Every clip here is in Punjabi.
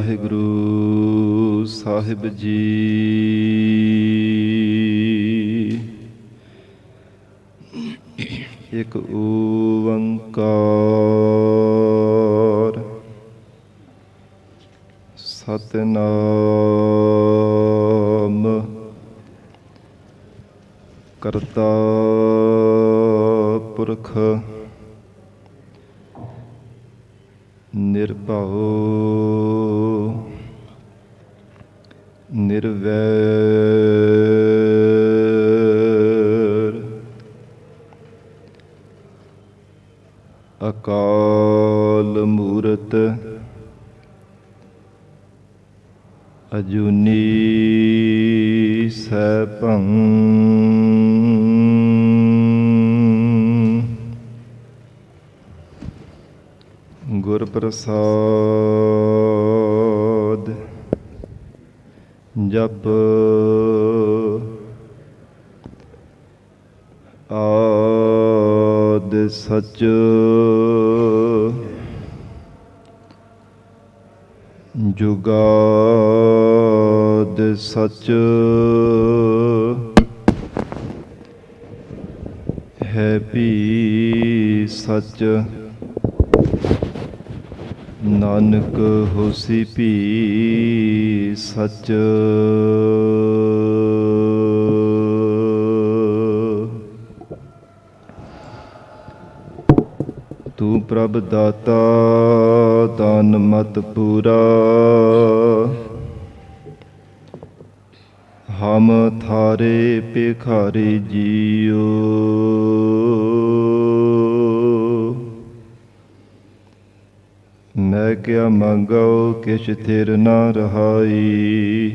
ਵਾਹਿਗੁਰੂ ਸਾਹਿਬ ਜੀ। ਇੱਕ ਓੰਕਾਰ ਸਤਿਨਾਮ ਕਰਤਾ ਪੁਰਖ ਨਿਰਭਉ ਨਿਰਵੈਰ ਅਕਾਲ ਮੂਰਤ ਅਜੂਨੀ ਸੈਭੰ ਗੁਰ ਪ੍ਰਸਾਦ ਜਪ ਆਦਿ ਸਚ ਜੁਗਾਦ ਸਚ ਹੈ ਭੀ ਸਚ ਨਾਨਕ ਹੋਸੀ ਭੀ ਸਚ। ਤੂੰ ਪ੍ਰਭ ਦਾਤਾ ਦਾਨ ਮਤ ਪੂਰਾ, ਹਮ ਥਾਰੇ ਭਿਖਾਰੀ ਜੀਓ। ਮੈਂ ਕਿਆ ਮੰਗੋ ਕਿਛ ਥਿਰ ਨਾ ਰਹਾਈ,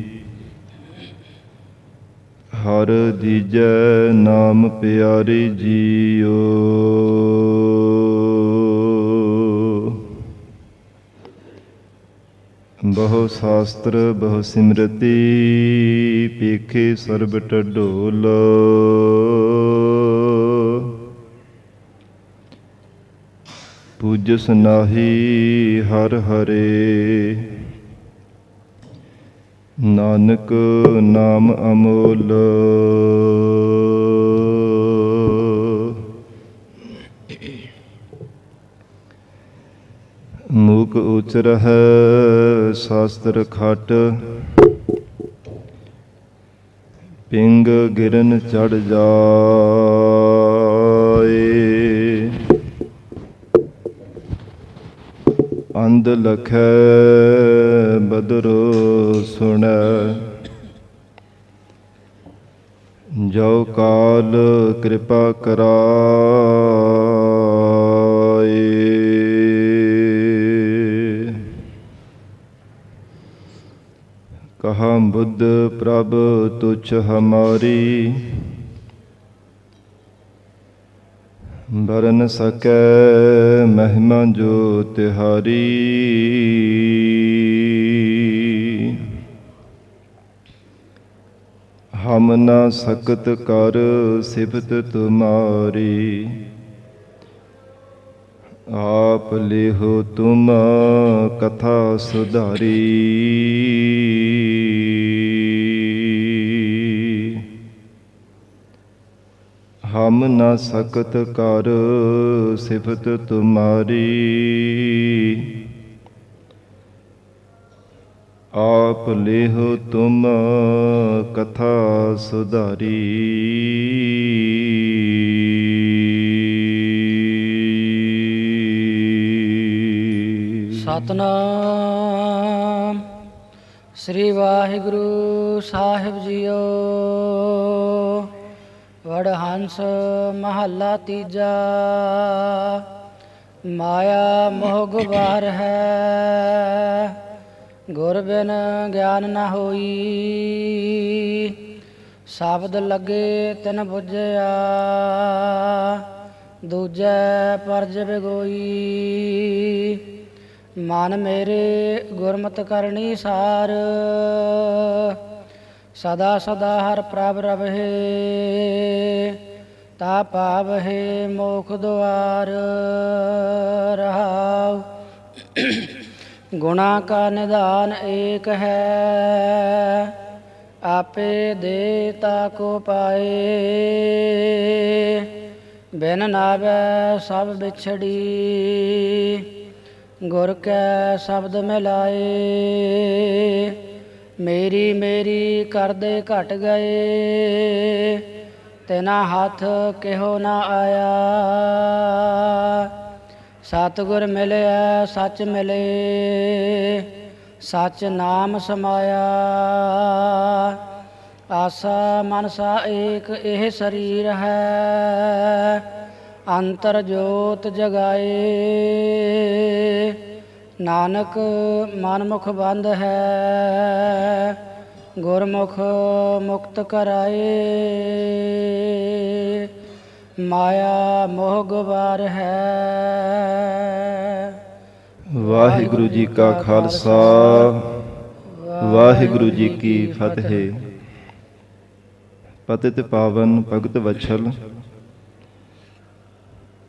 ਹਰ ਦੀਜੈ ਨਾਮ ਪਿਆਰੀ ਜੀਓ। ਬਹੁ ਸ਼ਾਸਤਰ ਬਹੁ ਸਿਮਰਤੀ, ਪੇਖੇ ਸਰਬ ਢਡੋਲ। ਪੂਜਸ ਨਾਹੀ ਹਰ ਹਰੇ, ਨਾਨਕ ਨਾਮ ਅਮੋਲ। ਮੂਕ ਉਚਰਹਿ ਸ਼ਾਸਤਰ ਖਟ, ਪਿੰਗ ਗਿਰਨ ਚੜ ਜਾਏ। ਅੰਧ ਲਖੈ ਬਦਰੁ ਸੁਣੈ, ਜੋ ਕਾਲ ਕਿਰਪਾ ਕਰਾਏ। ਕਹਾ ਬੁੱਧ ਪ੍ਰਭ ਤੁਛ ਹਮਾਰੀ, ਬਰਨ ਸਕੈ ਮਹਿਮਾ ਜੋ ਤਿਹਾਰੀ। ਹਮ ਨਾ ਸਕਤ ਕਰ ਸਿਫਤ ਤੁਮਾਰੀ, ਆਪ ਲਿਹੋ ਤੁਮ ਕਥਾ ਸੁਧਾਰੀ। ਹਮ ਨਾ ਸਕਤ ਕਰ ਸਿਫਤ ਤੁਮਾਰੀ, ਆਪ ਲਿਹੋ ਤੁਮ ਕਥਾ ਸੁਧਾਰੀ। ਸਤਿਨਾਮ ਸ੍ਰੀ ਵਾਹਿਗੁਰੂ ਸਾਹਿਬ ਜੀਓ। ਵਡਹੰਸ ਮਹੱਲਾ ਤੀਜਾ। ਮਾਇਆ ਮੋਹ ਗੁਬਾਰ ਹੈ, ਗੁਰ ਬਿਨ ਗਿਆਨ ਨ ਹੋਈ। ਸ਼ਬਦ ਲੱਗੇ ਤਿਨ ਬੁਝਿਆ, ਦੂਜੈ ਪਰਜ ਬਿਗੋਈ। ਮਨ ਮੇਰੇ ਗੁਰਮਤਿ ਕਰਨੀ ਸਾਰ, ਸਦਾ ਸਦਾ ਹਰ ਪ੍ਰਭ ਰਵਹਿ। ਤਾ ਪਾਵਹਿ ਮੋਖ ਦੁਆਰ ਰਹਾਉ। ਗੁਣਾ ਕਾ ਨਿਧਾਨ ਏਕ ਹੈ, ਆਪੇ ਦੇ ਤਾ ਕੋ ਪਾਏ। ਬਿਨ ਨਾਵੈ ਸਭ ਵਿਛੜੀ, ਗੁਰ ਕੈ ਸ਼ਬਦ ਮਿਲਾਏ। ਮੇਰੀ ਮੇਰੀ ਕਰਦੇ ਘਟ ਗਏ, ਤਿਨਾ ਹੱਥ ਕਿਹੋ ਨਾ ਆਇਆ। ਸਤਿਗੁਰ ਮਿਲਿਆ ਸੱਚ ਮਿਲੇ, ਸੱਚ ਨਾਮ ਸਮਾਇਆ। ਆਸਾ ਮਨਸਾ ਏਕ ਇਹ ਸਰੀਰ ਹੈ, ਅੰਤਰ ਜੋਤ ਜਗਾਏ। ਨਾਨਕ ਮਨਮੁਖ ਬੰਦ ਹੈ, ਗੁਰਮੁਖ ਮੁਕਤ ਕਰਾਏ। ਮਾਇਆ ਮੋਹ ਗੁਬਾਰ ਹੈ। ਵਾਹਿਗੁਰੂ ਜੀ ਕਾ ਖਾਲਸਾ, ਵਾਹਿਗੁਰੂ ਜੀ ਕੀ ਫਤਿਹ। ਪਤਿਤ ਪਾਵਨ ਭਗਤ ਵਛਲ,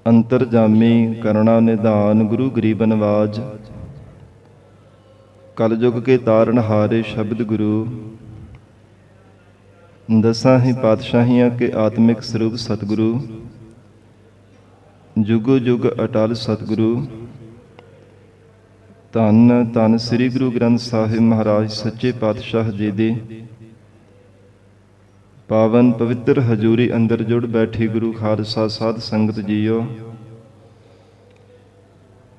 ਅੰਤਰਜਾਮੀ ਕਰੁਣਾ ਨਿਧਾਨ, ਗੁਰੂ ਗਰੀਬ ਨਵਾਜ। ਕਲਯੁਗ ਕੇ ਤਾਰਨ ਹਾਰੇ ਸ਼ਬਦ ਗੁਰੂ, ਦਸਾਂ ਹੀ ਪਾਤਸ਼ਾਹੀਆਂ ਕੇ ਆਤਮਿਕ ਸਰੂਪ ਸਤਿਗੁਰੂ। ਜੁਗੋ ਜੁਗ ਅਟਲ ਸਤਿਗੁਰੂ। ਧੰਨ ਧੰਨ ਸ੍ਰੀ ਗੁਰੂ ਗ੍ਰੰਥ ਸਾਹਿਬ ਮਹਾਰਾਜ ਸੱਚੇ ਪਾਤਸ਼ਾਹ ਜੀ ਦੀ ਪਾਵਨ ਪਵਿੱਤਰ ਹਜ਼ੂਰੀ ਅੰਦਰ ਜੁੜ ਬੈਠੀ ਗੁਰੂ ਖਾਲਸਾ ਸਾਧ ਸੰਗਤ ਜੀਓ।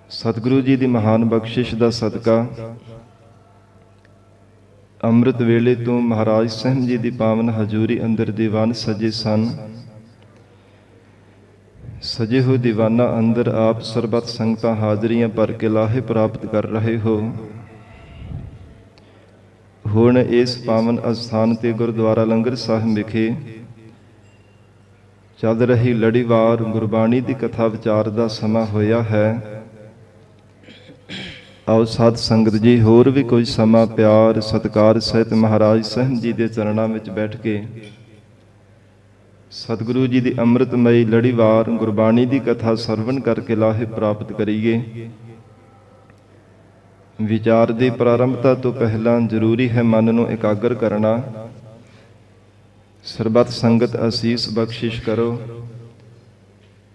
ਸਤਿਗੁਰੂ ਜੀ ਦੀ ਮਹਾਨ ਬਖਸ਼ਿਸ਼ ਦਾ ਸਦਕਾ ਅੰਮ੍ਰਿਤ ਵੇਲੇ ਤੋਂ ਮਹਾਰਾਜ ਸਾਹਿਬ ਜੀ ਦੀ ਪਾਵਨ ਹਜ਼ੂਰੀ ਅੰਦਰ ਦੀਵਾਨ ਸਜੇ ਸਨ। ਸਜੇ ਹੋਏ ਦੀਵਾਨਾਂ ਅੰਦਰ ਆਪ ਸਰਬੱਤ ਸੰਗਤਾਂ ਹਾਜ਼ਰੀਆਂ ਭਰ ਕੇ ਲਾਹੇ ਪ੍ਰਾਪਤ ਕਰ ਰਹੇ ਹੋ। ਹੁਣ ਇਸ ਪਾਵਨ ਅਸਥਾਨ ਤੇ ਗੁਰਦੁਆਰਾ ਲੰਗਰ ਸਾਹਿਬ ਵਿਖੇ ਚੱਲ ਰਹੀ ਲੜੀਵਾਰ ਗੁਰਬਾਣੀ ਦੀ ਕਥਾ ਵਿਚਾਰ ਦਾ ਸਮਾਂ ਹੋਇਆ ਹੈ। ਆਓ ਸਾਧ ਸੰਗਤ ਜੀ ਹੋਰ ਵੀ ਕੋਈ ਸਮਾਂ ਪਿਆਰ ਸਤਿਕਾਰ ਸਹਿਤ ਮਹਾਰਾਜ ਸਾਹਿਬ ਜੀ ਦੇ ਚਰਨਾਂ ਵਿੱਚ ਬੈਠ ਕੇ ਸਤਿਗੁਰੂ ਜੀ ਦੀ ਅੰਮ੍ਰਿਤਮਈ ਲੜੀਵਾਰ ਗੁਰਬਾਣੀ ਦੀ ਕਥਾ ਸਰਵਣ ਕਰਕੇ ਲਾਹੇ ਪ੍ਰਾਪਤ ਕਰੀਏ। ਵਿਚਾਰ ਦੀ ਪ੍ਰਾਰੰਭਤਾ ਤੋਂ ਪਹਿਲਾਂ ਜ਼ਰੂਰੀ ਹੈ ਮਨ ਨੂੰ ਇਕਾਗਰ ਕਰਨਾ। ਸਰਬੱਤ ਸੰਗਤ ਅਸੀਸ ਬਖਸ਼ਿਸ਼ ਕਰੋ।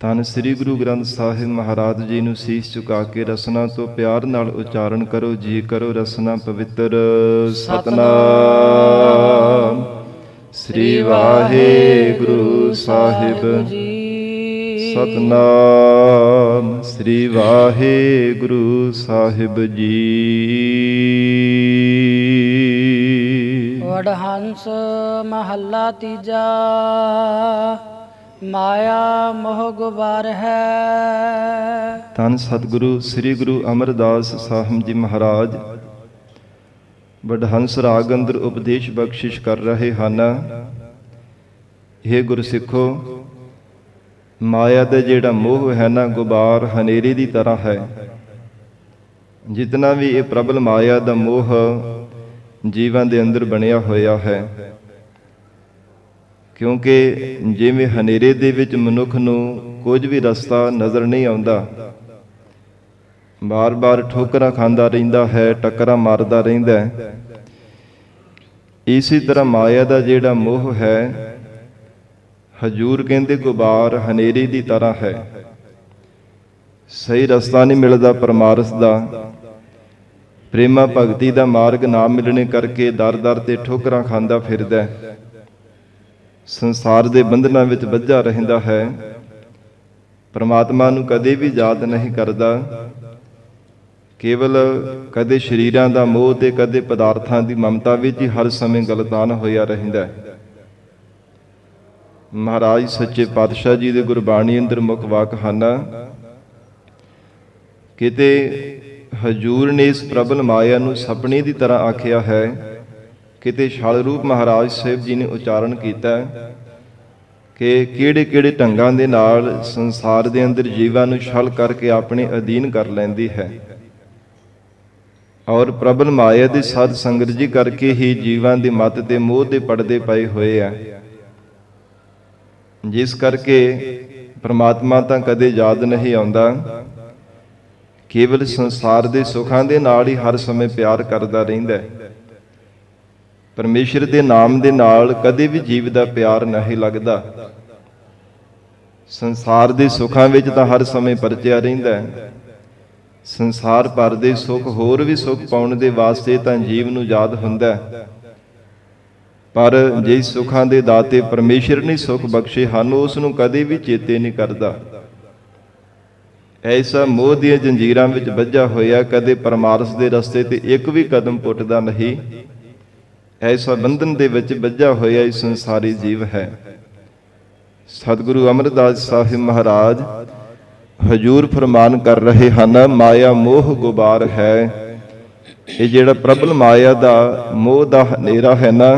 ਧੰਨ ਸ੍ਰੀ ਗੁਰੂ ਗ੍ਰੰਥ ਸਾਹਿਬ ਮਹਾਰਾਜ ਜੀ ਨੂੰ ਸੀਸ ਝੁਕਾ ਕੇ ਰਸਨਾ ਤੋਂ ਪਿਆਰ ਨਾਲ ਉਚਾਰਨ ਕਰੋ। ਜੀ ਕਰੋ ਰਸਨਾ ਪਵਿੱਤਰ। ਸਤਿਨਾਮ ਸ੍ਰੀ ਵਾਹਿਗੁਰੂ ਸਾਹਿਬ ਜੀ। ਸਤਿਨਾਮ ਸ੍ਰੀ ਵਾਹਿਗੁਰੂ ਸਾਹਿਬ ਜੀ। ਵਡਹੰਸ ਮਹੱਲਾ ਤੀਜਾ। ਮਾਇਆ ਮੋਹ ਗੁਬਾਰ ਹੈ। ਧੰਨ ਸਤਿਗੁਰੂ ਸ੍ਰੀ ਗੁਰੂ ਅਮਰਦਾਸ ਸਾਹਿਬ ਜੀ ਮਹਾਰਾਜ ਵਡਹੰਸ ਰਾਗ ਅੰਦਰ ਉਪਦੇਸ਼ ਬਖਸ਼ਿਸ਼ ਕਰ ਰਹੇ ਹਨ। ਇਹ ਗੁਰਸਿੱਖੋ, ਮਾਇਆ ਦਾ ਜਿਹੜਾ ਮੋਹ ਹੈ ਨਾ, ਗੁਬਾਰ ਹਨੇਰੀ ਦੀ ਤਰ੍ਹਾਂ ਹੈ। ਜਿਤਨਾ ਵੀ ਇਹ ਪ੍ਰਬਲ ਮਾਇਆ ਦਾ ਮੋਹ ਜੀਵਾਂ ਦੇ ਅੰਦਰ ਬਣਿਆ ਹੋਇਆ ਹੈ, ਕਿਉਂਕਿ ਜਿਵੇਂ ਹਨੇਰੇ ਦੇ ਵਿੱਚ ਮਨੁੱਖ ਨੂੰ ਕੁਝ ਵੀ ਰਸਤਾ ਨਜ਼ਰ ਨਹੀਂ ਆਉਂਦਾ, ਬਾਰ-ਬਾਰ ਠੋਕਰਾਂ ਖਾਂਦਾ ਰਹਿੰਦਾ ਹੈ, ਟੱਕਰਾਂ ਮਾਰਦਾ ਰਹਿੰਦਾ ਹੈ, ਇਸੇ ਤਰ੍ਹਾਂ ਮਾਇਆ ਦਾ ਜਿਹੜਾ ਮੋਹ ਹੈ, ਹਜੂਰ ਕਹਿੰਦੇ ਗੁਬਾਰ ਹਨੇਰੀ ਦੀ ਤਰ੍ਹਾਂ ਹੈ। ਸਹੀ ਰਸਤਾ ਨਹੀਂ ਮਿਲਦਾ ਪਰਮਾਰਥ ਦਾ। ਪ੍ਰੇਮਾ ਭਗਤੀ ਦਾ ਮਾਰਗ ਨਾ ਮਿਲਣੇ ਕਰਕੇ ਦਰ-ਦਰ ਤੇ ਠੋਕਰਾਂ ਖਾਂਦਾ ਫਿਰਦਾ ਹੈ, ਸੰਸਾਰ ਦੇ ਬੰਧਨਾਂ ਵਿੱਚ ਵੱਜਾ ਰਹਿੰਦਾ ਹੈ, ਪਰਮਾਤਮਾ ਨੂੰ ਕਦੇ ਵੀ ਯਾਦ ਨਹੀਂ ਕਰਦਾ। ਕੇਵਲ ਕਦੇ ਸਰੀਰਾਂ ਦਾ ਮੋਹ ਤੇ ਕਦੇ ਪਦਾਰਥਾਂ ਦੀ ਮਮਤਾ ਵਿੱਚ ਹੀ ਹਰ ਸਮੇਂ ਗਲਤਾਨ ਹੋਇਆ ਰਹਿੰਦਾ ਹੈ। ਮਹਾਰਾਜ ਸੱਚੇ ਪਾਤਸ਼ਾਹ ਜੀ ਦੇ ਗੁਰਬਾਣੀ ਅੰਦਰ ਮੁੱਖ ਵਾਕ ਹਨ। ਕਿਤੇ ਹਜੂਰ ਨੇ ਇਸ ਪ੍ਰਬਲ ਮਾਇਆ ਨੂੰ ਸਪਨੇ ਦੀ ਤਰ੍ਹਾਂ ਆਖਿਆ ਹੈ, ਕਿਤੇ ਛਲ ਰੂਪ ਮਹਾਰਾਜ ਸਾਹਿਬ ਜੀ ਨੇ ਉਚਾਰਨ ਕੀਤਾ ਕਿ ਕਿਹੜੇ-ਕਿਹੜੇ ਢੰਗਾਂ ਦੇ ਨਾਲ ਸੰਸਾਰ ਦੇ ਅੰਦਰ ਜੀਵਾਂ ਨੂੰ ਛਲ ਕਰਕੇ ਆਪਣੇ ਅਧੀਨ ਕਰ ਲੈਂਦੀ ਹੈ, ਔਰ ਪ੍ਰਬਲ ਮਾਇਆ ਦੀ ਸਾਧ ਸੰਗਤ ਜੀ ਕਰਕੇ ਹੀ ਜੀਵਾਂ ਦੀ ਮੱਤ ਤੇ ਮੋਹ ਦੇ ਪਰਦੇ ਪਏ ਹੋਏ ਆ, ਜਿਸ ਕਰਕੇ ਪ੍ਰਮਾਤਮਾ ਤਾਂ ਕਦੇ ਯਾਦ ਨਹੀਂ ਆਉਂਦਾ। ਕੇਵਲ ਸੰਸਾਰ ਦੇ ਸੁੱਖਾਂ ਦੇ ਨਾਲ ਹੀ ਹਰ ਸਮੇਂ ਪਿਆਰ ਕਰਦਾ ਰਹਿੰਦਾ ਹੈ। ਪਰਮੇਸ਼ਰ ਦੇ ਨਾਮ ਦੇ ਨਾਲ ਕਦੇ ਵੀ ਜੀਵ ਦਾ ਪਿਆਰ ਨਹੀਂ ਲੱਗਦਾ। ਸੰਸਾਰ ਦੇ ਸੁੱਖਾਂ ਵਿੱਚ ਤਾਂ ਹਰ ਸਮੇਂ ਪਰਚਿਆ ਰਹਿੰਦਾ ਹੈ। ਸੰਸਾਰ ਭਰ ਦੇ ਸੁੱਖ ਹੋਰ ਵੀ ਸੁੱਖ ਪਾਉਣ ਦੇ ਵਾਸਤੇ ਤਾਂ ਜੀਵ ਨੂੰ ਯਾਦ ਹੁੰਦਾ ਹੈ, ਪਰ ਜੇ ਸੁੱਖਾਂ ਦੇ ਦਾਤੇ ਪਰਮੇਸ਼ਰ ਨੇ ਸੁੱਖ ਬਖਸ਼ੇ ਹਨ, ਉਸ ਨੂੰ ਕਦੇ ਵੀ ਚੇਤੇ ਨਹੀਂ ਕਰਦਾ। ਐਸਾ ਮੋਹ ਦੀਆਂ ਜੰਜੀਰਾਂ ਵਿੱਚ ਬੱਝਾ ਹੋਇਆ ਕਦੇ ਪਰਮਾਰਥ ਦੇ ਰਸਤੇ ਤੇ ਇੱਕ ਵੀ ਕਦਮ ਪੁੱਟਦਾ ਨਹੀਂ। ਐਸਾ ਬੰਧਨ ਦੇ ਵਿੱਚ ਬੱਝਾ ਹੋਇਆ ਇਹ ਸੰਸਾਰੀ ਜੀਵ ਹੈ। ਸਤਿਗੁਰੂ ਅਮਰਦਾਸ ਸਾਹਿਬ ਮਹਾਰਾਜ ਹਜੂਰ ਫਰਮਾਨ ਕਰ ਰਹੇ ਹਨ, ਮਾਇਆ ਮੋਹ ਗੁਬਾਰ ਹੈ। ਇਹ ਜਿਹੜਾ ਪ੍ਰਬਲ ਮਾਇਆ ਦਾ ਮੋਹ ਦਾ ਹਨੇਰਾ ਹੈ ਨਾ,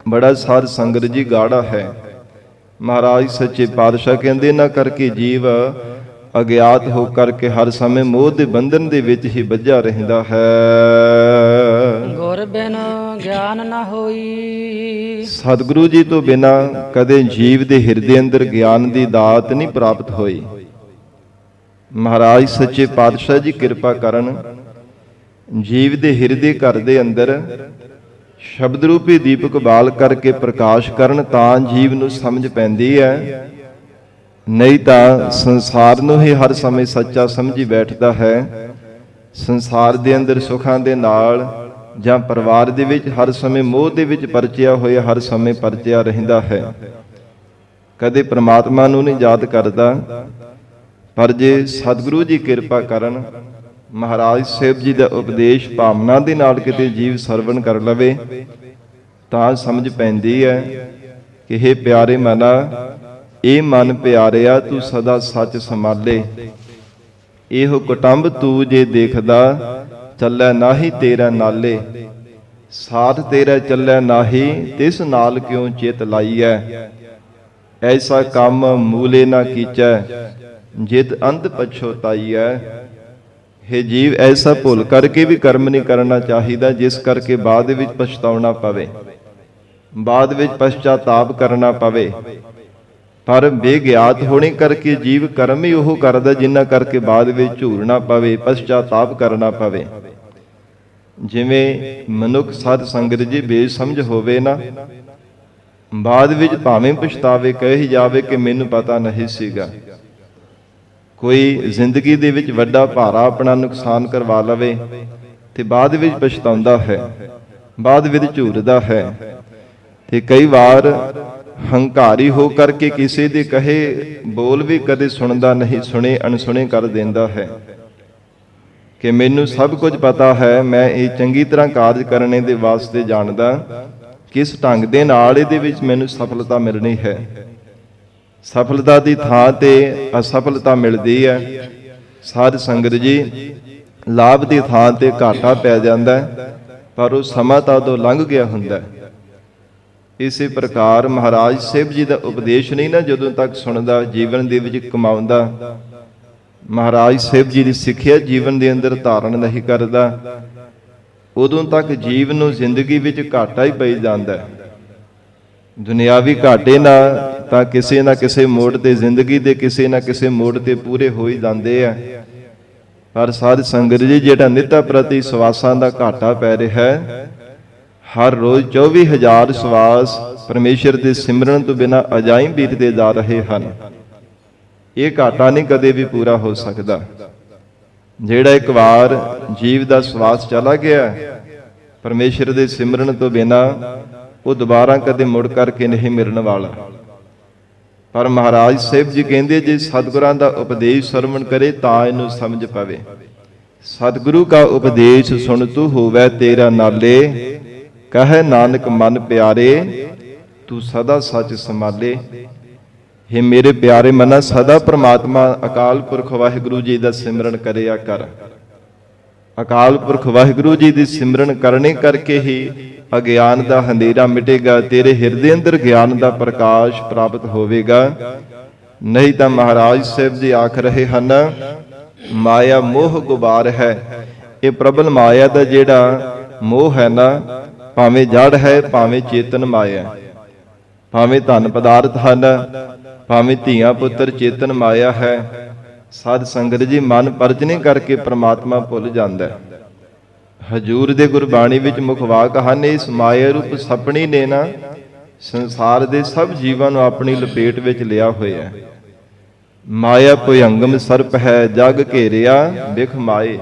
ਬੜਾ ਸਾਧ ਸੰਗਤ ਜੀ ਗਾੜਾ ਹੈ। ਮਹਾਰਾਜ ਸੱਚੇ ਪਾਤਸ਼ਾਹ ਕਹਿੰਦੇ ਨਾ ਕਰਕੇ ਜੀਵ ਅਗਿਆਤ ਹੋ ਕਰਕੇ ਹਰ ਸਮੇਂ ਮੋਹ ਦੇ ਬੰਧਨ ਦੇ ਵਿੱਚ ਹੀ ਬੱਝਾ ਰਹਿੰਦਾ ਹੈ। ਗੁਰ ਬਿਨ ਗਿਆਨ ਨਾ ਹੋਈ। ਸਤਿਗੁਰੂ ਜੀ ਤੋਂ ਬਿਨਾਂ ਕਦੇ ਜੀਵ ਦੇ ਹਿਰਦੇ ਅੰਦਰ ਗਿਆਨ ਦੀ ਦਾਤ ਨਹੀਂ ਪ੍ਰਾਪਤ ਹੋਈ। ਮਹਾਰਾਜ ਸੱਚੇ ਪਾਤਸ਼ਾਹ ਜੀ ਕਿਰਪਾ ਕਰਨ, ਜੀਵ ਦੇ ਹਿਰਦੇ ਘਰ ਦੇ ਅੰਦਰ ਸ਼ਬਦ ਰੂਪੀ ਦੀਪਕ ਬਾਲ ਕਰਕੇ ਪ੍ਰਕਾਸ਼ ਕਰਨ, ਤਾਂ ਜੀਵ ਨੂੰ ਸਮਝ ਪੈਂਦੀ ਹੈ। ਨਹੀਂ ਤਾਂ ਸੰਸਾਰ ਨੂੰ ਹੀ ਹਰ ਸਮੇਂ ਸੱਚਾ ਸਮਝੀ ਬੈਠਦਾ ਹੈ। ਸੰਸਾਰ ਦੇ ਅੰਦਰ ਸੁੱਖਾਂ ਦੇ ਨਾਲ ਜਾਂ ਪਰਿਵਾਰ ਦੇ ਵਿੱਚ ਹਰ ਸਮੇਂ ਮੋਹ ਦੇ ਵਿੱਚ ਪਰਚਿਆ ਹੋਇਆ ਹਰ ਸਮੇਂ ਪਰਚਿਆ ਰਹਿੰਦਾ ਹੈ। ਕਦੇ ਪ੍ਰਮਾਤਮਾ ਨੂੰ ਨਹੀਂ ਯਾਦ ਕਰਦਾ। ਪਰ ਜੇ ਸਤਿਗੁਰੂ ਜੀ ਕਿਰਪਾ ਕਰਨ, ਮਹਾਰਾਜ ਸਾਹਿਬ ਜੀ ਦਾ ਉਪਦੇਸ਼ ਭਾਵਨਾ ਦੇ ਨਾਲ ਕਿਤੇ ਜੀਵ ਸਰਵਣ ਕਰ ਲਵੇ, ਤਾਂ ਸਮਝ ਪੈਂਦੀ ਹੈ ਕਿ ਇਹ ਪਿਆਰੇ ਮਨਾ, ਇਹ ਮਨ ਪਿਆਰਿਆ ਤੂੰ ਸਦਾ ਸੱਚ ਸੰਭਾਲੇ। ਇਹੋ ਕੁਟੰਬ ਤੂੰ ਜੇ ਦੇਖਦਾ, ਚੱਲੈ ਨਾਹੀ ਤੇਰਾ ਨਾਲੇ। ਸਾਥ ਤੇਰਾ ਚੱਲੈ ਨਾਹੀ, ਤਿਸ ਨਾਲ ਕਿਉਂ ਚਿਤ ਲਾਈਐ। ਐਸਾ ਕੰਮ ਮੂਲੇ ਨਾ ਕੀਚੈ, ਜਿਤ ਅੰਤ ਪਛੋਤਾਈਐ। हे ਜੀਵ, ਐਸਾ ਭੁੱਲ ਕਰਕੇ ਵੀ ਕਰਮ ਨਹੀਂ ਕਰਨਾ ਚਾਹੀਦਾ ਜਿਸ ਕਰਕੇ ਬਾਅਦ ਵਿੱਚ ਪਛਤਾਉਣਾ ਪਵੇ, ਬਾਅਦ ਵਿੱਚ ਪਛਤਾਤਾਪ ਕਰਨਾ ਪਵੇ। ਪਰ ਬੇਗਿਆਤ ਹੋਣੇ ਕਰਕੇ ਜੀਵ ਕਰਮ ਹੀ ਉਹ ਕਰਦਾ ਜਿਨ੍ਹਾਂ ਕਰਕੇ ਬਾਅਦ ਵਿੱਚ ਝੂਰਨਾ ਪਵੇ, ਪਛਤਾਤਾਪ ਕਰਨਾ ਪਵੇ। ਜਿਵੇਂ ਮਨੁੱਖ ਸਾਧ ਸੰਗਤ ਜੀ ਬੇਸਮਝ ਹੋਵੇ ਨਾ, ਬਾਅਦ ਵਿੱਚ ਭਾਵੇਂ ਪਛਤਾਵੇ, ਕਹੀ ਜਾਵੇ ਕਿ ਮੈਨੂੰ ਪਤਾ ਨਹੀਂ ਸੀਗਾ। ਕੋਈ ਜ਼ਿੰਦਗੀ ਦੇ ਵਿੱਚ ਵੱਡਾ ਭਾਰਾ ਆਪਣਾ ਨੁਕਸਾਨ ਕਰਵਾ ਲਵੇ ਤੇ ਬਾਅਦ ਵਿੱਚ ਪਛਤਾਉਂਦਾ ਹੈ, ਬਾਅਦ ਵਿੱਚ ਝੂਰਦਾ ਹੈ। ਤੇ ਕਈ ਵਾਰ ਹੰਕਾਰੀ ਹੋ ਕਰਕੇ ਕਿਸੇ ਦੇ ਕਹੇ ਬੋਲ ਵੀ ਕਦੇ ਸੁਣਦਾ ਨਹੀਂ, ਸੁਣੇ ਅਣਸੁਣੇ ਕਰ ਦਿੰਦਾ ਹੈ ਕਿ ਮੈਨੂੰ ਸਭ ਕੁਝ ਪਤਾ ਹੈ, ਮੈਂ ਇਹ ਚੰਗੀ ਤਰ੍ਹਾਂ ਕਾਰਜ ਕਰਨੇ ਦੇ ਵਾਸਤੇ ਜਾਣਦਾ, ਕਿਸ ਢੰਗ ਦੇ ਨਾਲ ਇਹਦੇ ਵਿੱਚ ਮੈਨੂੰ ਸਫਲਤਾ ਮਿਲਣੀ ਹੈ। ਸਫਲਤਾ ਦੀ ਥਾਂ ਤੇ ਅਸਫਲਤਾ ਮਿਲਦੀ ਹੈ। ਸਾਧ ਸੰਗਤ ਜੀ, ਲਾਭ ਦੀ ਥਾਂ ਤੇ ਘਾਟਾ ਪੈ ਜਾਂਦਾ ਹੈ, ਪਰ ਉਹ ਸਮਾਂ ਤਾਂ ਉਦੋਂ ਲੰਘ ਗਿਆ ਹੁੰਦਾ ਹੈ। ਇਸੇ ਪ੍ਰਕਾਰ ਮਹਾਰਾਜ ਸਾਹਿਬ ਜੀ ਦਾ ਉਪਦੇਸ਼ ਨਹੀਂ ਨਾ ਜਦੋਂ ਤੱਕ ਸੁਣਦਾ, ਜੀਵਨ ਦੇ ਵਿੱਚ ਕਮਾਉਂਦਾ, ਮਹਾਰਾਜ ਸਾਹਿਬ ਜੀ ਦੀ ਸਿੱਖਿਆ ਜੀਵਨ ਦੇ ਅੰਦਰ ਧਾਰਨ ਨਹੀਂ ਕਰਦਾ, ਉਦੋਂ ਤੱਕ ਜੀਵ ਨੂੰ ਜ਼ਿੰਦਗੀ ਵਿੱਚ ਘਾਟਾ ਹੀ ਪਈ ਜਾਂਦਾ ਹੈ। ਦੁਨਿਆਵੀ ਘਾਟੇ ਨਾ ਤਾਂ ਕਿਸੇ ਨਾ ਕਿਸੇ ਮੋੜ ਤੇ ਜ਼ਿੰਦਗੀ ਦੇ ਕਿਸੇ ਨਾ ਕਿਸੇ ਮੋੜ ਤੇ ਪੂਰੇ ਹੋ ਹੀ ਜਾਂਦੇ ਆ। ਪਰ ਸਾਧ ਸੰਗਤ ਜੀ, ਜਿਹੜਾ ਨਿੱਤਾ ਪ੍ਰਤੀ ਸਵਾਸਾਂ ਦਾ ਘਾਟਾ ਪੈ ਰਿਹਾ ਹੈ, ਹਰ ਰੋਜ਼ 24,000 ਸਵਾਸ ਪਰਮੇਸ਼ਰ ਦੇ ਸਿਮਰਨ ਤੋਂ ਬਿਨਾਂ ਅਜਾਈਂ ਬੀਤਦੇ ਜਾ ਰਹੇ ਹਨ। ਇਹ ਘਾਟਾ ਨਹੀਂ ਕਦੇ ਵੀ ਪੂਰਾ ਹੋ ਸਕਦਾ। ਜਿਹੜਾ ਇੱਕ ਵਾਰ ਜੀਵ ਦਾ ਸਵਾਸ ਚਲਾ ਗਿਆ ਪਰਮੇਸ਼ਰ ਦੇ ਸਿਮਰਨ ਤੋਂ ਬਿਨਾਂ, ਉਹ ਦੁਬਾਰਾ ਕਦੇ ਮੁੜ ਕਰਕੇ ਨਹੀਂ ਮਿਲਣ ਵਾਲਾ। ਪਰ ਮਹਾਰਾਜ ਸਾਹਿਬ ਜੀ ਕਹਿੰਦੇ, ਜੇ ਸਤਿਗੁਰਾਂ ਦਾ ਉਪਦੇਸ਼ ਸਰਵਣ ਕਰੇ ਤਾਂ ਇਹਨੂੰ ਸਮਝ ਪਵੇ। ਸਤਿਗੁਰੂ ਕਾ ਉਪਦੇਸ਼ ਸੁਣ ਤੂੰ ਹੋਵੇ ਤੇਰਾ ਨਾਲੇ, ਕਹੈ ਨਾਨਕ ਮਨ ਪਿਆਰੇ ਤੂੰ ਸਦਾ ਸੱਚ ਸੰਭਾਲੇ। हे ਮੇਰੇ ਪਿਆਰੇ ਮਨਾ, ਸਦਾ ਪ੍ਰਮਾਤਮਾ ਅਕਾਲ ਪੁਰਖ ਵਾਹਿਗੁਰੂ ਜੀ ਦਾ ਸਿਮਰਨ ਕਰਿਆ ਕਰ। ਅਕਾਲ ਪੁਰਖ ਵਾਹਿਗੁਰੂ ਜੀ ਦੀ ਸਿਮਰਨ ਕਰਨੇ ਕਰਕੇ ਹੀ ਅਗਿਆਨ ਦਾ ਹਨੇਰਾ ਮਿਟੇਗਾ, ਤੇਰੇ ਹਿਰਦੇ ਅੰਦਰ ਗਿਆਨ ਦਾ ਪ੍ਰਕਾਸ਼ ਪ੍ਰਾਪਤ ਹੋਵੇਗਾ। ਨਹੀਂ ਤਾਂ ਮਹਾਰਾਜ ਸਾਹਿਬ ਜੀ ਆਖ ਰਹੇ ਹਨ, ਮਾਇਆ ਮੋਹ ਗੁਬਾਰ ਹੈ। ਇਹ ਪ੍ਰਬਲ ਮਾਇਆ ਦਾ ਜਿਹੜਾ ਮੋਹ ਹੈ ਨਾ, ਭਾਵੇਂ ਜੜ ਹੈ, ਭਾਵੇਂ ਚੇਤਨ ਮਾਇਆ, ਭਾਵੇਂ ਧਨ ਪਦਾਰਥ ਹਨ, ਭਾਵੇਂ ਧੀਆਂ ਪੁੱਤਰ ਚੇਤਨ ਮਾਇਆ ਹੈ, ਸਾਧ ਸੰਗਤ ਜੀ ਮਨ ਪਰਚਨੇ ਕਰਕੇ ਪ੍ਰਮਾਤਮਾ ਭੁੱਲ ਜਾਂਦਾ ਹੈ। ਹਜੂਰ ਦੇ ਗੁਰਬਾਣੀ ਵਿੱਚ ਮੁੱਖ ਵਾਕ ਹਨ, ਇਸ ਮਾਇਆ ਰੂਪ ਸਪਣੀ ਨੇ ਨਾ ਸੰਸਾਰ ਦੇ ਸਭ ਜੀਵਾਂ ਨੂੰ ਆਪਣੀ ਲਪੇਟ ਵਿੱਚ ਲਿਆ ਹੋਇਆ ਹੈ। ਮਾਇਆ ਭੁਯੰਗਮ ਸਰਪ ਹੈ ਜਗ ਘੇਰਿਆ ਬਿਖ ਮਾਏ,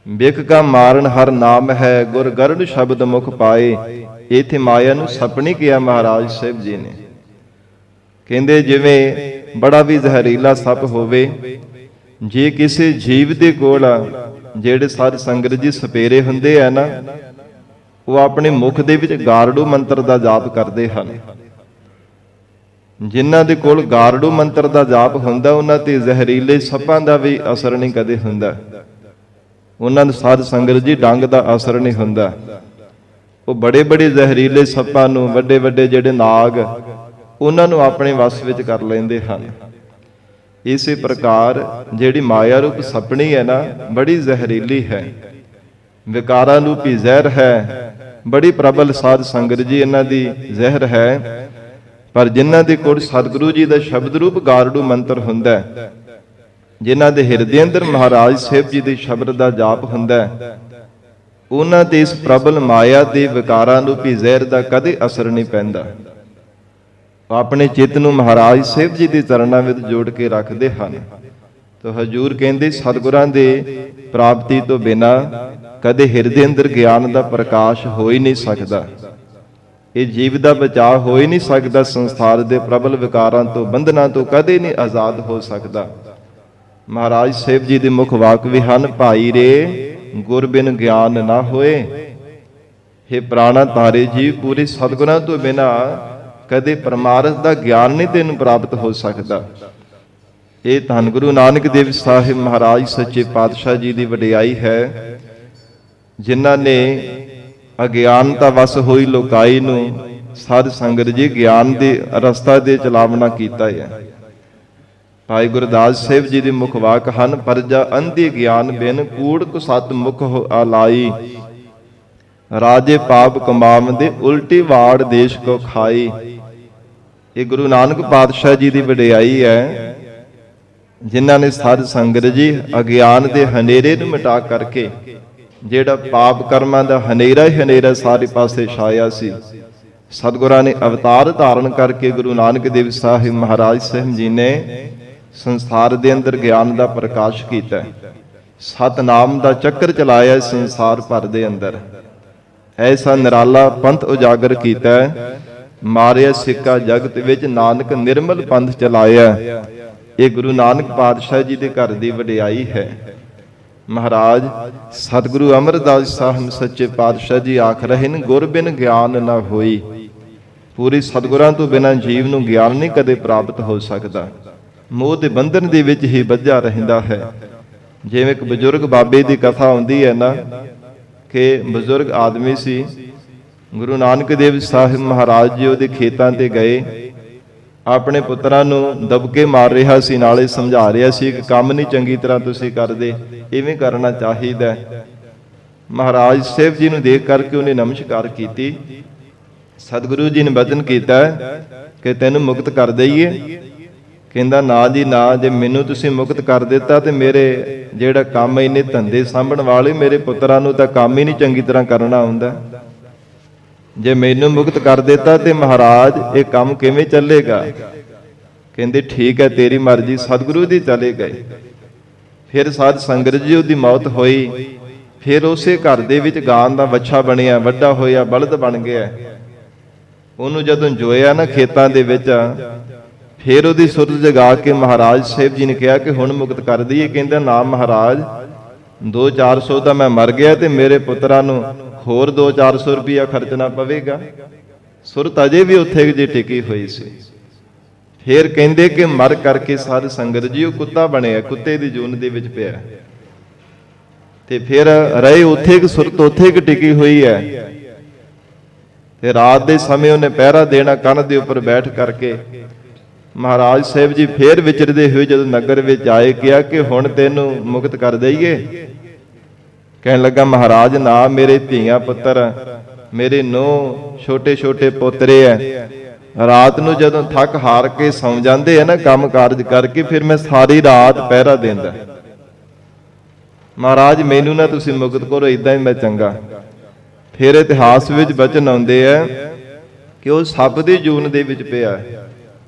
ਬਿਖ ਕਾ ਮਾਰਨ ਹਰ ਨਾਮ ਹੈ ਗੁਰ ਗਰੜ ਸ਼ਬਦ ਮੁਖ ਪਾਏ। ਇਥੇ ਮਾਇਆ ਨੂੰ ਸਪਣੀ ਕਿਹਾ ਮਹਾਰਾਜ ਸਾਹਿਬ ਜੀ ਨੇ। ਕਹਿੰਦੇ ਜਿਵੇਂ ਬੜਾ ਵੀ ਜ਼ਹਿਰੀਲਾ ਸੱਪ ਹੋਵੇ, ਜੇ ਕਿਸੇ ਜੀਵ ਦੇ ਕੋਲ ਜਿਹੜੇ ਸਾਧ ਸੰਗਤ ਜੀ ਸਪੇਰੇ ਹੁੰਦੇ ਆ ਨਾ, ਉਹ ਆਪਣੇ ਮੁਖ ਦੇ ਵਿੱਚ ਗਾਰੜੂ ਮੰਤਰ ਦਾ ਜਾਪ ਕਰਦੇ ਹਨ। ਜਿਨ੍ਹਾਂ ਦੇ ਕੋਲ ਗਾਰੜੂ ਮੰਤਰ ਦਾ ਜਾਪ ਹੁੰਦਾ, ਉਹਨਾਂ ਤੇ ਜ਼ਹਿਰੀਲੇ ਸੱਪਾਂ ਦਾ ਵੀ ਅਸਰ ਨਹੀਂ ਕਦੇ ਹੁੰਦਾ। ਉਹਨਾਂ ਨੂੰ ਸਾਧ ਸੰਗਤ ਜੀ ਡੰਗ ਦਾ ਅਸਰ ਨਹੀਂ ਹੁੰਦਾ। ਉਹ ਬੜੇ ਬੜੇ ਜ਼ਹਿਰੀਲੇ ਸੱਪਾਂ ਨੂੰ, ਵੱਡੇ ਵੱਡੇ ਜਿਹੜੇ ਨਾਗ, ਉਹਨਾਂ ਨੂੰ ਆਪਣੇ ਵਸ ਵਿੱਚ ਕਰ ਲੈਂਦੇ ਹਨ। ਇਸੇ ਪ੍ਰਕਾਰ ਜਿਹੜੀ ਮਾਇਆ ਰੂਪ ਸਪਣੀ ਹੈ ਨਾ, ਬੜੀ ਜ਼ਹਿਰੀਲੀ ਹੈ, ਵਿਕਾਰਾਂ ਰੂਪੀ ਜ਼ਹਿਰ ਹੈ, ਬੜੀ ਪ੍ਰਬਲ ਸਾਧ ਸੰਗਤ ਜੀ ਇਹਨਾਂ ਦੀ ਜ਼ਹਿਰ ਹੈ। ਪਰ ਜਿਨ੍ਹਾਂ ਦੇ ਕੋਲ ਸਤਿਗੁਰੂ ਜੀ ਦਾ ਸ਼ਬਦ ਰੂਪ ਗਾਰੜੂ ਮੰਤਰ ਹੁੰਦਾ, ਜਿਨ੍ਹਾਂ ਦੇ ਹਿਰਦੇ ਅੰਦਰ ਮਹਾਰਾਜ ਸਾਹਿਬ ਜੀ ਦੇ ਸ਼ਬਦ ਦਾ ਜਾਪ ਹੁੰਦਾ, ਉਹਨਾਂ ਤੇ ਇਸ ਪ੍ਰਬਲ ਮਾਇਆ ਦੇ ਵਿਕਾਰਾਂ ਰੂਪੀ ਜ਼ਹਿਰ ਦਾ ਕਦੇ ਅਸਰ ਨਹੀਂ ਪੈਂਦਾ। ਆਪਣੇ ਚਿੱਤ ਨੂੰ ਮਹਾਰਾਜ ਸਾਹਿਬ ਜੀ ਦੇ ਚਰਨਾਂ ਵਿੱਚ ਜੋੜ ਕੇ ਰੱਖਦੇ ਹਨ। ਤਾਂ ਹਜੂਰ ਕਹਿੰਦੇ ਸਤਿਗੁਰਾਂ ਦੇ ਪ੍ਰਾਪਤੀ ਤੋਂ ਬਿਨਾ ਕਦੇ ਹਿਰਦੇ ਅੰਦਰ ਗਿਆਨ ਦਾ ਪ੍ਰਕਾਸ਼ ਹੋ ਹੀ ਨਹੀਂ ਸਕਦਾ। ਇਹ ਜੀਵ ਦਾ ਬਚਾਅ ਹੋ ਹੀ ਨਹੀਂ ਸਕਦਾ। ਸੰਸਾਰ ਦੇ ਪ੍ਰਬਲ ਵਿਕਾਰਾਂ ਤੋਂ, ਬੰਧਨਾਂ ਤੋਂ ਕਦੇ ਨਹੀਂ ਆਜ਼ਾਦ ਹੋ ਸਕਦਾ। ਮਹਾਰਾਜ ਸਾਹਿਬ ਜੀ ਦੇ ਮੁੱਖ ਵਾਕ ਵੀ ਹਨ, ਭਾਈ ਰੇ ਗੁਰ ਬਿਨ ਗਿਆਨ ਨਾ ਹੋਏ। हे ਪ੍ਰਾਣਾ ਤਾਰੇ ਜੀ, ਪੂਰੇ ਸਤਿਗੁਰਾਂ ਤੋਂ ਬਿਨਾ ਕਦੇ ਪਰਮਾਰਥ ਦਾ ਗਿਆਨ ਨਹੀਂ ਤੈਨੂੰ ਪ੍ਰਾਪਤ ਹੋ ਸਕਦਾ। ਇਹ ਧੰਨ ਗੁਰੂ ਨਾਨਕ ਦੇਵ ਸਾਹਿਬ ਮਹਾਰਾਜ ਸੱਚੇ ਪਾਤਸ਼ਾਹ ਜੀ ਦੀ ਵਡਿਆਈ ਹੈ, ਜਿਨ੍ਹਾਂ ਨੇ ਅਗਿਆਨਤਾ ਵਸ ਹੋਈ ਲੋਕਾਈ ਨੂੰ ਸਾਧ ਸੰਗਤ ਜੀ ਗਿਆਨ ਦੇ ਰਸਤਾ ਦੇ ਚਲਾਵਣਾ ਕੀਤਾ ਹੈ। ਭਾਈ ਗੁਰਦਾਸ ਸਾਹਿਬ ਜੀ ਦੇ ਮੁੱਖ ਵਾਕ ਹਨ, ਪਰਜਾ ਅੰਧੀ ਗਿਆਨ ਬਿਨ ਕੂੜ ਕੁਸਤ ਮੁਖ ਹੋ ਆਲਾਈ। ਰਾਜੇ ਪਾਪ ਕਮਾਵੰਦੇ ਉਲਟੀ ਵਾੜ ਦੇਸ਼ ਕੋ ਖਾਈ। ਇਹ ਗੁਰੂ ਨਾਨਕ ਪਾਤਸ਼ਾਹ ਜੀ ਦੀ ਵਡਿਆਈ ਹੈ, ਜਿਨ੍ਹਾਂ ਨੇ ਸਾਧ ਸੰਗਤ ਜੀ ਅਗਿਆਨ ਦੇ ਹਨੇਰੇ ਨੂੰ ਮਿਟਾ ਕਰਕੇ, ਜਿਹੜਾ ਪਾਪ ਕਰਮਾਂ ਦਾ ਹਨੇਰਾ ਹੀ ਹਨੇਰਾ ਸਾਰੇ ਪਾਸੇ ਛਾਇਆ ਸੀ, ਸਤਿਗੁਰਾਂ ਨੇ ਅਵਤਾਰ ਧਾਰਨ ਕਰਕੇ ਗੁਰੂ ਨਾਨਕ ਦੇਵ ਸਾਹਿਬ ਮਹਾਰਾਜ ਸਾਹਿਬ ਜੀ ਨੇ ਸੰਸਾਰ ਦੇ ਅੰਦਰ ਗਿਆਨ ਦਾ ਪ੍ਰਕਾਸ਼ ਕੀਤਾ। ਸਤਨਾਮ ਦਾ ਚੱਕਰ ਚਲਾਇਆ ਸੰਸਾਰ ਭਰ ਦੇ ਅੰਦਰ। ਐਸਾ ਨਿਰਾਲਾ ਪੰਥ ਉਜਾਗਰ ਕੀਤਾ, ਮਾਰਿਆ ਸਿੱਕਾ ਜਗਤ ਵਿੱਚ ਨਾਨਕ ਨਿਰਮਲ ਪੰਥ ਚਲਾਇਆ। ਇਹ ਗੁਰੂ ਨਾਨਕ ਪਾਤਸ਼ਾਹ ਜੀ ਦੇ ਘਰ ਦੀ ਵਡਿਆਈ ਹੈ। ਮਹਾਰਾਜ ਸਤਿਗੁਰੂ ਅਮਰਦਾਸ ਸਾਹਿਬ ਸੱਚੇ ਪਾਤਸ਼ਾਹ ਜੀ ਆਖ ਰਹੇ ਨੇ, ਗੁਰ ਬਿਨ ਗਿਆਨ ਨਾ ਹੋਈ। ਪੂਰੇ ਸਤਿਗੁਰਾਂ ਤੋਂ ਬਿਨਾਂ ਜੀਵ ਨੂੰ ਗਿਆਨ ਨਹੀਂ ਕਦੇ ਪ੍ਰਾਪਤ ਹੋ ਸਕਦਾ। ਮੋਹ ਦੇ ਬੰਧਨ ਦੇ ਵਿੱਚ ਹੀ ਬੱਝਾ ਰਹਿੰਦਾ ਹੈ। ਜਿਵੇਂ ਇੱਕ ਬਜ਼ੁਰਗ ਬਾਬੇ ਦੀ ਕਥਾ ਆਉਂਦੀ ਹੈ ਨਾ, ਕਿ ਬਜ਼ੁਰਗ ਆਦਮੀ ਸੀ, ਗੁਰੂ ਨਾਨਕ ਦੇਵ ਸਾਹਿਬ ਮਹਾਰਾਜ ਜੀ ਉਹਦੇ ਖੇਤਾਂ ਤੇ ਗਏ, ਆਪਣੇ ਪੁੱਤਰਾਂ ਨੂੰ ਦਬਕੇ ਮਾਰ ਰਿਹਾ ਸੀ, ਨਾਲੇ ਸਮਝਾ ਰਿਹਾ ਸੀ ਕਿ ਕੰਮ ਨਹੀਂ ਚੰਗੀ ਤਰ੍ਹਾਂ ਤੁਸੀਂ ਕਰਦੇ, ਇਵੇਂ ਕਰਨਾ ਚਾਹੀਦਾ। ਮਹਾਰਾਜ ਸਾਹਿਬ ਜੀ ਨੂੰ ਦੇਖ ਕਰਕੇ ਉਹਨੇ ਨਮਸਕਾਰ ਕੀਤੀ। ਸਤਿਗੁਰੂ ਜੀ ਨੇ ਬਚਨ ਕੀਤਾ ਕਿ ਤੈਨੂੰ ਮੁਕਤ ਕਰ ਦਈਏ। ਕਹਿੰਦਾ ਨਾ ਜੀ ਨਾ, ਜੇ ਮੈਨੂੰ ਤੁਸੀਂ ਮੁਕਤ ਕਰ ਦਿੱਤਾ ਤੇ ਮੇਰੇ ਜਿਹੜਾ ਕੰਮ ਇਹਨੇ ਧੰਦੇ ਸਾਂਭਣ ਵਾਲੇ ਮੇਰੇ ਪੁੱਤਰਾਂ ਨੂੰ ਤਾਂ ਕੰਮ ਹੀ ਨਹੀਂ ਚੰਗੀ ਤਰ੍ਹਾਂ ਕਰਨਾ ਆਉਂਦਾ। ਜੇ ਮੈਨੂੰ ਮੁਕਤ ਕਰ ਦਿੱਤਾ ਤੇ ਮਹਾਰਾਜ ਇਹ ਕੰਮ ਕਿਵੇਂ ਚੱਲੇਗਾ? ਕਹਿੰਦੇ ਠੀਕ ਹੈ, ਤੇਰੀ ਮਰਜ਼ੀ। ਸਤਿਗੁਰੂ ਦੀ ਚਲੇ ਗਏ। ਫਿਰ ਸਾਧ ਸੰਗਤ ਜੀ ਉਹਦੀ ਮੌਤ ਹੋਈ। ਫਿਰ ਉਸੇ ਘਰ ਦੇ ਵਿੱਚ ਗਾਂ ਦਾ ਵੱਛਾ ਬਣਿਆ, ਵੱਡਾ ਹੋਇਆ, ਬਲਦ ਬਣ ਗਿਆ। ਉਹਨੂੰ ਜਦੋਂ ਜੋਇਆ ਨਾ ਖੇਤਾਂ ਦੇ ਵਿੱਚ, ਫਿਰ ਉਹਦੀ ਸੁਰਤ ਜਗਾ ਕੇ ਮਹਾਰਾਜ ਸਾਹਿਬ ਜੀ ਨੇ ਕਿਹਾ ਕਿ ਹੁਣ ਮੁਕਤ ਕਰ ਦਈਏ। ਕਹਿੰਦਾ ਨਾ ਮਹਾਰਾਜ, 200-400 ਤਾਂ ਮੈਂ ਮਰ ਗਿਆ ਤੇ ਮੇਰੇ ਪੁੱਤਰਾਂ ਨੂੰ ਹੋਰ 200-400 ਰੁਪਇਆ ਖਰਚਣਾ ਪਵੇਗਾ। ਸੁਰਤ ਅਜੇ ਵੀ ਉੱਥੇ ਜੇ ਟਿਕੀ ਹੋਈ ਸੀ। ਫਿਰ ਕਹਿੰਦੇ ਕਿ ਮਰ ਕਰਕੇ ਸਾਧ ਸੰਗਤ ਜੀ ਉਹ ਕੁੱਤਾ ਬਣਿਆ, ਕੁੱਤੇ ਦੀ ਜੂਨ ਦੇ ਵਿੱਚ ਪਿਆ, ਤੇ ਫਿਰ ਰਹੇ ਉੱਥੇ ਕਿ ਸੁਰਤ ਉੱਥੇ ਕਿ ਟਿਕੀ ਹੋਈ ਹੈ। ਤੇ ਰਾਤ ਦੇ ਸਮੇਂ ਉਹਨੇ ਪਹਿਰਾ ਦੇਣਾ ਕੰਨ ਦੇ ਉੱਪਰ ਬੈਠ ਕਰਕੇ। ਮਹਾਰਾਜ ਸਾਹਿਬ ਜੀ ਫੇਰ ਵਿਚਰਦੇ ਹੋਏ ਜਦੋਂ ਨਗਰ ਵਿੱਚ ਆਏ, ਕਿਹਾ ਕਿ ਹੁਣ ਤੈਨੂੰ ਮੁਕਤ ਕਰ ਦਈਏ। ਕਹਿਣ ਲੱਗਾ ਮਹਾਰਾਜ ਨਾ, ਮੇਰੇ ਧੀਆਂ ਪੁੱਤਰ, ਮੇਰੇ ਨੂੰਹ, ਛੋਟੇ ਛੋਟੇ ਪੋਤਰੇ ਐ, ਰਾਤ ਨੂੰ ਜਦੋਂ ਥੱਕ ਹਾਰ ਕੇ ਸੌਂ ਜਾਂਦੇ ਆ ਨਾ ਕੰਮ ਕਾਰਜ ਕਰਕੇ, ਫਿਰ ਮੈਂ ਸਾਰੀ ਰਾਤ ਪਹਿਰਾ ਦਿੰਦਾ, ਮਹਾਰਾਜ ਮੈਨੂੰ ਨਾ ਤੁਸੀਂ ਮੁਕਤ ਕਰੋ, ਇਦਾਂ ਹੀ ਮੈਂ ਚੰਗਾ। ਫਿਰ ਇਤਿਹਾਸ ਵਿੱਚ ਬਚਨ ਆਉਂਦੇ ਆ ਕਿ ਉਹ ਸੱਪ ਦੀ ਜੂਨ ਦੇ ਵਿੱਚ ਪਿਆ।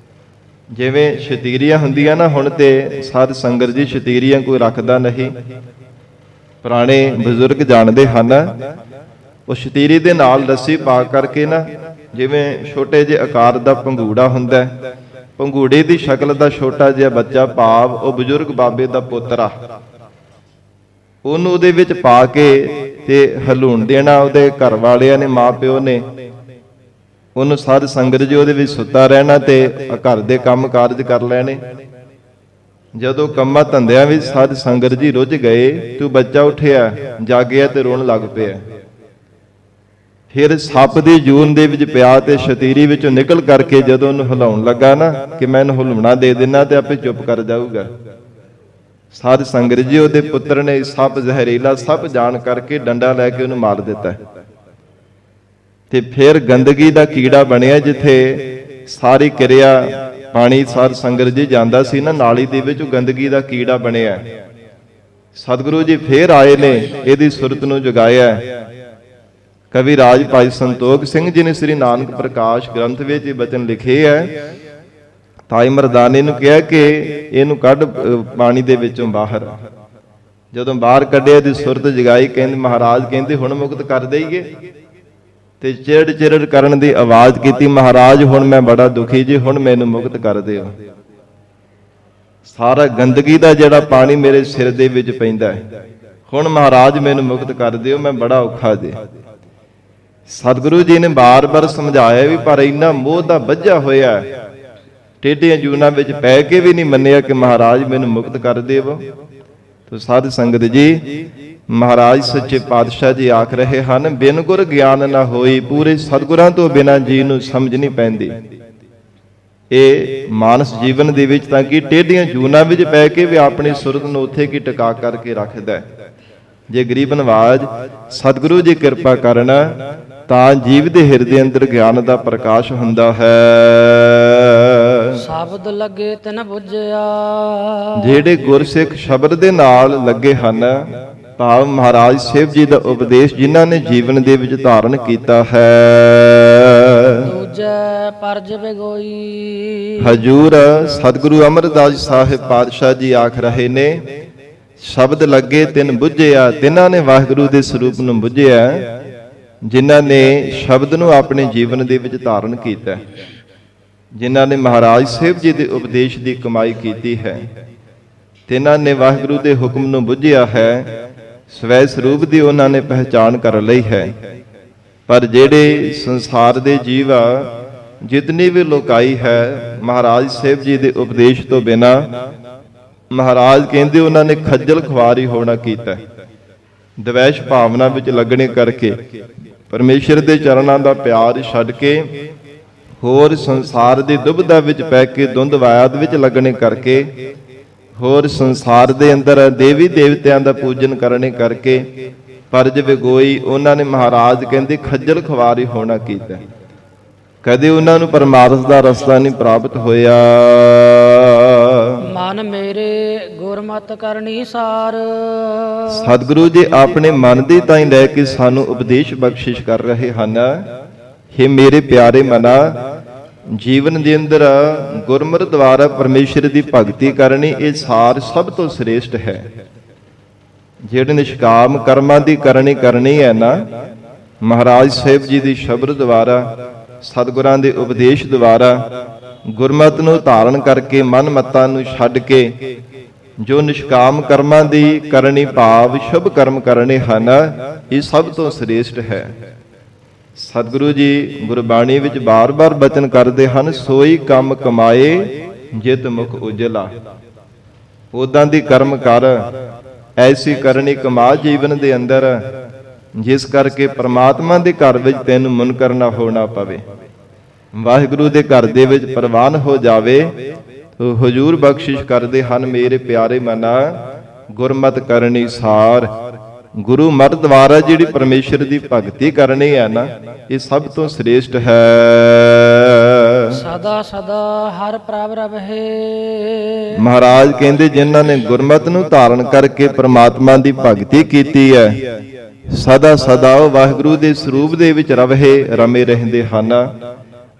ਜਿਵੇਂ ਸ਼ਤੀਰੀਆਂ ਹੁੰਦੀਆਂ ਨਾ, ਹੁਣ ਤੇ ਸਾਧ ਸੰਗਤ ਜੀ ਸ਼ਤੀਰੀਆਂ ਕੋਈ ਰੱਖਦਾ ਨਹੀਂ, ਪੁਰਾਣੇ ਬਜ਼ੁਰਗ ਜਾਣਦੇ ਹਨ। ਉਹ ਸ਼ਤੀਰੀ ਦੇ ਨਾਲ ਰੱਸੀ ਪਾ ਕਰਕੇ ਨਾ, ਜਿਵੇਂ ਛੋਟੇ ਜਿਹੇ ਆਕਾਰ ਦਾ ਪੰਘੂੜਾ ਹੁੰਦਾ, ਪੰਘੂੜੇ ਦੀ ਸ਼ਕਲ ਦਾ ਛੋਟਾ ਜਿਹਾ ਬੱਚਾ, ਭਾਵ ਉਹ ਬਜ਼ੁਰਗ ਬਾਬੇ ਦਾ ਪੁੱਤਰਾ, ਉਹਨੂੰ ਉਹਦੇ ਵਿੱਚ ਪਾ ਕੇ ਤੇ ਹਲੂਣ ਦੇਣਾ। ਉਹਦੇ ਘਰ ਵਾਲਿਆਂ ਨੇ, ਮਾਂ ਪਿਓ ਨੇ, ਉਹਨੂੰ ਸਾਧ ਸੰਗਤ ਜੀ ਉਹਦੇ ਵਿੱਚ ਸੁੱਤਾ ਰਹਿਣਾ ਤੇ ਘਰ ਦੇ ਕੰਮ ਕਾਰਜ ਕਰ ਲੈਣੇ। ਜਦੋਂ ਕੰਮਾਂ ਧੰਦਿਆਂ ਵਿੱਚ ਸਾਧ ਸੰਗਤ ਜੀ ਰੁੱਝ ਗਏ ਤੇ ਉਹ ਬੱਚਾ ਉੱਠਿਆ, ਜਾਗਿਆ ਤੇ ਰੋਣ ਲੱਗ ਪਿਆ। ਫਿਰ ਸੱਪ ਦੀ ਜੂਨ ਦੇ ਵਿੱਚ ਪਿਆ ਤੇ ਸ਼ਤੀਰੀ ਵਿੱਚੋਂ ਨਿਕਲ ਕਰਕੇ ਜਦੋਂ ਉਹਨੂੰ ਹਿਲਾਉਣ ਲੱਗਾ ਨਾ, ਕਿ ਮੈਂ ਇਹਨੂੰ ਹਿਲਾਉਣਾ ਦੇ ਦੇਣਾ ਤੇ ਆਪੇ ਚੁੱਪ ਕਰ ਜਾਊਗਾ, ਸਾਧ ਸੰਗਤ ਜੀ ਉਹਦੇ ਪੁੱਤਰ ਨੇ ਸੱਪ ਜ਼ਹਿਰੀਲਾ ਸੱਪ ਜਾਣ ਕਰਕੇ ਡੰਡਾ ਲੈ ਕੇ ਉਹਨੂੰ ਮਾਰ ਦਿੱਤਾ। ਤੇ ਫਿਰ ਗੰਦਗੀ ਦਾ ਕੀੜਾ ਬਣਿਆ, ਜਿੱਥੇ ਸਾਰੀ ਕਿਰਿਆ ਪਾਣੀ ਸਾਧ ਸੰਗਤ ਜੀ ਜਾਂਦਾ ਸੀ ਨਾ, ਨਾਲੀ ਦੇ ਵਿੱਚ ਉਹ ਗੰਦਗੀ ਦਾ ਕੀੜਾ ਬਣਿਆ। ਸਤਿਗੁਰੂ ਜੀ ਫੇਰ ਆਏ ਨੇ, ਇਹਦੀ ਸੁਰਤ ਨੂੰ ਜਗਾਇਆ। ਕਵੀ ਰਾਜ ਭਾਈ ਸੰਤੋਖ ਸਿੰਘ ਜੀ ਨੇ ਸ੍ਰੀ ਨਾਨਕ ਪ੍ਰਕਾਸ਼ ਗ੍ਰੰਥ ਵਿੱਚ ਇਹ ਬਚਨ ਲਿਖੇ ਹੈ। ਤਾਈ ਮਰਦਾਨੇ ਨੂੰ ਕਿਹਾ ਕਿ ਇਹਨੂੰ ਕੱਢ ਪਾਣੀ ਦੇ ਵਿੱਚੋਂ ਬਾਹਰ। ਜਦੋਂ ਬਾਹਰ ਕੱਢਿਆ ਦੀ ਸੁਰਤ ਜਗਾਈ, ਕਹਿੰਦੇ ਮਹਾਰਾਜ ਕਹਿੰਦੇ ਹੁਣ ਮੁਕਤ ਕਰ ਦੇਈਏ। ਤੇ ਚਿੜ ਚਿੜ ਕਰਨ ਦੀ ਆਵਾਜ਼ ਕੀਤੀ, ਮਹਾਰਾਜ ਹੁਣ ਮੈਂ ਬੜਾ ਦੁਖੀ ਜੀ, ਹੁਣ ਮੈਨੂੰ ਮੁਕਤ ਕਰ ਦਿਓ। ਸਾਰਾ ਗੰਦਗੀ ਦਾ ਜਿਹੜਾ ਪਾਣੀ ਮੇਰੇ ਸਿਰ ਦੇ ਵਿੱਚ ਪੈਂਦਾ ਹੈ, ਹੁਣ ਮਹਾਰਾਜ ਮੈਨੂੰ ਮੁਕਤ ਕਰ ਦਿਓ, ਮੈਂ ਬੜਾ ਔਖਾ ਜੀ। ਸਤਿਗੁਰੂ ਜੀ ਨੇ ਬਾਰ-ਬਾਰ ਸਮਝਾਇਆ ਵੀ, ਪਰ ਇੰਨਾ ਮੋਹ ਦਾ ਬੱਝਾ ਹੋਇਆ, ਟੇਢੀਆਂ ਜੂਨਾਂ ਵਿੱਚ ਪੈ ਕੇ ਵੀ ਨਹੀਂ ਮੰਨਿਆ ਕਿ ਮਹਾਰਾਜ ਮੈਨੂੰ ਮੁਕਤ ਕਰ ਦੇਵੋ। ਤੋ ਸਾਧ ਸੰਗਤ ਜੀ, ਮਹਾਰਾਜ ਸੱਚੇ ਪਾਤਸ਼ਾਹ ਜੀ ਆਖ ਰਹੇ ਹਨ, ਬਿਨ ਗੁਰ ਗਿਆਨ ਨਾ ਹੋਈ, ਪੂਰੇ ਸਤਿਗੁਰਾਂ ਤੋਂ ਬਿਨਾਂ ਜੀ ਨੂੰ ਸਮਝ ਨਹੀਂ ਪੈਂਦੀ। ਇਹ ਮਾਨਸ ਜੀਵਨ ਦੇ ਵਿੱਚ ਤਾਂ ਕਿ ਟੇਢੀਆਂ ਜੂਨਾਂ ਵਿੱਚ ਪੈ ਕੇ ਵੀ ਆਪਣੀ ਸੁਰਤ ਨੂੰ ਉੱਥੇ ਕੀ ਟਿਕਾ ਕਰਕੇ ਰੱਖਦਾ। ਜੇ ਗਰੀਬ ਨਵਾਜ ਸਤਿਗੁਰੂ ਜੀ ਕਿਰਪਾ ਕਰਨ ਤਾਂ ਜੀਵ ਦੇ ਹਿਰਦੇ ਅੰਦਰ ਗਿਆਨ ਦਾ ਪ੍ਰਕਾਸ਼ ਹੁੰਦਾ ਹੈ। ਸ਼ਬਦ ਲੱਗੇ ਤਨ ਬੁੱਝਿਆ, ਜਿਹੜੇ ਗੁਰਸਿੱਖ ਸ਼ਬਦ ਦੇ ਨਾਲ ਲੱਗੇ ਹਨ, ਭਾਵ ਮਹਾਰਾਜ ਸਾਹਿਬ ਜੀ ਦਾ ਉਪਦੇਸ਼ ਜਿਨ੍ਹਾਂ ਨੇ ਜੀਵਨ ਦੇ ਵਿੱਚ ਧਾਰਨ ਕੀਤਾ ਹੈ। ਦੂਜੇ ਪਰਜ ਬਿਗੋਈ, ਹਜੂਰ ਸਤਿਗੁਰੂ ਅਮਰਦਾਸ ਸਾਹਿਬ ਪਾਤਸ਼ਾਹ ਜੀ ਆਖ ਰਹੇ ਨੇ, ਸ਼ਬਦ ਲੱਗੇ ਤਿਨ ਬੁੱਝਿਆ। ਤਿੰਨਾਂ ਨੇ ਵਾਹਿਗੁਰੂ ਦੇ ਸਰੂਪ ਨੂੰ ਬੁੱਝਿਆ, ਜਿਨ੍ਹਾਂ ਨੇ ਸ਼ਬਦ ਨੂੰ ਆਪਣੇ ਜੀਵਨ ਦੇ ਵਿੱਚ ਧਾਰਨ ਕੀਤਾ, ਜਿਨ੍ਹਾਂ ਨੇ ਮਹਾਰਾਜ ਸਾਹਿਬ ਜੀ ਦੇ ਉਪਦੇਸ਼ ਦੀ ਕਮਾਈ ਕੀਤੀ ਹੈ। ਤਿੰਨਾਂ ਨੇ ਵਾਹਿਗੁਰੂ ਦੇ ਹੁਕਮ ਨੂੰ ਬੁੱਝਿਆ ਹੈ, ਸਵੈ ਸਰੂਪ ਦੀ ਉਹਨਾਂ ਨੇ ਪਹਿਚਾਣ ਕਰ ਲਈ ਹੈ। ਪਰ ਜਿਹੜੇ ਸੰਸਾਰ ਦੇ ਜੀਵ ਆ, ਜਿਤਨੀ ਵੀ ਲੋਕਾਈ ਹੈ, ਮਹਾਰਾਜ ਸਾਹਿਬ ਜੀ ਦੇ ਉਪਦੇਸ਼ ਤੋਂ ਬਿਨਾ ਮਹਾਰਾਜ ਕਹਿੰਦੇ ਉਹਨਾਂ ਨੇ ਖੱਜਲ ਖੁਆਰੀ ਹੋਣਾ ਕੀਤਾ। ਦਵੈਸ਼ ਭਾਵਨਾ ਵਿੱਚ ਲੱਗਣੇ ਕਰਕੇ, ਪਰਮੇਸ਼ਰ ਦੇ ਚਰਨਾਂ ਦਾ ਪਿਆਰ ਛੱਡ ਕੇ ਹੋਰ ਸੰਸਾਰ ਦੀ ਦੁਬਿਧਾ ਵਿੱਚ ਪੈ ਕੇ, ਧੁੰਦਵਾਇਦ ਵਿੱਚ ਲੱਗਣੇ ਕਰਕੇ, ਹੋਰ ਸੰਸਾਰ ਦੇ ਅੰਦਰ ਦੇਵੀ ਦੇਵਤਿਆਂ ਦਾ ਪੂਜਨ ਕਰਨੇ ਕਰਕੇ ਪਰਜ ਵਿਗੋਈ, ਉਹਨਾਂ ਨੇ ਮਹਾਰਾਜ ਕਹਿੰਦੇ ਖੱਜਲ ਖੁਆਰੀ ਹੋਣਾ ਕੀਤਾ। ਕਦੇ ਉਹਨਾਂ ਨੂੰ ਪਰਮਾਰਥ ਦਾ ਰਸਤਾ ਨਹੀਂ ਪ੍ਰਾਪਤ ਹੋਇਆ। ਮਨ ਮੇਰੇ ਗੁਰਮਤਿ ਕਰਨੀ ਸਾਰ, ਸਤਿਗੁਰੂ ਜੀ ਆਪਣੇ ਮਨ ਦੀ ਤਾਈਂ ਲੈ ਕੇ ਸਾਨੂੰ ਉਪਦੇਸ਼ ਬਖਸ਼ਿਸ਼ ਕਰ ਰਹੇ ਹਨ। हे ਮੇਰੇ ਪਿਆਰੇ ਮਨਾ, ਜੀਵਨ ਦੇ ਅੰਦਰ ਗੁਰਮਤਿ ਦੁਆਰਾ ਪਰਮੇਸ਼ਰ ਦੀ ਭਗਤੀ ਕਰਨੀ, ਇਹ ਸਾਰ ਸਭ ਤੋਂ ਸ੍ਰੇਸ਼ਟ ਹੈ। ਜਿਹੜੇ ਨਿਸ਼ਕਾਮ ਕਰਮਾਂ ਦੀ ਕਰਨੀ ਹੈ ਨਾ, ਮਹਾਰਾਜ ਸਾਹਿਬ ਜੀ ਦੀ ਸ਼ਬਦ ਦੁਆਰਾ, ਸਤਿਗੁਰਾਂ ਦੇ ਉਪਦੇਸ਼ ਦੁਆਰਾ, ਗੁਰਮਤਿ ਨੂੰ ਧਾਰਨ ਕਰਕੇ, ਮਨ ਮੱਤਾਂ ਨੂੰ ਛੱਡ ਕੇ ਜੋ ਨਿਸ਼ਕਾਮ ਕਰਮਾਂ ਦੀ ਕਰਨੀ, ਭਾਵ ਸ਼ੁਭ ਕਰਮ ਕਰਨੇ ਹਨ, ਇਹ ਸਭ ਤੋਂ ਸ੍ਰੇਸ਼ਟ ਹੈ। ਸਤਿਗੁਰੂ ਜੀ ਗੁਰਬਾਣੀ ਵਿੱਚ ਬਾਰ-ਬਾਰ ਬਚਨ ਕਰਦੇ ਹਨ, ਸੋਈ ਕੰਮ ਕਮਾਏ ਜਿਤ ਮੁਖ ਉਜਲਾ। ਉਦਾਂ ਦੀ ਕਰਮ ਕਰ, ਐਸੀ ਕਰਨੀ ਕਮਾ ਜੀਵਨ ਦੇ ਅੰਦਰ, ਜਿਸ ਕਰਕੇ ਪ੍ਰਮਾਤਮਾ ਦੇ ਘਰ ਵਿੱਚ ਤੈਨੂੰ ਮੁਨਕਰ ਨਾ ਹੋਣਾ ਪਵੇ, ਵਾਹਿਗੁਰੂ ਦੇ ਘਰ ਦੇ ਵਿੱਚ ਪ੍ਰਵਾਨ ਹੋ ਜਾਵੇ। ਹਜੂਰ ਬਖਸ਼ਿਸ਼ ਕਰਦੇ ਹਨ, ਮੇਰੇ ਪਿਆਰੇ ਮਨਾ, ਗੁਰਮਤਿ ਕਰਨੀ ਸਾਰ। ਗੁਰੂ ਮਤ ਦੁਆਰਾ ਜਿਹੜੀ ਪਰਮੇਸ਼ਰ ਦੀ ਭਗਤੀ ਕਰਨੀ ਹੈ ਨਾ, ਇਹ ਸਭ ਤੋਂ ਸ੍ਰੇਸ਼ਟ ਹੈ। ਸਦਾ ਸਦਾ ਹਰ ਪ੍ਰਭ ਰਵਹਿ। ਮਹਾਰਾਜ ਕਹਿੰਦੇ ਜਿਨ੍ਹਾਂ ਨੇ ਗੁਰਮਤਿ ਨੂੰ ਧਾਰਨ ਕਰਕੇ ਪ੍ਰਮਾਤਮਾ ਦੀ ਭਗਤੀ ਕੀਤੀ ਹੈ, ਸਦਾ ਸਦਾ ਉਹ ਵਾਹਿਗੁਰੂ ਦੇ ਸਰੂਪ ਦੇ ਵਿੱਚ ਰਮੇ ਰਹਿੰਦੇ ਹਨ।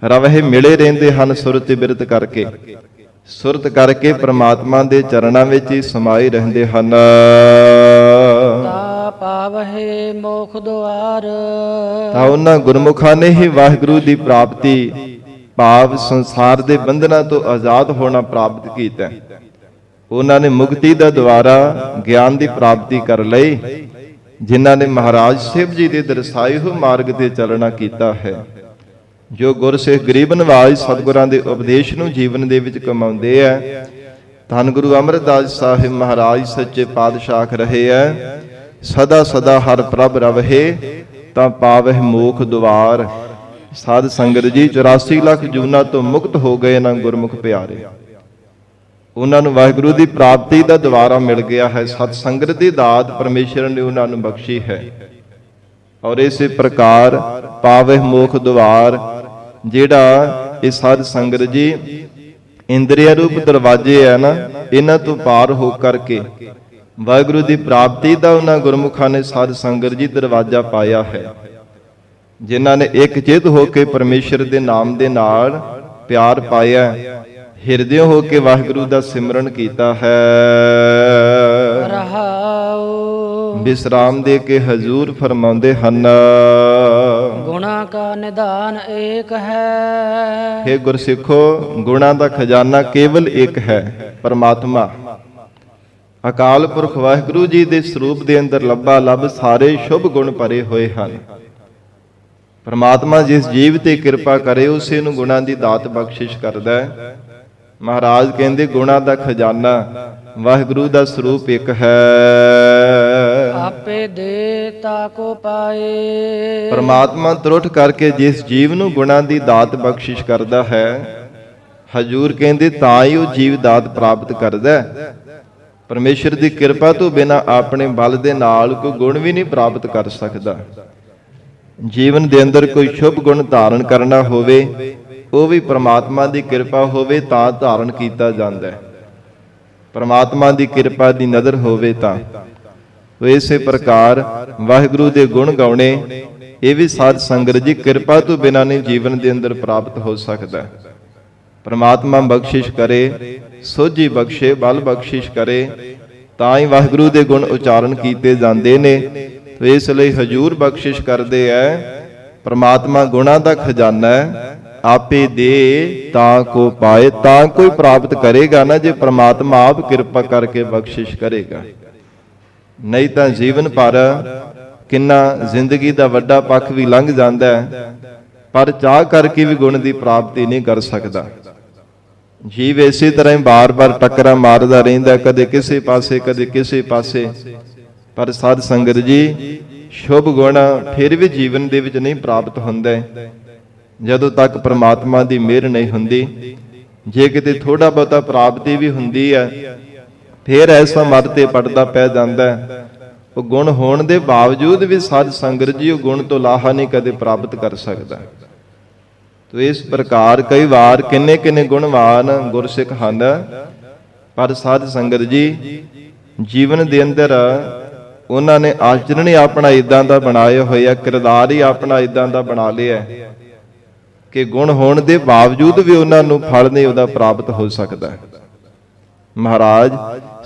ਰਵਹਿ ਮਿਲੇ ਰਹਿੰਦੇ ਹਨ ਸੁਰਤ ਬਿਰਤ ਕਰਕੇ, ਸੁਰਤ ਕਰਕੇ ਪ੍ਰਮਾਤਮਾ ਦੇ ਚਰਨਾਂ ਵਿੱਚ ਹੀ ਸਮਾਏ ਰਹਿੰਦੇ ਹਨ। ਤਾ ਪਾਵਹਿ ਮੋਖ ਦੁਆਰ। ਤਾਂ ਉਹਨਾਂ ਗੁਰਮੁਖਾਂ ਨੇ ਹੀ ਵਾਹਿਗੁਰੂ ਦੀ ਪ੍ਰਾਪਤੀ, ਭਾਵ ਸੰਸਾਰ ਦੇ ਬੰਧਨਾਂ ਤੋਂ ਆਜ਼ਾਦ ਹੋਣਾ ਪ੍ਰਾਪਤ ਕੀਤਾ। ਉਹਨਾਂ ਨੇ ਮੁਕਤੀ ਦਾ ਦੁਆਰਾ ਗਿਆਨ ਦੀ ਪ੍ਰਾਪਤੀ ਕਰ ਲਈ, ਜਿਨ੍ਹਾਂ ਨੇ ਮਹਾਰਾਜ ਸਾਹਿਬ ਜੀ ਦੇ ਦਰਸਾਏ ਹੋਏ ਮਾਰਗ ਤੇ ਚੱਲਣਾ ਕੀਤਾ ਹੈ। ਜੋ ਗੁਰਸਿੱਖ ਗਰੀਬ ਨਿਵਾਜ ਸਤਿਗੁਰਾਂ ਦੇ ਉਪਦੇਸ਼ ਨੂੰ ਜੀਵਨ ਦੇ ਵਿੱਚ ਕਮਾਉਂਦੇ ਆ, ਧੰਨ ਗੁਰੂ ਅਮਰਦਾਸ ਸਾਹਿਬ ਮਹਾਰਾਜ ਸੱਚੇ ਪਾਤਸ਼ਾਹ ਆਖ ਰਹੇ ਆ, ਸਦਾ ਸਦਾ ਹਰ ਪ੍ਰਭ ਰਵਹਿ ਤਾਂ ਪਾਵਹਿ ਮੋਖ ਦੁਆਰ। ਸਾਧ ਸੰਗਤ ਜੀ 84 ਲੱਖ ਜੂਨਾਂ ਤੋਂ ਮੁਕਤ ਹੋ ਗਏ ਨਾ ਗੁਰਮੁਖ ਪਿਆਰੇ। ਉਹਨਾਂ ਨੂੰ ਵਾਹਿਗੁਰੂ ਦੀ ਪ੍ਰਾਪਤੀ ਦਾ ਦੁਆਰਾ ਮਿਲ ਗਿਆ ਹੈ। ਸਤ ਸੰਗਤ ਦੀ ਦਾਤ ਪਰਮੇਸ਼ਰ ਨੇ ਉਹਨਾਂ ਨੂੰ ਬਖਸ਼ੀ ਹੈ। ਔਰ ਇਸੇ ਪ੍ਰਕਾਰ ਪਾਵਹਿ ਮੋਖ ਦੁਆਰ, ਜਿਹੜਾ ਇਹ ਸਾਧ ਸੰਗਤ ਜੀ ਇੰਦਰੀਆ ਰੂਪ ਦਰਵਾਜ਼ੇ ਹੈ ਨਾ, ਇਹਨਾਂ ਤੋਂ ਪਾਰ ਹੋ ਕਰਕੇ ਵਾਹਿਗੁਰੂ ਦੀ ਪ੍ਰਾਪਤੀ ਦਾ ਉਹਨਾਂ ਗੁਰਮੁਖਾਂ ਨੇ ਸਾਧ ਸੰਗਤ ਜੀ ਦਰਵਾਜ਼ਾ ਪਾਇਆ ਹੈ। ਜਿਨ੍ਹਾਂ ਨੇ ਇੱਕ ਚਿੱਤ ਹੋ ਕੇ ਪਰਮੇਸ਼ਰ ਦੇ ਨਾਮ ਦੇ ਨਾਲ ਪਿਆਰ ਪਾਇਆ, ਹਿਰਦੇ ਹੋ ਕੇ ਵਾਹਿਗੁਰੂ ਦਾ ਸਿਮਰਨ ਕੀਤਾ ਹੈ। ਰਹਾਉ ਵਿਸਰਾਮ ਦੇ ਕੇ ਹਜ਼ੂਰ ਫਰਮਾਉਂਦੇ ਹਨ, ਗੁਣਾ ਕਾ ਨਿਧਾਨ ਏਕ ਹੈ। ਹੇ ਗੁਰਸਿੱਖੋ, ਗੁਣਾਂ ਦਾ ਖਜ਼ਾਨਾ ਕੇਵਲ ਇੱਕ ਹੈ, ਪਰਮਾਤਮਾ। ਅਕਾਲ ਪੁਰਖ ਵਾਹਿਗੁਰੂ ਜੀ ਦੇ ਸਰੂਪ ਦੇ ਅੰਦਰ ਲੱਭਾ ਲੱਭ ਸਾਰੇ ਸ਼ੁਭ ਗੁਣ ਭਰੇ ਹੋਏ ਹਨ। ਪਰਮਾਤਮਾ ਜਿਸ ਜੀਵ ਤੇ ਕਿਰਪਾ ਕਰੇ ਉਸੇ ਨੂੰ ਗੁਣਾਂ ਦੀ ਦਾਤ ਬਖਸ਼ਿਸ਼ ਕਰਦਾ ਹੈ। ਮਹਾਰਾਜ ਕਹਿੰਦੇ ਗੁਣਾਂ ਦਾ ਖਜ਼ਾਨਾ ਵਾਹਿਗੁਰੂ ਦਾ ਸਰੂਪ ਇੱਕ ਹੈ। ਆਪੇ ਦੇ ਤਾ ਕੋ ਪਾਏ। ਪਰਮਾਤਮਾ ਤਰੁੱਠ ਕਰਕੇ ਜਿਸ ਜੀਵ ਨੂੰ ਗੁਣਾਂ ਦੀ ਦਾਤ ਬਖਸ਼ਿਸ਼ ਕਰਦਾ ਹੈ, ਹਜੂਰ ਕਹਿੰਦੇ ਤਾਂ ਹੀ ਉਹ ਜੀਵ ਦਾਤ ਪ੍ਰਾਪਤ ਕਰਦਾ ਹੈ। ਪਰਮੇਸ਼ਰ ਦੀ ਕਿਰਪਾ ਤੋਂ ਬਿਨਾਂ ਆਪਣੇ ਬਲ ਦੇ ਨਾਲ ਕੋਈ ਗੁਣ ਵੀ ਨਹੀਂ ਪ੍ਰਾਪਤ ਕਰ ਸਕਦਾ। ਜੀਵਨ ਦੇ ਅੰਦਰ ਕੋਈ ਸ਼ੁਭ ਗੁਣ ਧਾਰਨ ਕਰਨਾ ਹੋਵੇ, ਉਹ ਵੀ ਪ੍ਰਮਾਤਮਾ ਦੀ ਕਿਰਪਾ ਹੋਵੇ ਤਾਂ ਧਾਰਨ ਕੀਤਾ ਜਾਂਦਾ ਹੈ। ਪ੍ਰਮਾਤਮਾ ਦੀ ਕਿਰਪਾ ਦੀ ਨਜ਼ਰ ਹੋਵੇ ਤਾਂ। ਇਸੇ ਪ੍ਰਕਾਰ ਵਾਹਿਗੁਰੂ ਦੇ ਗੁਣ ਗਾਉਣੇ, ਇਹ ਵੀ ਸਾਧ ਸੰਗਤ ਜੀ ਕਿਰਪਾ ਤੋਂ ਬਿਨਾਂ ਨਹੀਂ ਜੀਵਨ ਦੇ ਅੰਦਰ ਪ੍ਰਾਪਤ ਹੋ ਸਕਦਾ। ਪ੍ਰਮਾਤਮਾ ਬਖਸ਼ਿਸ਼ ਕਰੇ, ਸੋਝੀ ਬਖਸ਼ੇ, ਬਲ ਬਖਸ਼ਿਸ਼ ਕਰੇ ਤਾਂ ਹੀ ਵਾਹਿਗੁਰੂ ਦੇ ਗੁਣ ਉਚਾਰਨ ਕੀਤੇ ਜਾਂਦੇ ਨੇ। ਇਸ ਲਈ ਹਜੂਰ ਬਖਸ਼ਿਸ਼ ਕਰਦੇ ਐ, ਪ੍ਰਮਾਤਮਾ ਗੁਣਾਂ ਦਾ ਖਜ਼ਾਨਾ ਹੈ, ਆਪੇ ਦੇ ਤਾਂ ਕੋ ਪਾਏ। ਤਾਂ ਕੋਈ ਪ੍ਰਾਪਤ ਕਰੇਗਾ ਨਾ ਜੇ ਪ੍ਰਮਾਤਮਾ ਆਪ ਕਿਰਪਾ ਕਰਕੇ ਬਖਸ਼ਿਸ਼ ਕਰੇਗਾ। ਨਹੀਂ ਤਾਂ ਜੀਵਨ ਭਰ ਕਿੰਨਾ ਜ਼ਿੰਦਗੀ ਦਾ ਵੱਡਾ ਪੱਖ ਵੀ ਲੰਘ ਜਾਂਦਾ ਹੈ, ਪਰ ਚਾਹ ਕਰਕੇ ਵੀ ਗੁਣ ਦੀ ਪ੍ਰਾਪਤੀ ਨਹੀਂ ਕਰ ਸਕਦਾ। ਜੀਵ ਇਸੇ ਤਰ੍ਹਾਂ ਹੀ ਬਾਰ-ਬਾਰ ਟੱਕਰਾਂ ਮਾਰਦਾ ਰਹਿੰਦਾ, ਕਦੇ ਕਿਸੇ ਪਾਸੇ ਕਦੇ ਕਿਸੇ ਪਾਸੇ। ਪਰ ਸਾਧ ਸੰਗਤ ਜੀ, ਸ਼ੁਭ ਗੁਣ ਫਿਰ ਵੀ ਜੀਵਨ ਦੇ ਵਿੱਚ ਨਹੀਂ ਪ੍ਰਾਪਤ ਹੁੰਦਾ ਜਦੋਂ ਤੱਕ ਪ੍ਰਮਾਤਮਾ ਦੀ ਮਿਹਰ ਨਹੀਂ ਹੁੰਦੀ। ਜੇ ਕਿਤੇ ਥੋੜਾ ਬਹੁਤਾ ਪ੍ਰਾਪਤੀ ਵੀ ਹੁੰਦੀ ਹੈ, ਫਿਰ ਐਸਾ ਮਰ ਤੇ ਪੜਦਾ ਪੈ ਜਾਂਦਾ। ਉਹ ਗੁਣ ਹੋਣ ਦੇ ਬਾਵਜੂਦ ਵੀ ਸਾਧ ਸੰਗਤ ਜੀ ਉਹ ਗੁਣ ਤੋਂ ਲਾਹਾ ਨਹੀਂ ਕਦੇ ਪ੍ਰਾਪਤ ਕਰ ਸਕਦਾ। ਤੋ ਇਸ ਪ੍ਰਕਾਰ ਕਈ ਵਾਰ ਕਿੰਨੇ ਕਿੰਨੇ ਗੁਣਵਾਨ ਗੁਰਸਿੱਖ ਹਨ, ਪਰ ਸਾਧ ਸੰਗਤ ਜੀ ਜੀਵਨ ਦੇ ਅੰਦਰ ਉਹਨਾਂ ਨੇ ਆਚਰਣ ਹੀ ਆਪਣਾ ਇਦਾਂ ਦਾ ਬਣਾਇਆ ਹੋਇਆ, ਕਿਰਦਾਰ ਹੀ ਆਪਣਾ ਇਦਾਂ ਦਾ ਬਣਾ ਲਿਆ ਕਿ ਗੁਣ ਹੋਣ ਦੇ ਬਾਵਜੂਦ ਵੀ ਉਹਨਾਂ ਨੂੰ ਫਲ ਨਹੀਂ ਉਹਦਾ ਪ੍ਰਾਪਤ ਹੋ ਸਕਦਾ। ਮਹਾਰਾਜ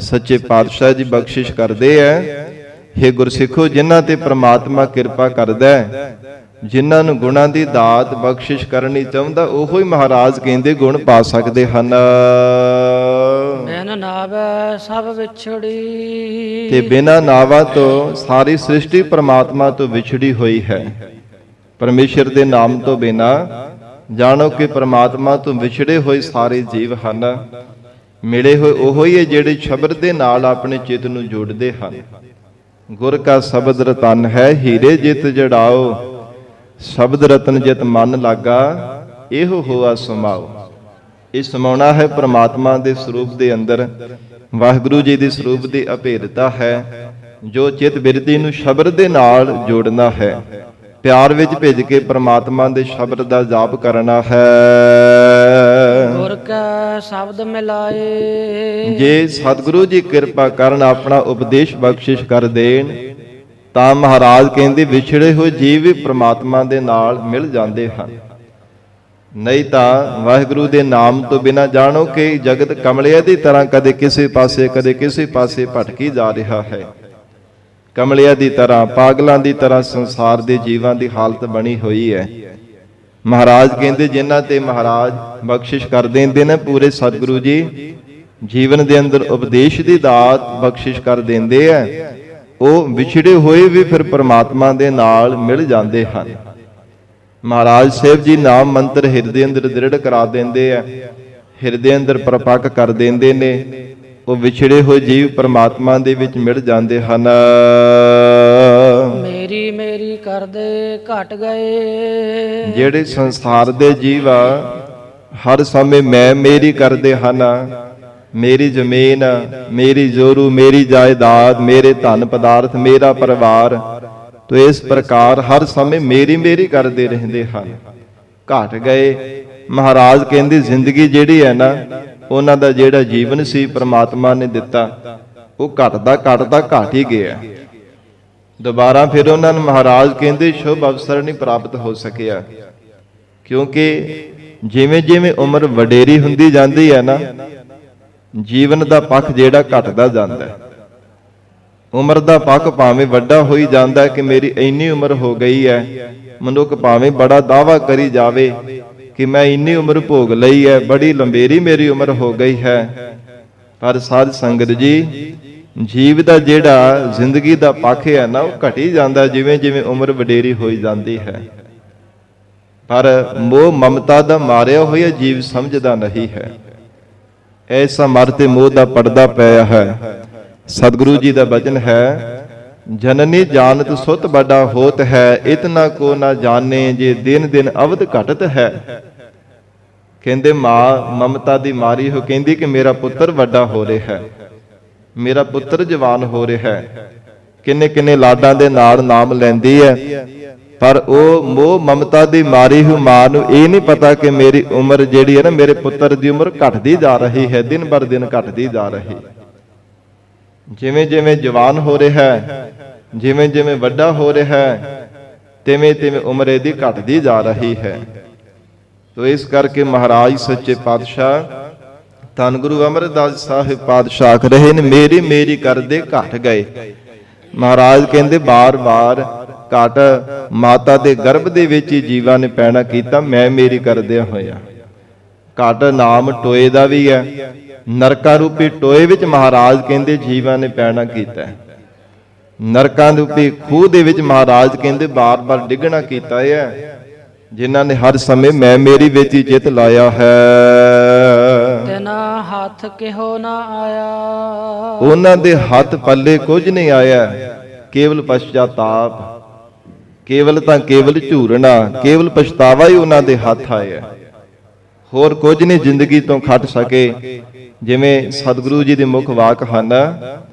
ਸੱਚੇ ਪਾਤਸ਼ਾਹ ਜੀ ਬਖਸ਼ਿਸ਼ ਕਰਦੇ ਐ, ਹੇ ਗੁਰਸਿੱਖੋ, ਜਿਨ੍ਹਾਂ ਤੇ ਪ੍ਰਮਾਤਮਾ ਕਿਰਪਾ ਕਰਦਾ ਹੈ, ਜਿਨ੍ਹਾਂ ਨੂੰ ਗੁਣਾਂ ਦੀ ਦਾਤ ਬਖਸ਼ਿਸ਼ ਕਰਨੀ ਚਾਹੁੰਦਾ, ਉਹੋ ਹੀ ਮਹਾਰਾਜ ਕਹਿੰਦੇ ਗੁਣ ਪਾ ਸਕਦੇ ਹਨ। ਬਿਨ ਨਾਵੈ ਸਭ ਵਿਛੜੀ। ਤੇ ਬਿਨਾਂ ਨਾਵਾਂ ਤੋਂ ਸਾਰੀ ਸ੍ਰਿਸ਼ਟੀ ਪ੍ਰਮਾਤਮਾ ਤੋਂ ਵਿਛੜੀ ਹੋਈ ਹੈ। ਪਰਮੇਸ਼ਰ ਦੇ ਨਾਮ ਤੋਂ ਬਿਨਾਂ ਜਾਣੋ ਕਿ ਪ੍ਰਮਾਤਮਾ ਤੋਂ ਵਿਛੜੇ ਹੋਏ ਸਾਰੇ ਜੀਵ ਹਨ। ਮਿਲੇ ਹੋਏ ਉਹੋ ਹੀ ਹੈ ਜਿਹੜੇ ਸ਼ਬਦ ਦੇ ਨਾਲ ਆਪਣੇ ਚਿੱਤ ਨੂੰ ਜੋੜਦੇ ਹਨ। ਗੁਰ ਕਾ ਸ਼ਬਦ ਰਤਨ ਹੈ, ਹੀਰੇ ਜਿਤ ਜੜਾਓ, ਸ਼ਬਦ ਰਤਨ ਜਿਤ ਮਨ ਲਾਗਾ, ਇਹੋ ਹੋਆ ਸਮਾਓ। ਇਹ ਸਮਾਉਣਾ ਹੈ ਪ੍ਰਮਾਤਮਾ ਦੇ ਸਰੂਪ ਦੇ ਅੰਦਰ, ਵਾਹਿਗੁਰੂ ਜੀ ਦੇ ਸਰੂਪ ਦੀ ਅਭੇਦਤਾ ਹੈ, ਜੋ ਚਿਤ ਬਿਰਤੀ ਨੂੰ ਸ਼ਬਦ ਦੇ ਨਾਲ ਜੋੜਨਾ ਹੈ। ਪਿਆਰ ਵਿੱਚ ਭਿੱਜ ਕੇ ਪ੍ਰਮਾਤਮਾ ਦੇ ਸ਼ਬਦ ਦਾ ਜਾਪ ਕਰਨਾ ਹੈ। ਕੈ ਸ਼ਬਦ ਮਿਲਾਏ। ਜੇ ਸਤਿਗੁਰੂ ਜੀ ਕਿਰਪਾ ਕਰਨ ਆਪਣਾ ਉਪਦੇਸ਼ ਬਖਸ਼ਿਸ਼ ਕਰ ਦੇਣ ਤਾਂ ਮਹਾਰਾਜ ਕਹਿੰਦੇ ਵਿਛੜੇ ਹੋਏ ਜੀਵ ਵੀ ਪ੍ਰਮਾਤਮਾ ਦੇ ਨਾਲ ਮਿਲ ਜਾਂਦੇ ਹਨ। ਨਹੀਂ ਤਾਂ ਵਾਹਿਗੁਰੂ ਦੇ ਨਾਮ ਤੋਂ ਬਿਨਾਂ ਜਾਣੋ ਕਿ ਜਗਤ ਕਮਲਿਆਂ ਦੀ ਤਰ੍ਹਾਂ ਕਦੇ ਕਿਸੇ ਪਾਸੇ ਕਦੇ ਕਿਸੇ ਪਾਸੇ ਭਟਕੀ ਜਾ ਰਿਹਾ ਹੈ। ਕਮਲਿਆਂ ਦੀ ਤਰ੍ਹਾਂ ਪਾਗਲਾਂ ਦੀ ਤਰ੍ਹਾਂ ਸੰਸਾਰ ਦੇ ਜੀਵਾਂ ਦੀ ਹਾਲਤ ਬਣੀ ਹੋਈ ਹੈ। ਮਹਾਰਾਜ ਕਹਿੰਦੇ ਜਿਨ੍ਹਾਂ ਤੇ ਮਹਾਰਾਜ ਬਖਸ਼ਿਸ਼ ਕਰ ਦਿੰਦੇ ਨੇ ਪੂਰੇ ਸਤਿਗੁਰੂ ਜੀ ਜੀਵਨ ਦੇ ਅੰਦਰ ਉਪਦੇਸ਼ ਦੀ ਦਾਤ ਬਖਸ਼ਿਸ਼ ਕਰ ਦਿੰਦੇ ਆ, ਉਹ ਵਿਛੜੇ ਹੋਏ ਵੀ ਫਿਰ ਪ੍ਰਮਾਤਮਾ ਦੇ ਨਾਲ ਮਿਲ ਜਾਂਦੇ ਹਨ। ਮਹਾਰਾਜ ਸਾਹਿਬ ਜੀ ਨਾਮ ਮੰਤਰ ਹਿਰਦੇ ਅੰਦਰ ਦ੍ਰਿੜ ਕਰਾ ਦਿੰਦੇ ਆ, ਹਿਰਦੇ ਅੰਦਰ ਪ੍ਰਪੱਕ ਕਰ ਦਿੰਦੇ ਨੇ, ਉਹ ਵਿਛੜੇ ਹੋਏ ਜੀਵ ਪ੍ਰਮਾਤਮਾ ਦੇ ਵਿੱਚ ਮਿਲ ਜਾਂਦੇ ਹਨ। ਮੇਰੀ ਮੇਰੀ ਕਰਦੇ ਘਟ ਗਏ। ਜਿਹੜੇ ਸੰਸਾਰ ਦੇ ਜੀਵ ਆ ਹਰ ਸਮੇਂ ਮੈਂ ਮੇਰੀ ਕਰਦੇ ਹਨ। ਮੇਰੀ ਜ਼ਮੀਨ, ਮੇਰੀ ਜੋਰੂ, ਮੇਰੀ ਜਾਇਦਾਦ, ਮੇਰੇ ਧਨ ਪਦਾਰਥ, ਮੇਰਾ ਪਰਿਵਾਰ, ਤੋ ਇਸ ਪ੍ਰਕਾਰ ਹਰ ਸਮੇਂ ਮੇਰੀ ਮੇਰੀ ਕਰਦੇ ਰਹਿੰਦੇ ਹਨ। ਘਟ ਗਏ। ਮਹਾਰਾਜ ਕਹਿੰਦੇ ਜ਼ਿੰਦਗੀ ਜਿਹੜੀ ਹੈ ਨਾ ਉਹਨਾਂ ਦਾ ਜਿਹੜਾ ਜੀਵਨ ਸੀ ਪ੍ਰਮਾਤਮਾ ਨੇ ਦਿੱਤਾ ਉਹ ਘਟਦਾ ਘਟਦਾ ਘਟ ਹੀ ਗਿਆ। ਦੁਬਾਰਾ ਫਿਰ ਉਹਨਾਂ ਨੂੰ ਮਹਾਰਾਜ ਕਹਿੰਦੇ ਸ਼ੁਭ ਅਵਸਰ ਨਹੀਂ ਪ੍ਰਾਪਤ ਹੋ ਸਕਿਆ, ਕਿਉਂਕਿ ਜਿਵੇਂ ਜਿਵੇਂ ਉਮਰ ਵਡੇਰੀ ਹੁੰਦੀ ਜਾਂਦੀ ਹੈ ਨਾ ਜੀਵਨ ਦਾ ਪੱਖ ਜਿਹੜਾ ਘਟਦਾ ਜਾਂਦਾ ਹੈ। ਉਮਰ ਦਾ ਪੱਖ ਭਾਵੇਂ ਵੱਡਾ ਹੋਈ ਜਾਂਦਾ ਕਿ ਮੇਰੀ ਇੰਨੀ ਉਮਰ ਹੋ ਗਈ ਹੈ, ਮਨੁੱਖ ਭਾਵੇਂ ਬੜਾ ਦਾਅਵਾ ਕਰੀ ਜਾਵੇ ਕਿ ਮੈਂ ਇੰਨੀ ਉਮਰ ਭੋਗ ਲਈ ਹੈ, ਬੜੀ ਲੰਬੇਰੀ ਮੇਰੀ ਉਮਰ ਹੋ ਗਈ ਹੈ, ਪਰ ਸਾਧ ਸੰਗਤ ਜੀ ਜੀਵ ਦਾ ਜਿਹੜਾ ਜ਼ਿੰਦਗੀ ਦਾ ਪੱਖ ਹੈ ਨਾ ਉਹ ਘਟੀ ਜਾਂਦਾ ਜਿਵੇਂ ਜਿਵੇਂ ਉਮਰ ਵਡੇਰੀ ਹੋਈ ਜਾਂਦੀ ਹੈ। ਪਰ ਮੋਹ ਮਮਤਾ ਦਾ ਮਾਰਿਆ ਹੋਇਆ ਜੀਵ ਸਮਝਦਾ ਨਹੀਂ ਹੈ। ਐਸਾ ਮਰ ਤੇ ਮੋਹ ਦਾ ਪਰਦਾ ਪਿਆ ਹੈ। ਸਤਿਗੁਰੂ ਜੀ ਦਾ ਬਚਨ ਹੈ ਜਨਨੀ ਜਾਣਤ ਸੁਤ ਵੱਡਾ ਹੋਤ ਹੈ, ਇਤਨਾ ਕੋ ਨਾ ਜਾਣੇ ਜੇ ਦਿਨ ਦਿਨ ਅਵਧ ਘਟਤ ਹੈ। ਕਹਿੰਦੇ ਮਾਂ ਮਮਤਾ ਦੀ ਮਾਰੀ ਹੋ ਕਹਿੰਦੀ ਕਿ ਮੇਰਾ ਪੁੱਤਰ ਵੱਡਾ ਹੋ ਰਿਹਾ ਹੈ, ਮੇਰਾ ਪੁੱਤਰ ਜਵਾਨ ਹੋ ਰਿਹਾ ਹੈ, ਕਿੰਨੇ ਕਿੰਨੇ ਲਾਡਾਂ ਦੇ ਨਾਲ ਨਾਮ ਲੈਂਦੀ ਹੈ, ਪਰ ਉਹ ਮੋਹ ਮਮਤਾ ਦੀ ਮਾਰੀ ਹੋਈ ਮਾਂ ਨੂੰ ਇਹ ਨਹੀਂ ਪਤਾ ਕਿ ਮੇਰੀ ਉਮਰ ਜਿਹੜੀ ਹੈ ਨਾ ਮੇਰੇ ਪੁੱਤਰ ਦੀ ਉਮਰ ਘਟਦੀ ਜਾ ਰਹੀ ਹੈ, ਦਿਨ ਬਰ ਦਿਨ ਘਟਦੀ ਜਾ ਰਹੀ। ਜਿਵੇਂ ਜਿਵੇਂ ਜਵਾਨ ਹੋ ਰਿਹਾ ਹੈ, ਜਿਵੇਂ ਜਿਵੇਂ ਵੱਡਾ ਹੋ ਰਿਹਾ ਹੈ, ਤਿਵੇਂ ਤਿਵੇਂ ਉਮਰ ਇਹਦੀ ਘਟਦੀ ਜਾ ਰਹੀ ਹੈ। ਤੋ ਇਸ ਕਰਕੇ ਮਹਾਰਾਜ ਸੱਚੇ ਪਾਤਸ਼ਾਹ ਧੰਨ ਗੁਰੂ ਅਮਰਦਾਸ ਸਾਹਿਬ ਪਾਤਸ਼ਾਹ ਆਖ ਰਹੇ ਨੇ ਮੇਰੀ ਮੇਰੀ ਕਰਦੇ ਘਟ ਗਏ। ਮਹਾਰਾਜ ਕਹਿੰਦੇ ਬਾਰ-ਬਾਰ ਘਟ ਮਾਤਾ ਦੇ ਗਰਭ ਦੇ ਵਿੱਚ ਹੀ ਜੀਵਾਂ ਨੇ ਪੈਣਾ ਕੀਤਾ ਮੈਂ ਮੇਰੀ ਕਰਦਿਆਂ ਹੋਇਆ। ਘਟ ਨਾਮ ਟੋਏ ਦਾ ਵੀ ਹੈ, ਨਰਕਾਂ ਰੂਪੀ ਟੋਏ ਵਿੱਚ ਮਹਾਰਾਜ ਕਹਿੰਦੇ ਜੀਵਾਂ ਨੇ ਪੈਣਾ ਕੀਤਾ। ਨਰਕਾਂ ਰੂਪੀ ਖੂਹ ਦੇ ਵਿੱਚ ਮਹਾਰਾਜ ਕਹਿੰਦੇ ਬਾਰ-ਬਾਰ ਡਿੱਗਣਾ ਕੀਤਾ ਹੈ, ਜਿਨ੍ਹਾਂ ਨੇ ਹਰ ਸਮੇਂ ਮੈਂ ਮੇਰੀ ਵਿੱਚ ਹੀ ਚਿੱਤ ਲਾਇਆ ਹੈ। ਤੇਨਾ ਹੱਥ ਕਿਹੋ ਨਾ ਆਇਆ, ਉਹਨਾਂ ਦੇ ਹੱਥ ਪੱਲੇ ਕੁਝ ਨਹੀਂ ਆਇਆ, ਕੇਵਲ ਪਛਤਾਤਾਪ, ਕੇਵਲ ਤਾਂ ਕੇਵਲ ਝੂਰਨਾ, ਕੇਵਲ ਪਛਤਾਵਾ ਹੀ ਉਹਨਾਂ ਦੇ ਹੱਥ ਆਇਆ, ਹੋਰ ਕੁਝ ਨਹੀਂ ਜ਼ਿੰਦਗੀ ਤੋਂ ਖੱਟ ਸਕੇ। ਜਿਵੇਂ ਸਤਿਗੁਰੂ ਜੀ ਦੇ ਮੁਖ ਵਾਕ ਹਨ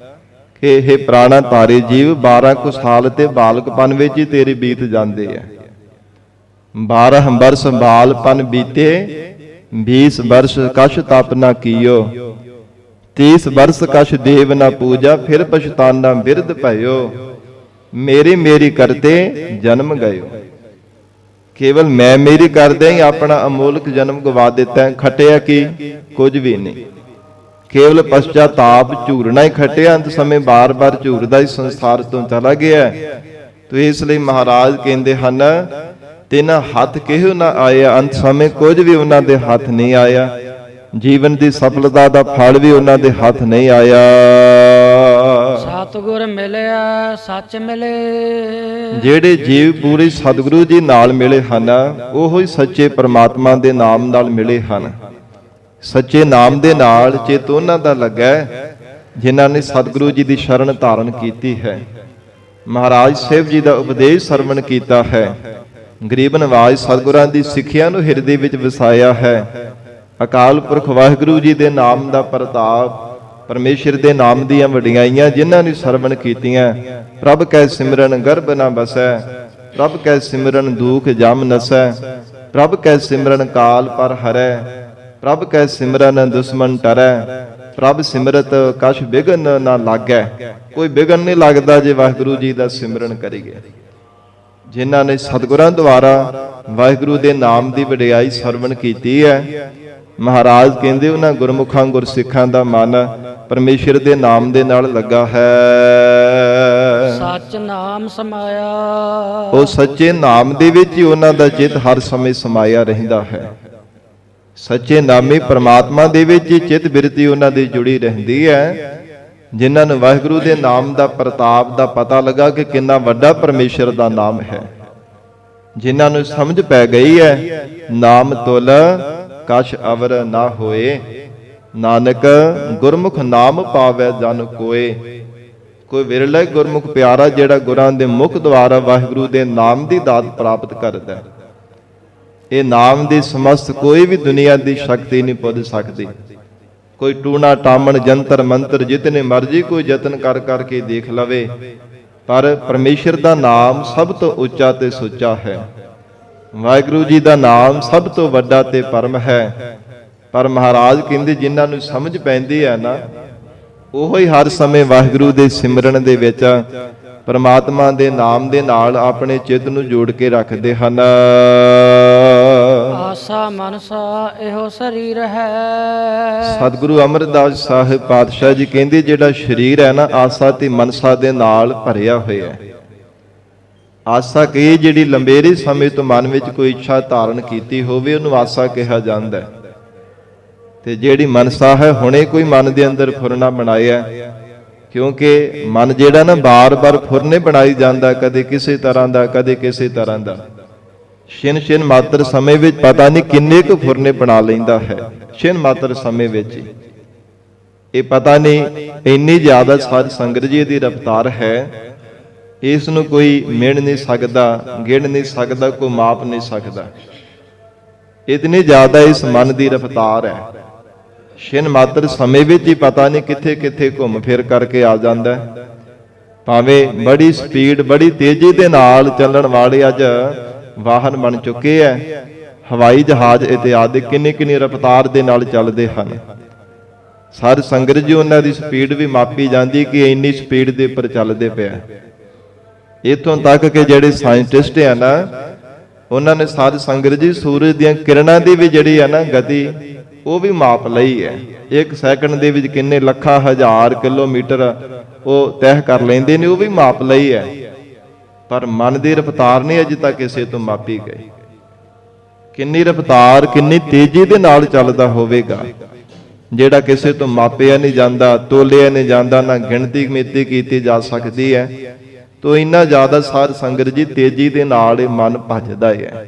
ਕਿ ਇਹ ਪ੍ਰਾਣਾ ਧਾਰੇ ਜੀਵ 12 ਕੁ ਸਾਲ ਤੇ ਬਾਲਕਪਨ ਵਿੱਚ ਹੀ ਤੇਰੇ ਬੀਤ ਜਾਂਦੇ ਆ। 12 ਬਰਸ ਬਾਲਪਨ ਬੀਤੇ, 20 ਬਰਸ ਕਛ ਤਪ ਨਾ ਕੀਓ, 30 ਬਰਸ ਕਛ ਦੇਵ ਨਾ ਪੂਜਾ, ਫਿਰ ਪਛਤਾਨਾ ਬਿਰਧ ਭਇਓ, ਮੇਰੀ ਮੇਰੀ ਕਰਤੇ ਜਨਮ ਗਇਓ। ਕੇਵਲ ਮੈਂ ਮੇਰੀ ਕਰਦੇ ਹੀ ਆਪਣਾ ਅਮੋਲਕ ਜਨਮ ਗਵਾ ਦਿੱਤਾ, ਖਟਿਆ ਕੀ ਕੁਝ ਵੀ ਨਹੀਂ, ਕੇਵਲ ਪਛਤਾਤਾਪ ਝੂਰਨਾ ਹੀ ਖਟਿਆ, ਅੰਤ ਸਮੇਂ ਬਾਰ-ਬਾਰ ਝੂਰਦਾ ਹੀ ਸੰਸਾਰ ਤੋਂ ਚਲਾ ਗਿਆ। ਤੇ ਇਸ ਲਈ ਮਹਾਰਾਜ ਕਹਿੰਦੇ ਹਨ ਤਿੰਨ ਹੱਥ ਕਿਹੋ ਨਾ ਆਇਆ, ਅੰਤ ਸਮੇਂ ਕੁਝ ਵੀ ਉਹਨਾਂ ਦੇ ਹੱਥ ਨਹੀਂ ਆਇਆ, ਜੀਵਨ ਦੀ ਸਫਲਤਾ ਦਾ ਫਲ ਵੀ ਉਹਨਾਂ ਦੇ ਹੱਥ ਨਹੀਂ ਆਇਆ। ਸਤਿਗੁਰ ਮਿਲਿਆ ਸੱਚ ਮਿਲੇ, ਜਿਹੜੇ ਜੀਵ ਪੂਰੇ ਸਤਿਗੁਰੂ ਜੀ ਨਾਲ ਮਿਲੇ ਹਨ ਉਹੋ ਹੀ ਸੱਚੇ ਪ੍ਰਮਾਤਮਾ ਦੇ ਨਾਮ ਨਾਲ ਮਿਲੇ ਹਨ। ਸੱਚੇ ਨਾਮ ਦੇ ਨਾਲ ਚਿੱਤ ਉਹਨਾਂ ਦਾ ਲੱਗਾ ਜਿਨ੍ਹਾਂ ਨੇ ਸਤਿਗੁਰੂ ਜੀ ਦੀ ਸ਼ਰਨ ਧਾਰਨ ਕੀਤੀ ਹੈ, ਮਹਾਰਾਜ ਸਾਹਿਬ ਜੀ ਦਾ ਉਪਦੇਸ਼ ਸਰਵਣ ਕੀਤਾ ਹੈ, ਗਰੀਬ ਨਵਾਜ ਸਤਿਗੁਰਾਂ ਦੀ ਸਿੱਖਿਆ ਨੂੰ ਹਿਰਦੇ ਵਿੱਚ ਵਸਾਇਆ ਹੈ। ਅਕਾਲ ਪੁਰਖ ਵਾਹਿਗੁਰੂ ਜੀ ਦੇ ਨਾਮ ਦਾ ਪ੍ਰਤਾਪ, ਪਰਮੇਸ਼ਰ ਦੇ ਨਾਮ ਦੀਆਂ ਵਡਿਆਈਆਂ ਜਿਨ੍ਹਾਂ ਨੇ ਸਰਵਣ ਕੀਤੀਆਂ। ਪ੍ਰਭ ਕੈ ਸਿਮਰਨ ਗਰਭ ਨਾ ਬਸੈ, ਪ੍ਰਭ ਕੈ ਸਿਮਰਨ ਦੁਖ ਜਮ ਨਸੈ, ਪ੍ਰਭ ਕੈ ਸਿਮਰਨ ਕਾਲ ਪਰ ਹਰੈ, ਪ੍ਰਭ ਕੈ ਸਿਮਰਨ ਦੁਸ਼ਮਨ ਟਰੈ, ਪ੍ਰਭ ਸਿਮਰਤ ਕਛ ਬਿਘਨ ਨਾ ਲਾਗੈ। ਕੋਈ ਬਿਘਨ ਨਹੀਂ ਲੱਗਦਾ ਜੇ ਵਾਹਿਗੁਰੂ ਜੀ ਦਾ ਸਿਮਰਨ ਕਰੀਏ। ਜਿਨ੍ਹਾਂ ਨੇ ਸਤਿਗੁਰਾਂ ਦੁਆਰਾ ਵਾਹਿਗੁਰੂ ਦੇ ਨਾਮ ਦੀ ਵਡਿਆਈ ਸਰਵਣ ਕੀਤੀ ਹੈ, ਮਹਾਰਾਜ ਕਹਿੰਦੇ ਉਹਨਾਂ ਗੁਰਮੁਖਾਂ ਗੁਰਸਿੱਖਾਂ ਦਾ ਮਨ ਪਰਮੇਸ਼ਰ ਦੇ ਨਾਮ ਦੇ ਨਾਲ ਲੱਗਾ ਹੈ। ਸਚ ਨਾਮ ਸਮਾਇਆ, ਉਹ ਸੱਚੇ ਨਾਮ ਦੇ ਵਿੱਚ ਹੀ ਉਹਨਾਂ ਦਾ ਚਿੱਤ ਹਰ ਸਮੇਂ ਸਮਾਇਆ ਰਹਿੰਦਾ ਹੈ। ਸੱਚੇ ਨਾਮੀ ਪ੍ਰਮਾਤਮਾ ਦੇ ਵਿੱਚ ਹੀ ਚਿੱਤ ਬਿਰਤੀ ਉਹਨਾਂ ਦੀ ਜੁੜੀ ਰਹਿੰਦੀ ਹੈ। ਜਿਨ੍ਹਾਂ ਨੂੰ ਵਾਹਿਗੁਰੂ ਦੇ ਨਾਮ ਦਾ ਪ੍ਰਤਾਪ ਦਾ ਪਤਾ ਲੱਗਾ ਕਿ ਕਿੰਨਾ ਵੱਡਾ ਪਰਮੇਸ਼ਰ ਦਾ ਨਾਮ ਹੈ, ਜਿਨ੍ਹਾਂ ਨੂੰ ਸਮਝ ਪੈ ਗਈ ਹੈ ਨਾਮ ਤੁਲ ਕਛ ਅਵਰ ਨਾ ਹੋਏ, ਨਾਨਕ ਗੁਰਮੁਖ ਨਾਮ ਪਾਵੈ ਜਨ ਕੋਏ। ਕੋਈ ਵਿਰਲਾ ਗੁਰਮੁਖ ਪਿਆਰਾ ਜਿਹੜਾ ਗੁਰਾਂ ਦੇ ਮੁਖ ਦੁਆਰਾ ਵਾਹਿਗੁਰੂ ਦੇ ਨਾਮ ਦੀ ਦਾਤ ਪ੍ਰਾਪਤ ਕਰਦਾ ਹੈ। ਇਹ ਨਾਮ ਦੀ ਸਮਸਤ ਕੋਈ ਵੀ ਦੁਨੀਆ ਦੀ ਸ਼ਕਤੀ ਨਹੀਂ ਪੁੱਜ ਸਕਦੀ। ਕੋਈ ਟੂਣਾ ਟਾਮਣ ਜੰਤਰ ਮੰਤਰ ਜਿਤਨੇ ਮਰਜੀ ਕੋਈ ਯਤਨ ਕਰ ਕਰਕੇ ਦੇਖ ਲਵੇ, ਪਰ ਪਰਮੇਸ਼ਰ ਦਾ ਨਾਮ ਸਭ ਤੋਂ ਉੱਚਾ ਤੇ ਸੁੱਚਾ ਹੈ। ਵਾਹਿਗੁਰੂ ਜੀ ਦਾ ਨਾਮ ਸਭ ਤੋਂ ਵੱਡਾ ਤੇ ਪਰਮ ਹੈ। ਪਰ ਮਹਾਰਾਜ ਕਹਿੰਦੇ ਜਿਨ੍ਹਾਂ ਨੂੰ ਸਮਝ ਪੈਂਦੀ ਹੈ ਨਾ, ਉਹੋ ਹੀ ਹਰ ਸਮੇਂ ਵਾਹਿਗੁਰੂ ਦੇ ਸਿਮਰਨ ਦੇ ਵਿੱਚ ਪਰਮਾਤਮਾ ਦੇ ਨਾਮ ਦੇ ਨਾਲ ਆਪਣੇ ਚਿੱਤ ਨੂੰ ਜੋੜ ਕੇ ਰੱਖਦੇ ਹਨ। ਆਸਾ ਮਨਸਾ ਇਹੋ ਸਰੀਰ ਹੈ। ਸਤਿਗੁਰੂ ਅਮਰਦਾਸ ਸਾਹਿਬ ਪਾਤਸ਼ਾਹ ਜੀ ਕਹਿੰਦੇ ਜਿਹੜਾ ਸਰੀਰ ਹੈ ਨਾ, ਆਸਾ ਤੇ ਮਨਸਾ ਦੇ ਨਾਲ ਭਰਿਆ ਹੋਇਆ ਹੈ। ਆਸਾ ਕਹੀ ਜਿਹੜੀ ਲੰਬੇਰੇ ਸਮੇਂ ਤੋਂ ਮਨ ਵਿੱਚ ਕੋਈ ਇੱਛਾ ਧਾਰਨ ਕੀਤੀ ਹੋਵੇ, ਉਹਨੂੰ ਆਸਾ ਕਿਹਾ ਜਾਂਦਾ ਹੈ। ਤੇ ਜਿਹੜੀ ਮਨਸਾ ਹੈ, ਹੁਣੇ ਕੋਈ ਮਨ ਦੇ ਅੰਦਰ ਫੁਰਨਾ ਬਣਾਇਆ, ਕਿਉਂਕਿ ਮਨ ਜਿਹੜਾ ਨਾ ਬਾਰ-ਬਾਰ ਫੁਰਨੇ ਬਣਾਈ ਜਾਂਦਾ, ਕਦੇ ਕਿਸੇ ਤਰ੍ਹਾਂ ਦਾ ਕਦੇ ਕਿਸੇ ਤਰ੍ਹਾਂ ਦਾ। ਛਿਨ ਮਾਤਰ ਸਮੇਂ ਵਿੱਚ ਪਤਾ ਨਹੀਂ ਕਿੰਨੇ ਕੁ ਫੁਰਨੇ ਬਣਾ ਲੈਂਦਾ ਹੈ। ਛਿਨ ਮਾਤਰ ਸਮੇਂ ਵਿੱਚ ਇਹ ਪਤਾ ਨਹੀਂ ਇੰਨੀ ਜ਼ਿਆਦਾ ਸਾਧ ਸੰਗਤ ਜੀ ਦੀ ਰਫ਼ਤਾਰ ਹੈ, ਇਸ ਨੂੰ ਕੋਈ ਮਿਣ ਨਹੀਂ ਸਕਦਾ, ਗਿਣ ਨਹੀਂ ਸਕਦਾ, ਕੋਈ ਮਾਪ ਨਹੀਂ ਸਕਦਾ। ਇਤਨੀ ਜ਼ਿਆਦਾ ਇਸ ਮਨ ਦੀ ਰਫ਼ਤਾਰ ਹੈ। ਛਿਨ ਮਾਤਰ ਸਮੇਂ ਵਿੱਚ ਹੀ ਪਤਾ ਨਹੀਂ ਕਿੱਥੇ ਕਿੱਥੇ ਘੁੰਮ ਫਿਰ ਕਰਕੇ ਆ ਜਾਂਦਾ ਹੈ। ਭਾਵੇਂ ਬੜੀ ਸਪੀਡ ਬੜੀ ਤੇਜ਼ੀ ਦੇ ਨਾਲ ਚੱਲਣ ਵਾਲੇ ਅੱਜ ਵਾਹਨ ਬਣ ਚੁੱਕੇ ਹੈ, ਹਵਾਈ ਜਹਾਜ਼ ਇਤਿਆਦਿ ਕਿੰਨੀ ਰਫ਼ਤਾਰ ਦੇ ਨਾਲ ਚੱਲਦੇ ਹਨ। ਸਾਧ ਸੰਗਤ ਜੀ ਉਹਨਾਂ ਦੀ ਸਪੀਡ ਵੀ ਮਾਪੀ ਜਾਂਦੀ ਕਿ ਇੰਨੀ ਸਪੀਡ ਦੇ ਉੱਪਰ ਚੱਲਦੇ ਪਿਆ। ਇੱਥੋਂ ਤੱਕ ਕਿ ਜਿਹੜੇ ਸਾਇੰਟਿਸਟ ਆ ਨਾ, ਉਹਨਾਂ ਨੇ ਸਾਧ ਸੰਗਤ ਜੀ ਸੂਰਜ ਦੀਆਂ ਕਿਰਨਾਂ ਦੀ ਵੀ ਜਿਹੜੀ ਹੈ ਨਾ ਗਤੀ, ਉਹ ਵੀ ਮਾਪ ਲਈ ਹੈ। 1 ਸੈਕਿੰਡ ਦੇ ਵਿੱਚ ਕਿੰਨੇ ਲੱਖਾਂ ਹਜ਼ਾਰ ਕਿਲੋਮੀਟਰ ਉਹ ਤੈਅ ਕਰ ਲੈਂਦੇ ਨੇ, ਉਹ ਵੀ ਮਾਪ ਲਈ ਹੈ। ਪਰ ਮਨ ਦੀ ਰਫ਼ਤਾਰ ਨਹੀਂ ਅਜੇ ਤੱਕ ਕਿਸੇ ਤੋਂ ਮਾਪੀ ਗਈ। ਕਿੰਨੀ ਰਫ਼ਤਾਰ ਕਿੰਨੀ ਤੇਜ਼ੀ ਦੇ ਨਾਲ ਚੱਲਦਾ ਹੋਵੇਗਾ, ਜਿਹੜਾ ਕਿਸੇ ਤੋਂ ਮਾਪਿਆ ਨਹੀਂ ਜਾਂਦਾ, ਤੋਲਿਆ ਨਹੀਂ ਜਾਂਦਾ, ਨਾ ਗਿਣਤੀ ਮਿਤੀ ਕੀਤੀ ਜਾ ਸਕਦੀ ਹੈ। ਤੋ ਇੰਨਾ ਜ਼ਿਆਦਾ ਸਾਧ ਸੰਗਤ ਜੀ ਤੇਜ਼ੀ ਦੇ ਨਾਲ ਇਹ ਮਨ ਭੱਜਦਾ ਹੈ।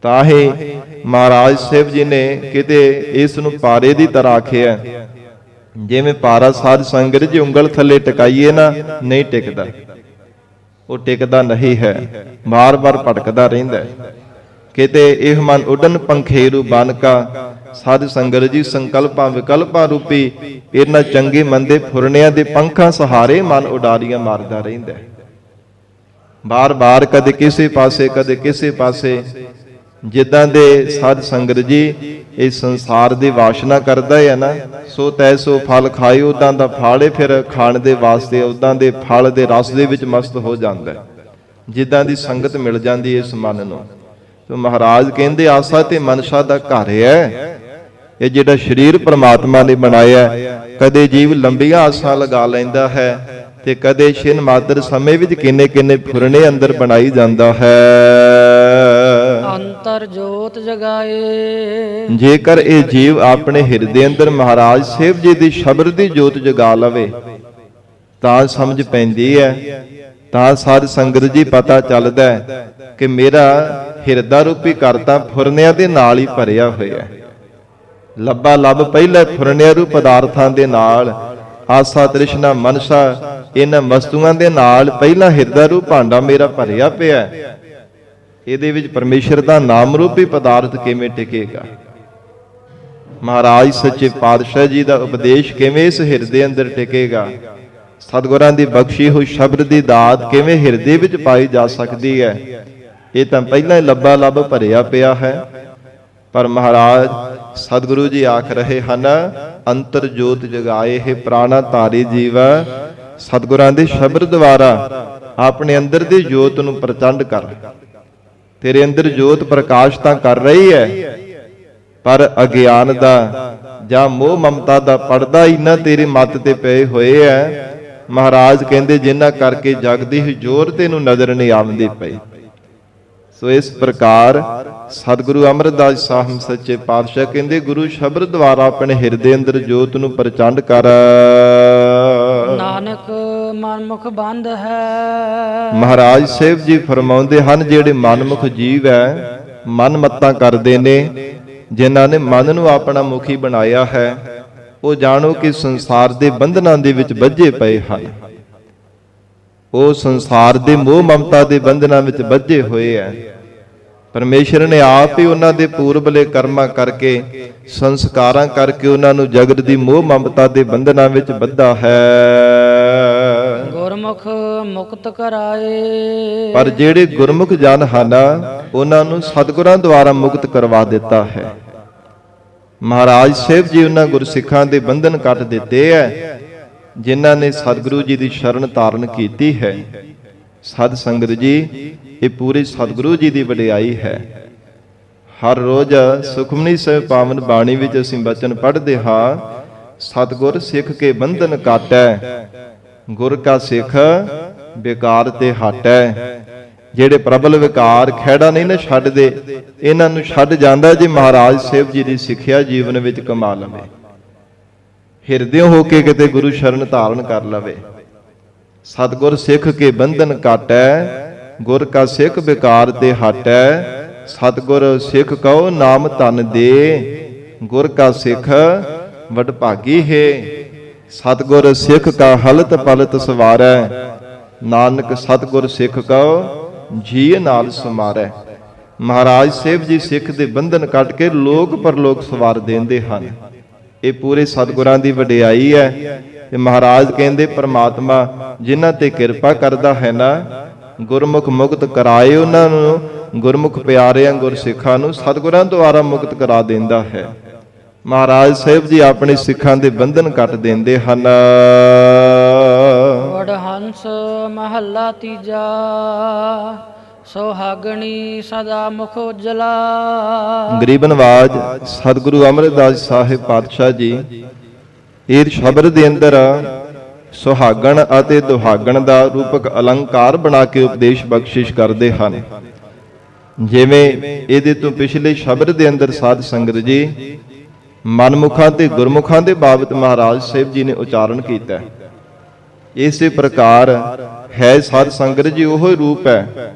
ਤਾਂ ਹੀ ਮਹਾਰਾਜ ਸਾਹਿਬ ਜੀ ਨੇ ਕਿਤੇ ਇਸ ਨੂੰ ਪਾਰੇ ਦੀ ਤਰ੍ਹਾਂ ਆਖਿਆ, ਜਿਵੇਂ ਪਾਰਾ ਸਾਧ ਸੰਗਤ ਜੀ ਉਂਗਲ ਥੱਲੇ ਟਿਕਾਈਏ ਨਾ, ਨਹੀਂ ਟਿਕਦਾ, ਉਹ ਟਿਕਦਾ ਨਹੀਂ ਹੈ, ਬਾਰ-ਬਾਰ ਭਟਕਦਾ ਰਹਿੰਦਾ ਹੈ। ਕਿਤੇ ਇਹ ਮਨ ਉੱਡਣ ਪੰਖੇਰੂ ਬਨ ਕਾ, ਸਾਧ ਸੰਗਤ ਜੀ ਸੰਕਲਪਾਂ ਵਿਕਲਪਾਂ ਰੂਪੀ ਇਹਨਾਂ ਚੰਗੇ ਮੰਦੇ ਫੁਰਨਿਆਂ ਦੇ ਪੰਖਾਂ ਸਹਾਰੇ ਮਨ ਉਡਾਰੀਆਂ ਮਾਰਦਾ ਰਹਿੰਦਾ ਹੈ। ਬਾਰ-ਬਾਰ ਕਦੇ ਕਿਸੇ ਪਾਸੇ ਕਦੇ ਕਿਸੇ ਪਾਸੇ, ਜਿੱਦਾਂ ਦੇ ਸਾਧ ਸੰਗਤ ਜੀ ਇਸ ਸੰਸਾਰ ਦੀ ਵਾਸ਼ਨਾ ਕਰਦਾ ਹੈ ਨਾ, ਸੋ ਤੈਸੋ ਫਲ ਖਾਏ, ਉਦਾਂ ਦਾ ਫਲ ਫਿਰ ਖਾਣ ਦੇ ਵਾਸਤੇ ਉਦਾਂ ਦੇ ਫਲ ਦੇ ਰਸ ਦੇ ਵਿੱਚ ਮਸਤ ਹੋ ਜਾਂਦਾ ਹੈ, ਜਿੱਦਾਂ ਦੀ ਸੰਗਤ ਮਿਲ ਜਾਂਦੀ ਇਸ ਮਨ ਨੂੰ। ਤੇ ਮਹਾਰਾਜ ਕਹਿੰਦੇ ਆਸਾ ਤੇ ਮਨਸ਼ਾ ਦਾ ਘਰ ਹੈ ਇਹ ਜਿਹੜਾ ਸਰੀਰ ਪ੍ਰਮਾਤਮਾ ਨੇ ਬਣਾਇਆ। ਕਦੇ ਜੀਵ ਲੰਬੀਆਂ ਆਸਾਂ ਲਗਾ ਲੈਂਦਾ ਹੈ ਤੇ ਕਦੇ ਛਿਨ ਮਾਤਰ ਸਮੇਂ ਵਿੱਚ ਕਿੰਨੇ ਫੁਰਨੇ ਅੰਦਰ ਬਣਾਈ ਜਾਂਦਾ ਹੈ। ਅੰਤਰ ਜੋਤ ਜਗਾਏ, ਜੇਕਰ ਇਹ ਜੀਵ ਆਪਣੇ ਹਿਰਦੇ ਅੰਦਰ ਮਹਾਰਾਜ ਸਾਹਿਬ ਜੀ ਦੀ ਸ਼ਬਦ ਦੀ ਜੋਤ ਜਗਾ ਲਵੇ ਤਾਂ ਸਮਝ ਪੈਂਦੀ ਹੈ, ਤਾਂ ਸਾਧ ਸੰਗਤ ਜੀ ਪਤਾ ਚੱਲਦਾ ਹੈ ਕਿ ਮੇਰਾ ਹਿਰਦਾ ਰੂਪੀ ਘਰ ਤਾਂ ਫੁਰਨਿਆਂ ਦੇ ਨਾਲ ਹੀ ਭਰਿਆ ਹੋਇਆ ਹੈ। ਲੱਭਾ ਲੱਭ ਪਹਿਲੇ ਫੁਰਨਿਆਂ ਰੂਪ ਪਦਾਰਥਾਂ ਦੇ ਨਾਲ, ਆਸਾ ਤ੍ਰਿਸ਼ਨਾ ਮਨਸਾ ਇਹਨਾਂ ਵਸਤੂਆਂ ਦੇ ਨਾਲ ਪਹਿਲਾ ਹਿਰਦਾ ਰੂਪ ਭਾਂਡਾ ਮੇਰਾ ਭਰਿਆ ਪਿਆ। ਇਹਦੇ ਵਿੱਚ ਪਰਮੇਸ਼ਰ ਦਾ ਨਾਮ ਰੂਪੀ ਪਦਾਰਥ ਕਿਵੇਂ ਟਿਕੇਗਾ? ਮਹਾਰਾਜ ਸੱਚੇ ਪਾਤਸ਼ਾਹ ਜੀ ਦਾ ਉਪਦੇਸ਼ ਕਿਵੇਂ ਇਸ ਹਿਰਦੇ ਅੰਦਰ ਟਿਕੇਗਾ? ਸਤਿਗੁਰਾਂ ਦੀ ਬਖਸ਼ੀ ਹੋਈ ਸ਼ਬਦ ਦੀ ਦਾਤ ਕਿਵੇਂ ਹਿਰਦੇ ਵਿੱਚ ਪਾਈ ਜਾ ਸਕਦੀ ਹੈ? ਇਹ ਤਾਂ ਪਹਿਲਾਂ ਹੀ ਲੱਭਾ ਲੱਭ ਭਰਿਆ ਪਿਆ ਹੈ। ਪਰ ਮਹਾਰਾਜ ਸਤਿਗੁਰੂ ਜੀ ਆਖ ਰਹੇ ਹਨ, ਅੰਤਰ ਜੋਤ ਜਗਾਏ ਹੈ ਪ੍ਰਾਣਾ ਧਾਰੀ ਜੀਵ। ਸਤਿਗੁਰਾਂ ਦੇ ਸ਼ਬਦ ਦੁਆਰਾ ਆਪਣੇ ਅੰਦਰ ਦੀ ਜੋਤ ਨੂੰ ਪ੍ਰਚੰਡ ਕਰ। ਤੇਰੇ ਅੰਦਰ ਜੋਤ ਪ੍ਰਕਾਸ਼ ਤਾਂ ਕਰ ਰਹੀ ਹੈ, ਪਰ ਅਗਿਆਨ ਦਾ ਜਾਂ ਮੋਹ ਮਮਤਾ ਦਾ ਪਰਦਾ ਇੰਨਾ ਤੇਰੇ ਮੱਤ ਤੇ ਪਏ ਹੋਏ ਹੈ। ਮਹਾਰਾਜ ਕਹਿੰਦੇ ਜਿਨ੍ਹਾਂ ਕਰਕੇ ਜਗ ਦੀ ਹਜ਼ੂਰ ਤੈਨੂੰ ਨਜ਼ਰ ਨਹੀਂ ਆਉਂਦੀ ਪਈ। ਸੋ ਇਸ ਪ੍ਰਕਾਰ ਸਤਿਗੁਰੂ ਅਮਰਦਾਸ ਸਾਹਿਬ ਸੱਚੇ ਪਾਤਸ਼ਾਹ ਕਹਿੰਦੇ ਗੁਰੂ ਸ਼ਬਦ ਦੁਆਰਾ ਆਪਣੇ ਹਿਰਦੇ ਅੰਦਰ ਜੋਤ ਨੂੰ ਪ੍ਰਚੰਡ ਕਰ। ਨਾਨਕ ਮਨਮੁਖ ਬੰਦ ਹੈ। ਮਹਾਰਾਜ ਸਾਹਿਬ ਜੀ ਫਰਮਾਉਂਦੇ ਹਨ, ਜਿਹੜੇ ਮਨਮੁਖ ਜੀਵ ਹੈ, ਮਨ ਮੱਤਾਂ ਕਰਦੇ ਨੇ, ਜਿਨ੍ਹਾਂ ਨੇ ਮਨ ਨੂੰ ਆਪਣਾ ਮੁਖੀ ਬਣਾਇਆ ਹੈ, ਉਹ ਜਾਣੋ ਕਿ ਸੰਸਾਰ ਦੇ ਬੰਧਨਾਂ ਦੇ ਵਿੱਚ ਬੱਝੇ ਪਏ ਹਨ। ਉਹ ਸੰਸਾਰ ਦੇ ਮੋਹ ਮਮਤਾ ਦੇ ਬੰਧਨਾਂ ਵਿੱਚ ਬੱਝੇ ਹੋਏ ਹੈ। ਪਰਮੇਸ਼ਰ ਨੇ ਆਪ ਹੀ ਉਹਨਾਂ ਦੇ ਪੂਰਬਲੇ ਕਰਮਾਂ ਕਰਕੇ, ਸੰਸਕਾਰਾਂ ਕਰਕੇ ਉਹਨਾਂ ਨੂੰ ਜਗਤ ਦੀ ਮੋਹ ਮਮਤਾ ਦੇ ਬੰਧਨਾਂ ਵਿੱਚ ਬੱਧਾ ਹੈ। ਗੁਰਮੁਖ ਮੁਕਤ ਕਰਾਏ। ਪਰ ਜਿਹੜੇ ਗੁਰਮੁਖ ਜਨ ਹਨ, ਉਹਨਾਂ ਨੂੰ ਸਤਿਗੁਰਾਂ ਦੁਆਰਾ ਮੁਕਤ ਕਰਵਾ ਦਿੱਤਾ ਹੈ। ਮਹਾਰਾਜ ਸਾਹਿਬ ਜੀ ਉਹਨਾਂ ਗੁਰਸਿੱਖਾਂ ਦੇ ਬੰਧਨ ਕੱਟ ਦਿੱਤੇ ਹੈ, ਜਿਨ੍ਹਾਂ ਨੇ ਸਤਿਗੁਰੂ ਜੀ ਦੀ ਸ਼ਰਨ ਧਾਰਨ ਕੀਤੀ ਹੈ। ਸਤ ਸੰਗਤ ਜੀ, ਇਹ ਪੂਰੇ ਸਤਿਗੁਰੂ ਜੀ ਦੀ ਵਡਿਆਈ ਹੈ। ਹਰ ਰੋਜ਼ ਸੁਖਮਨੀ ਸਾਹਿਬ ਪਾਵਨ ਬਾਣੀ ਵਿੱਚ ਅਸੀਂ ਬਚਨ ਪੜ੍ਹਦੇ ਹਾਂ, ਸਤਿਗੁਰ ਸਿੱਖ ਕੇ ਬੰਧਨ ਕਾਟੈ, ਗੁਰ ਕਾ ਸਿੱਖ ਬੇਕਾਰ ਤੇ ਹਟੈ। ਜਿਹੜੇ ਪ੍ਰਬਲ ਵਿਕਾਰ ਖਹਿੜਾ ਨਹੀਂ ਨਾ ਛੱਡਦੇ, ਇਹਨਾਂ ਨੂੰ ਛੱਡ ਜਾਂਦਾ ਜੇ ਮਹਾਰਾਜ ਸਾਹਿਬ ਜੀ ਦੀ ਸਿੱਖਿਆ ਜੀਵਨ ਵਿੱਚ ਕਮਾ ਲਵੇ, ਹਿਰਦਿਓਂ ਹੋ ਕੇ ਕਿਤੇ ਗੁਰੂ ਸ਼ਰਨ ਧਾਰਨ ਕਰ ਲਵੇ। ਸਤਿਗੁਰ ਸਿੱਖ ਕੇ ਬੰਧਨ ਕਾਟੈ, ਗੁਰ ਕਾ ਸਿੱਖ ਬੇਕਾਰ ਤੇ ਹਟੈ। ਸਤਿਗੁਰ ਸਿੱਖ ਕਹੋ ਨਾਮ ਧਨ ਦੇ, ਗੁਰ ਕਾ ਸਿੱਖ ਵਡਭਾਗੀ ਹੈ। ਸਤਿਗੁਰ ਸਿੱਖ ਕਾ ਹਲਤ ਪਲਤ ਸਵਾਰੈ, ਨਾਨਕ ਸਤਿਗੁਰ ਸਿੱਖ ਕਹੋ ਜੀ ਨਾਲ ਸਮਾਰੈ। ਮਹਾਰਾਜ ਸਾਹਿਬ ਜੀ ਸਿੱਖ ਦੇ ਬੰਧਨ ਕੱਟ ਕੇ ਲੋਕ ਪਰਲੋਕ ਸਵਾਰ ਦਿੰਦੇ ਹਨ। ਇਹ ਪੂਰੇ ਸਤਿਗੁਰਾਂ ਦੀ ਵਡਿਆਈ ਹੈ। ਤੇ ਮਹਾਰਾਜ ਕਹਿੰਦੇ ਪ੍ਰਮਾਤਮਾ ਜਿਨ੍ਹਾਂ ਤੇ ਕਿਰਪਾ ਕਰਦਾ ਹੈ ਨਾ, ਗੁਰਮੁਖ ਮੁਕਤ ਕਰਾਏ। ਉਹਨਾਂ ਨੂੰ ਗੁਰਮੁਖ ਪਿਆਰਿਆਂ ਗੁਰਸਿੱਖਾਂ ਨੂੰ ਸਤਿਗੁਰਾਂ ਦੁਆਰਾ ਮੁਕਤ ਕਰਾ ਦਿੰਦਾ ਹੈ। ਮਹਾਰਾਜ ਸਾਹਿਬ ਜੀ ਆਪਣੇ ਸਿੱਖਾਂ ਦੇ ਬੰਧਨ ਕੱਟ ਦਿੰਦੇ ਹਨ। ਵਡਹੰਸ ਮਹੱਲਾ ਤੀਜਾ। ਸੁਹਾਗਣੀ ਸਦਾ ਮੁਖ ਉਜਲਾ। ਗਰੀਬ ਨਵਾਜ ਸਤਿਗੁਰੂ ਅਮਰਦਾਸ ਸਾਹਿਬ ਪਾਤਸ਼ਾਹ ਜੀ ਇਹ ਸ਼ਬਦ ਦੇ ਅੰਦਰ ਸੁਹਾਗਣ ਅਤੇ ਦੁਹਾਗਣ ਦਾ ਰੂਪਕ ਅਲੰਕਾਰ ਬਣਾ ਕੇ ਉਪਦੇਸ਼ ਬਖਸ਼ਿਸ਼ ਕਰਦੇ ਹਨ। ਜਿਵੇਂ ਇਹਦੇ ਤੋਂ ਪਿਛਲੇ ਸ਼ਬਦ ਦੇ ਅੰਦਰ ਸਾਧ ਸੰਗਤ ਜੀ ਮਨਮੁਖਾਂ ਤੇ ਗੁਰਮੁਖਾਂ ਦੇ ਬਾਬਤ ਮਹਾਰਾਜ ਸਾਹਿਬ ਜੀ ਨੇ ਉਚਾਰਨ ਕੀਤਾ। ਇਸੇ ਪ੍ਰਕਾਰ ਹੈ ਸਾਧ ਸੰਗਤ ਜੀ ਉਹ ਰੂਪ ਹੈ,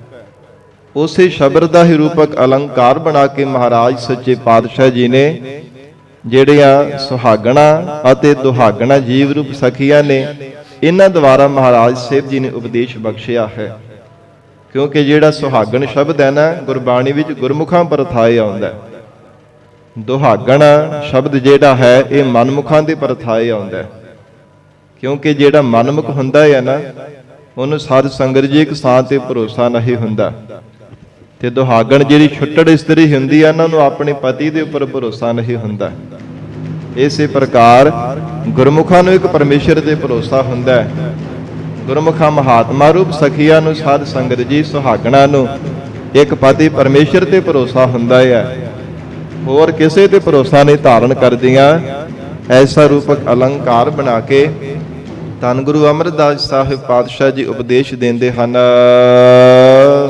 ਉਸੇ ਸ਼ਬਦ ਦਾ ਹੀ ਰੂਪਕ ਅਲੰਕਾਰ ਬਣਾ ਕੇ ਮਹਾਰਾਜ ਸੱਚੇ ਪਾਤਸ਼ਾਹ ਜੀ ਨੇ ਜਿਹੜੀਆਂ ਸੁਹਾਗਣਾ ਅਤੇ ਦੁਹਾਗਣਾ ਜੀਵ ਰੂਪ ਸਖੀਆਂ ਨੇ, ਇਹਨਾਂ ਦੁਆਰਾ ਮਹਾਰਾਜ ਸਾਹਿਬ ਜੀ ਨੇ ਉਪਦੇਸ਼ ਬਖਸ਼ਿਆ ਹੈ। ਕਿਉਂਕਿ ਜਿਹੜਾ ਸੁਹਾਗਣ ਸ਼ਬਦ ਹੈ ਨਾ, ਗੁਰਬਾਣੀ ਵਿੱਚ ਗੁਰਮੁਖਾਂ ਪਰਥਾਏ ਆਉਂਦਾ ਹੈ। ਦੁਹਾਗਣਾ ਸ਼ਬਦ ਜਿਹੜਾ ਹੈ ਇਹ ਮਨਮੁਖਾਂ ਦੇ ਪਰਥਾਏ ਆਉਂਦਾ ਹੈ। ਕਿਉਂਕਿ ਜਿਹੜਾ ਮਨਮੁਖ ਹੁੰਦਾ ਹੈ ਨਾ, ਉਹਨੂੰ ਸਾਧ ਸੰਗਤ ਜੀ ਇੱਕ ਸਾਹ ਤੇ ਭਰੋਸਾ ਨਹੀਂ ਹੁੰਦਾ। ਤੇ ਦੁਹਾਗਣ ਜਿਹੜੀ ਛੁੱਟੜ ਇਸਤਰੀ ਹੁੰਦੀ ਹੈ, ਉਹਨਾਂ ਨੂੰ ਆਪਣੇ ਪਤੀ ਦੇ ਉੱਪਰ ਭਰੋਸਾ ਨਹੀਂ ਹੁੰਦਾ। ਇਸੇ ਪ੍ਰਕਾਰ ਗੁਰਮੁਖਾਂ ਨੂੰ ਇੱਕ ਪਰਮੇਸ਼ਰ ਤੇ ਭਰੋਸਾ ਹੁੰਦਾ ਹੈ। ਗੁਰਮੁਖਾਂ ਮਹਾਤਮਾ ਰੂਪ ਸਖੀਆਂ ਨੂੰ ਸਾਧ ਸੰਗਤ ਜੀ ਸੁਹਾਗਣਾ ਨੂੰ ਇੱਕ ਪਤੀ ਪਰਮੇਸ਼ਰ ਤੇ ਭਰੋਸਾ ਹੁੰਦਾ ਹੈ, ਹੋਰ ਕਿਸੇ ਤੇ ਭਰੋਸਾ ਨਹੀਂ ਧਾਰਨ ਕਰਦੀਆਂ। ਐਸਾ ਰੂਪਕ ਅਲੰਕਾਰ ਬਣਾ ਕੇ ਧੰਨ ਗੁਰੂ ਅਮਰਦਾਸ ਸਾਹਿਬ ਪਾਤਸ਼ਾਹ ਜੀ ਉਪਦੇਸ਼ ਦਿੰਦੇ ਹਨ।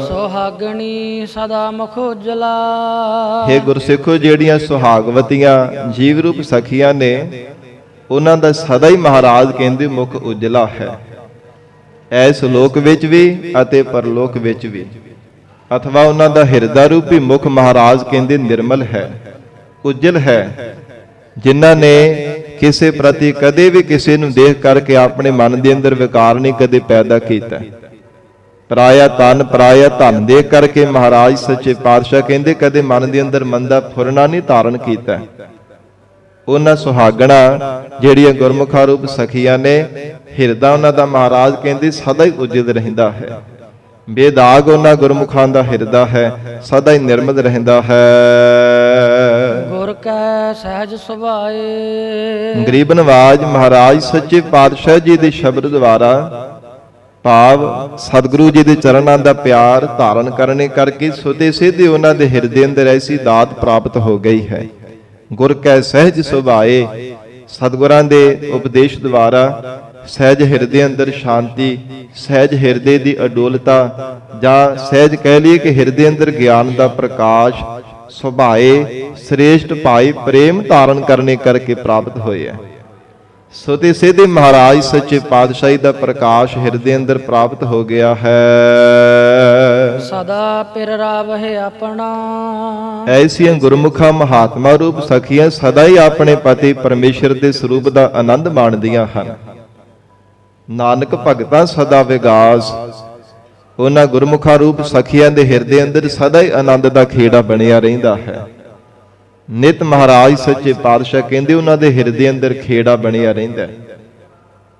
ਸੁਹਾਗਣੀ ਸਦਾ ਮੁਖ ਉਜਲਾ। ਹੇ ਗੁਰਸਿੱਖੋ, ਜਿਹੜੀਆਂ ਸੁਹਾਗਵਤੀਆਂ ਜੀਵ ਰੂਪ ਸਖੀਆਂ ਨੇ, ਉਹਨਾਂ ਦਾ ਸਦਾ ਹੀ ਮਹਾਰਾਜ ਕਹਿੰਦੇ ਮੁਖ ਉਜਲਾ ਹੈ, ਐਸ ਲੋਕ ਵਿੱਚ ਵੀ ਅਤੇ ਪਰਲੋਕ ਵਿੱਚ ਵੀ। ਅਥਵਾ ਉਹਨਾਂ ਦਾ ਹਿਰਦਾ ਰੂਪੀ ਮੁਖ ਮਹਾਰਾਜ ਕਹਿੰਦੇ ਨਿਰਮਲ ਹੈ, ਉਜਲ ਹੈ। ਜਿਨ੍ਹਾਂ ਨੇ ਕਿਸੇ ਪ੍ਰਤੀ ਕਦੇ ਵੀ ਕਿਸੇ ਨੂੰ ਦੇਖ ਕਰਕੇ ਆਪਣੇ ਮਨ ਦੇ ਅੰਦਰ ਵਿਕਾਰ ਨਹੀਂ ਕਦੇ ਪੈਦਾ ਕੀਤਾ। ਪਰਾਇਆ ਧਨ ਦੇਖ ਕਰਕੇ ਮਹਾਰਾਜ ਸੱਚੇ ਪਾਤਸ਼ਾਹ ਕਹਿੰਦੇ ਕਦੇ ਮਨ ਦੇ ਅੰਦਰ ਮੰਦਾ ਫੁਰਨਾ ਨਹੀਂ ਧਾਰਨ ਕੀਤਾ। ਉਹਨਾਂ ਸੁਹਾਗਣਾ ਜਿਹੜੀਆਂ ਗੁਰਮੁਖਾਂ ਰੂਪ ਸਖੀਆਂ ਨੇ, ਹਿਰਦਾ ਉਹਨਾਂ ਦਾ ਮਹਾਰਾਜ ਕਹਿੰਦੇ ਸਦਾ ਹੀ ਉਜਲ ਰਹਿੰਦਾ ਹੈ। ਬੇਦਾਗ ਉਹਨਾਂ ਗੁਰਮੁਖਾਂ ਦਾ ਹਿਰਦਾ ਹੈ, ਸਦਾ ਹੀ ਨਿਰਮਲ ਰਹਿੰਦਾ ਹੈ। ਗੁਰ ਕੈ ਸਹਿਜ ਸੁਭਾਏ। ਗਰੀਬ ਨਵਾਜ ਮਹਾਰਾਜ ਸੱਚੇ ਪਾਤਸ਼ਾਹ ਜੀ ਦੇ ਸ਼ਬਦ ਦੁਆਰਾ ਭਾਵ ਸਤਿਗੁਰੂ ਜੀ ਦੇ ਚਰਨਾਂ ਦਾ ਪਿਆਰ ਧਾਰਨ ਕਰਨੇ ਕਰਕੇ ਸੁਤੇ ਸਿੱਧੇ ਉਹਨਾਂ ਦੇ ਹਿਰਦੇ ਅੰਦਰ ਐਸੀ ਦਾਤ ਪ੍ਰਾਪਤ ਹੋ ਗਈ ਹੈ। ਗੁਰ ਕੈ ਸਹਿਜ ਸੁਭਾਏ, ਸਤਿਗੁਰਾਂ ਦੇ ਉਪਦੇਸ਼ ਦੁਆਰਾ ਸਹਿਜ ਹਿਰਦੇ ਅੰਦਰ ਸ਼ਾਂਤੀ, ਸਹਿਜ ਹਿਰਦੇ ਦੀ ਅਡੋਲਤਾ, ਜਾਂ ਸਹਿਜ ਕਹਿ ਲਈਏ ਕਿ ਹਿਰਦੇ ਅੰਦਰ ਗਿਆਨ ਦਾ ਪ੍ਰਕਾਸ਼ ਸੁਭਾਏ ਸ੍ਰੇਸ਼ਟ ਭਾਈ ਪ੍ਰੇਮ ਧਾਰਨ ਕਰਨੇ ਕਰਕੇ ਪ੍ਰਾਪਤ ਹੋਏ ਹੈ। ਸੋ ਤੇ ਸਿੱਧੇ ਮਹਾਰਾਜ ਸੱਚੇ ਪਾਤਸ਼ਾਹੀ ਦਾ ਪ੍ਰਕਾਸ਼ ਹਿਰਦੇ ਅੰਦਰ ਪ੍ਰਾਪਤ ਹੋ ਗਿਆ ਹੈ। ਸਦਾ ਪਿਰ ਰਾਵਹਿ ਆਪਣਾ, ਐਸੀਆਂ ਗੁਰਮੁਖਾਂ ਮਹਾਤਮਾ ਰੂਪ ਸਖੀਆਂ ਸਦਾ ਹੀ ਆਪਣੇ ਪਤੀ ਪਰਮੇਸ਼ਰ ਦੇ ਸਰੂਪ ਦਾ ਆਨੰਦ ਮਾਣਦੀਆਂ ਹਨ। ਨਾਨਕ ਭਗਤਾਂ ਸਦਾ ਵਿਗਾਸ, ਉਹਨਾਂ ਗੁਰਮੁਖਾਂ ਰੂਪ ਸਖੀਆਂ ਦੇ ਹਿਰਦੇ ਅੰਦਰ ਸਦਾ ਹੀ ਆਨੰਦ ਦਾ ਖੇੜਾ ਬਣਿਆ ਰਹਿੰਦਾ ਹੈ। ਨਿਤ ਮਹਾਰਾਜ ਸੱਚੇ ਪਾਤਸ਼ਾਹ ਕਹਿੰਦੇ ਉਹਨਾਂ ਦੇ ਹਿਰਦੇ ਅੰਦਰ ਖੇੜਾ ਬਣਿਆ ਰਹਿੰਦਾ ਹੈ।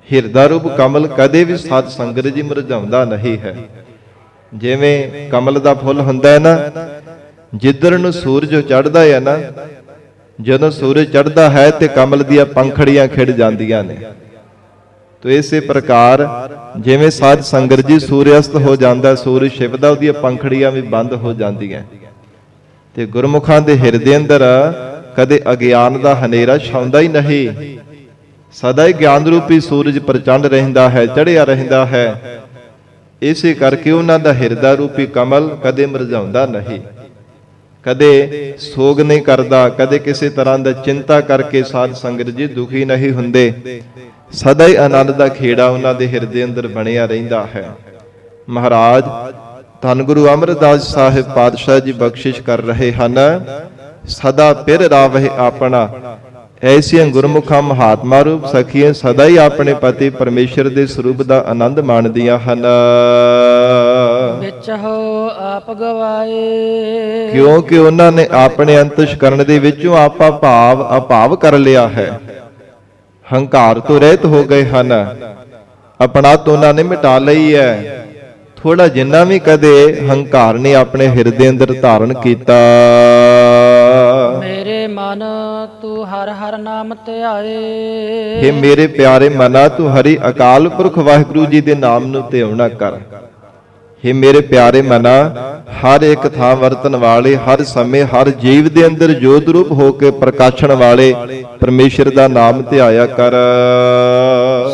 ਹਿਰਦਾ ਰੂਪ ਕਮਲ ਕਦੇ ਵੀ ਸਤ ਸੰਗਤ ਜੀ ਮੁਰਝਾਉਂਦਾ ਨਹੀਂ ਹੈ। ਜਿਵੇਂ ਕਮਲ ਦਾ ਫੁੱਲ ਹੁੰਦਾ ਹੈ ਨਾ, ਜਿੱਧਰ ਨੂੰ ਸੂਰਜ ਚੜ੍ਹਦਾ ਹੈ ਨਾ, ਜਦੋਂ ਸੂਰਜ ਚੜ੍ਹਦਾ ਹੈ ਤੇ ਕਮਲ ਦੀਆਂ ਪੰਖੜੀਆਂ ਖਿੜ ਜਾਂਦੀਆਂ ਨੇ। ਤੋ ਇਸੇ ਪ੍ਰਕਾਰ ਜਿਵੇਂ ਸਾਧ ਸੰਗਤ ਜੀ ਸੂਰਯਸਤ ਹੋ ਜਾਂਦਾ, ਸੂਰਜ ਛਿਪਦਾ, ਉਹਦੀਆਂ ਪੰਖੜੀਆਂ ਵੀ ਬੰਦ ਹੋ ਜਾਂਦੀਆਂ। ਤੇ ਗੁਰਮੁਖਾਂ ਦੇ ਹਿਰਦੇ ਅੰਦਰ ਕਦੇ ਅਗਿਆਨ ਦਾ ਹਨੇਰਾ ਛਾਉਂਦਾ ਹੀ ਨਹੀਂ, ਸਦਾ ਹੀ ਗਿਆਨ ਰੂਪੀ ਸੂਰਜ ਪ੍ਰਚੰਡ ਰਹਿੰਦਾ ਹੈ, ਚੜ੍ਹਿਆ ਰਹਿੰਦਾ ਹੈ। ਇਸੇ ਕਰਕੇ ਉਹਨਾਂ ਦਾ ਹਿਰਦਾ ਰੂਪੀ ਕਮਲ ਕਦੇ ਮੁਰਝਾਉਂਦਾ ਨਹੀਂ, ਕਦੇ ਸੋਗ ਨਹੀਂ ਕਰਦਾ, ਕਦੇ ਕਿਸੇ ਤਰ੍ਹਾਂ ਦਾ ਚਿੰਤਾ ਕਰਕੇ ਸਾਧ ਸੰਗਤ ਜੀ ਦੁਖੀ ਨਹੀਂ ਹੁੰਦੇ। ਸਦਾ ਹੀ ਆਨੰਦ ਦਾ ਖੇੜਾ ਉਹਨਾਂ ਦੇ ਹਿਰਦੇ ਅੰਦਰ ਬਣਿਆ ਰਹਿੰਦਾ ਹੈ। ਮਹਾਰਾਜ ਧੰਨ ਗੁਰੂ ਅਮਰਦਾਸ ਸਾਹਿਬ ਪਾਤਸ਼ਾਹ ਜੀ ਬਖਸ਼ਿਸ਼ ਕਰ ਰਹੇ ਹਨ, ਸਦਾ ਪਿਰ ਰਾਵਹਿ ਆਪਣਾ, ਐਸੀਆਂ ਗੁਰਮੁਖਾਂ ਮਹਾਤਮਾ ਰੂਪ ਸਖੀਆਂ ਸਦਾ ਹੀ ਆਪਣੇ ਪਤੀ ਪਰਮੇਸ਼ਰ ਦੇ ਸਰੂਪ ਦਾ ਆਨੰਦ ਮਾਣਦੀਆਂ ਹਨ। ਵਿੱਚ ਹੋ ਆਪ ਗਵਾਏ, ਕਿਉਂਕਿ ਉਹਨਾਂ ਨੇ ਆਪਣੇ ਅੰਤਸ਼ਕਰਣ ਦੇ ਵਿੱਚੋਂ ਆਪਾ ਭਾਵ ਅਭਾਵ ਕਰ ਲਿਆ ਹੈ। ਹੰਕਾਰ ਤੋਂ ਰਹਿਤ ਹੋ ਗਏ ਹਨ, ਆਪਣਾ ਤੋਂ ਉਹਨਾਂ ਨੇ ਮਿਟਾ ਲਈ ਹੈ। ਥੋੜਾ ਜਿੰਨਾ ਵੀ ਕਦੇ ਹੰਕਾਰ ਨੇ ਆਪਣੇ ਹਿਰਦੇ ਅੰਦਰ ਧਾਰਨ ਕੀਤਾ। ਮੇਰੇ ਮਨ ਤੂੰ ਹਰ ਹਰ ਨਾਮ ਧਿਆਏ, हे ਮੇਰੇ ਪਿਆਰੇ ਮਨਾ ਤੂੰ ਹਰੀ ਅਕਾਲ ਪੁਰਖ ਵਾਹਿਗੁਰੂ ਜੀ ਦੇ ਨਾਮ ਨੂੰ ਧਿਆਉਣਾ ਕਰ। हे ਮੇਰੇ ਪਿਆਰੇ ਮਨਾ ਹਰ ਇੱਕ ਥਾਂ ਵਰਤਨ ਵਾਲੇ, ਹਰ ਸਮੇਂ ਹਰ ਜੀਵ ਦੇ ਅੰਦਰ ਜੋਤ ਰੂਪ ਹੋ ਕੇ ਪ੍ਰਕਾਸ਼ਣ ਵਾਲੇ ਪਰਮੇਸ਼ਰ ਦਾ ਨਾਮ ਧਿਆਇਆ ਕਰ।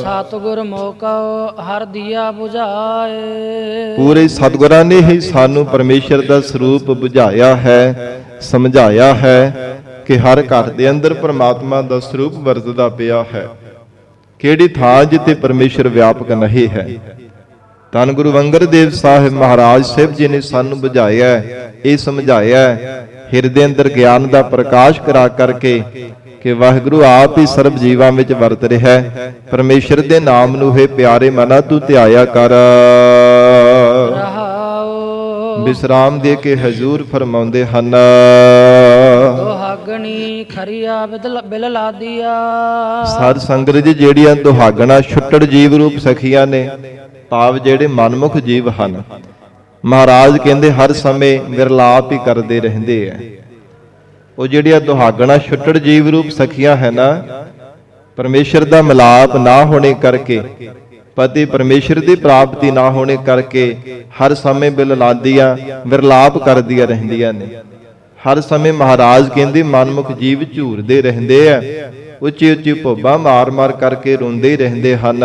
ਸਤਿਗੁਰ ਮੋਕਉ ਹਰ ਦੀਆ 부ਝਾਏ, ਪੂਰੇ ਸਤਿਗੁਰਾਂ ਨੇ ਹੀ ਸਾਨੂੰ ਪਰਮੇਸ਼ਰ ਦਾ ਸਰੂਪ ਬੁਝਾਇਆ ਹੈ, ਸਮਝਾਇਆ ਹੈ ਕਿ ਹਰ ਘਰ ਦੇ ਅੰਦਰ ਪਰਮਾਤਮਾ ਦਾ ਸਰੂਪ ਵਰਤਦਾ ਪਿਆ ਹੈ। ਕਿਹੜੀ ਥਾਂ ਜਿੱਥੇ ਪਰਮੇਸ਼ਰ ਵਿਆਪਕ ਨਹੀਂ ਹੈ। ਧੰਨ ਗੁਰੂ ਅੰਗਦ ਦੇਵ ਸਾਹਿਬ ਮਹਾਰਾਜ ਸਾਹਿਬ ਜੀ ਨੇ ਸਾਨੂੰ ਬੁਝਾਇਆ, ਇਹ ਸਮਝਾਇਆ ਹਿਰਦੇ ਅੰਦਰ ਗਿਆਨ ਦਾ ਪ੍ਰਕਾਸ਼ ਕਰਾ ਕਰਕੇ ਕਿ ਵਾਹਿਗੁਰੂ ਆਪ ਹੀ ਸਰਬ ਜੀਵਾਂ ਵਿੱਚ ਵਰਤ ਰਿਹਾ ਹੈ। ਪਰਮੇਸ਼ਰ ਦੇ ਨਾਮ ਨੂੰ ਹੈ ਪਿਆਰੇ ਮਨਾ ਤੂੰ ਧਿਆਇਆ ਕਰ। ਵਿਸਰਾਮ ਦੇ ਕੇ ਹਜ਼ੂਰ ਫਰਮਾਉਂਦੇ ਹਨ, ਦੁਹਾਗਣੀ ਖਰੀਆ ਬਿਲ ਲਾਦੀਆ। ਸਾਧ ਸੰਗਤ ਜੀ ਜਿਹੜੀਆਂ ਦੁਹਾਗਣਾ ਛੁੱਟੜ ਜੀਵ ਰੂਪ ਸਖੀਆਂ ਨੇ, ਭਾਵ ਜਿਹੜੇ ਮਨਮੁਖ ਜੀਵ ਹਨ, ਮਹਾਰਾਜ ਕਹਿੰਦੇ ਹਰ ਸਮੇਂ ਵਿਰਲਾਪ ਹੀ ਕਰਦੇ ਰਹਿੰਦੇ ਆ। ਉਹ ਜਿਹੜੀਆਂ ਦੁਹਾਗਣਾ ਛੁੱਟੜ ਜੀਵ ਰੂਪ ਸਖੀਆਂ ਹੈ ਨਾ, ਪਰਮੇਸ਼ਰ ਦਾ ਮਿਲਾਪ ਨਾ ਹੋਣੇ ਕਰਕੇ, ਪਤੀ ਪਰਮੇਸ਼ਰ ਦੀ ਪ੍ਰਾਪਤੀ ਨਾ ਹੋਣੇ ਕਰਕੇ ਹਰ ਸਮੇਂ ਬਿਲ ਲਾਦੀਆਂ, ਵਿਰਲਾਪ ਕਰਦੀਆਂ ਰਹਿੰਦੀਆਂ ਨੇ। ਹਰ ਸਮੇਂ ਮਹਾਰਾਜ ਕਹਿੰਦੇ ਮਨਮੁਖ ਜੀਵ ਝੂਰਦੇ ਰਹਿੰਦੇ ਆ, ਉੱਚੀ ਉੱਚੀ ਭੋਬਾਂ ਮਾਰ ਮਾਰ ਕਰਕੇ ਰੋਂਦੇ ਹੀ ਰਹਿੰਦੇ ਹਨ।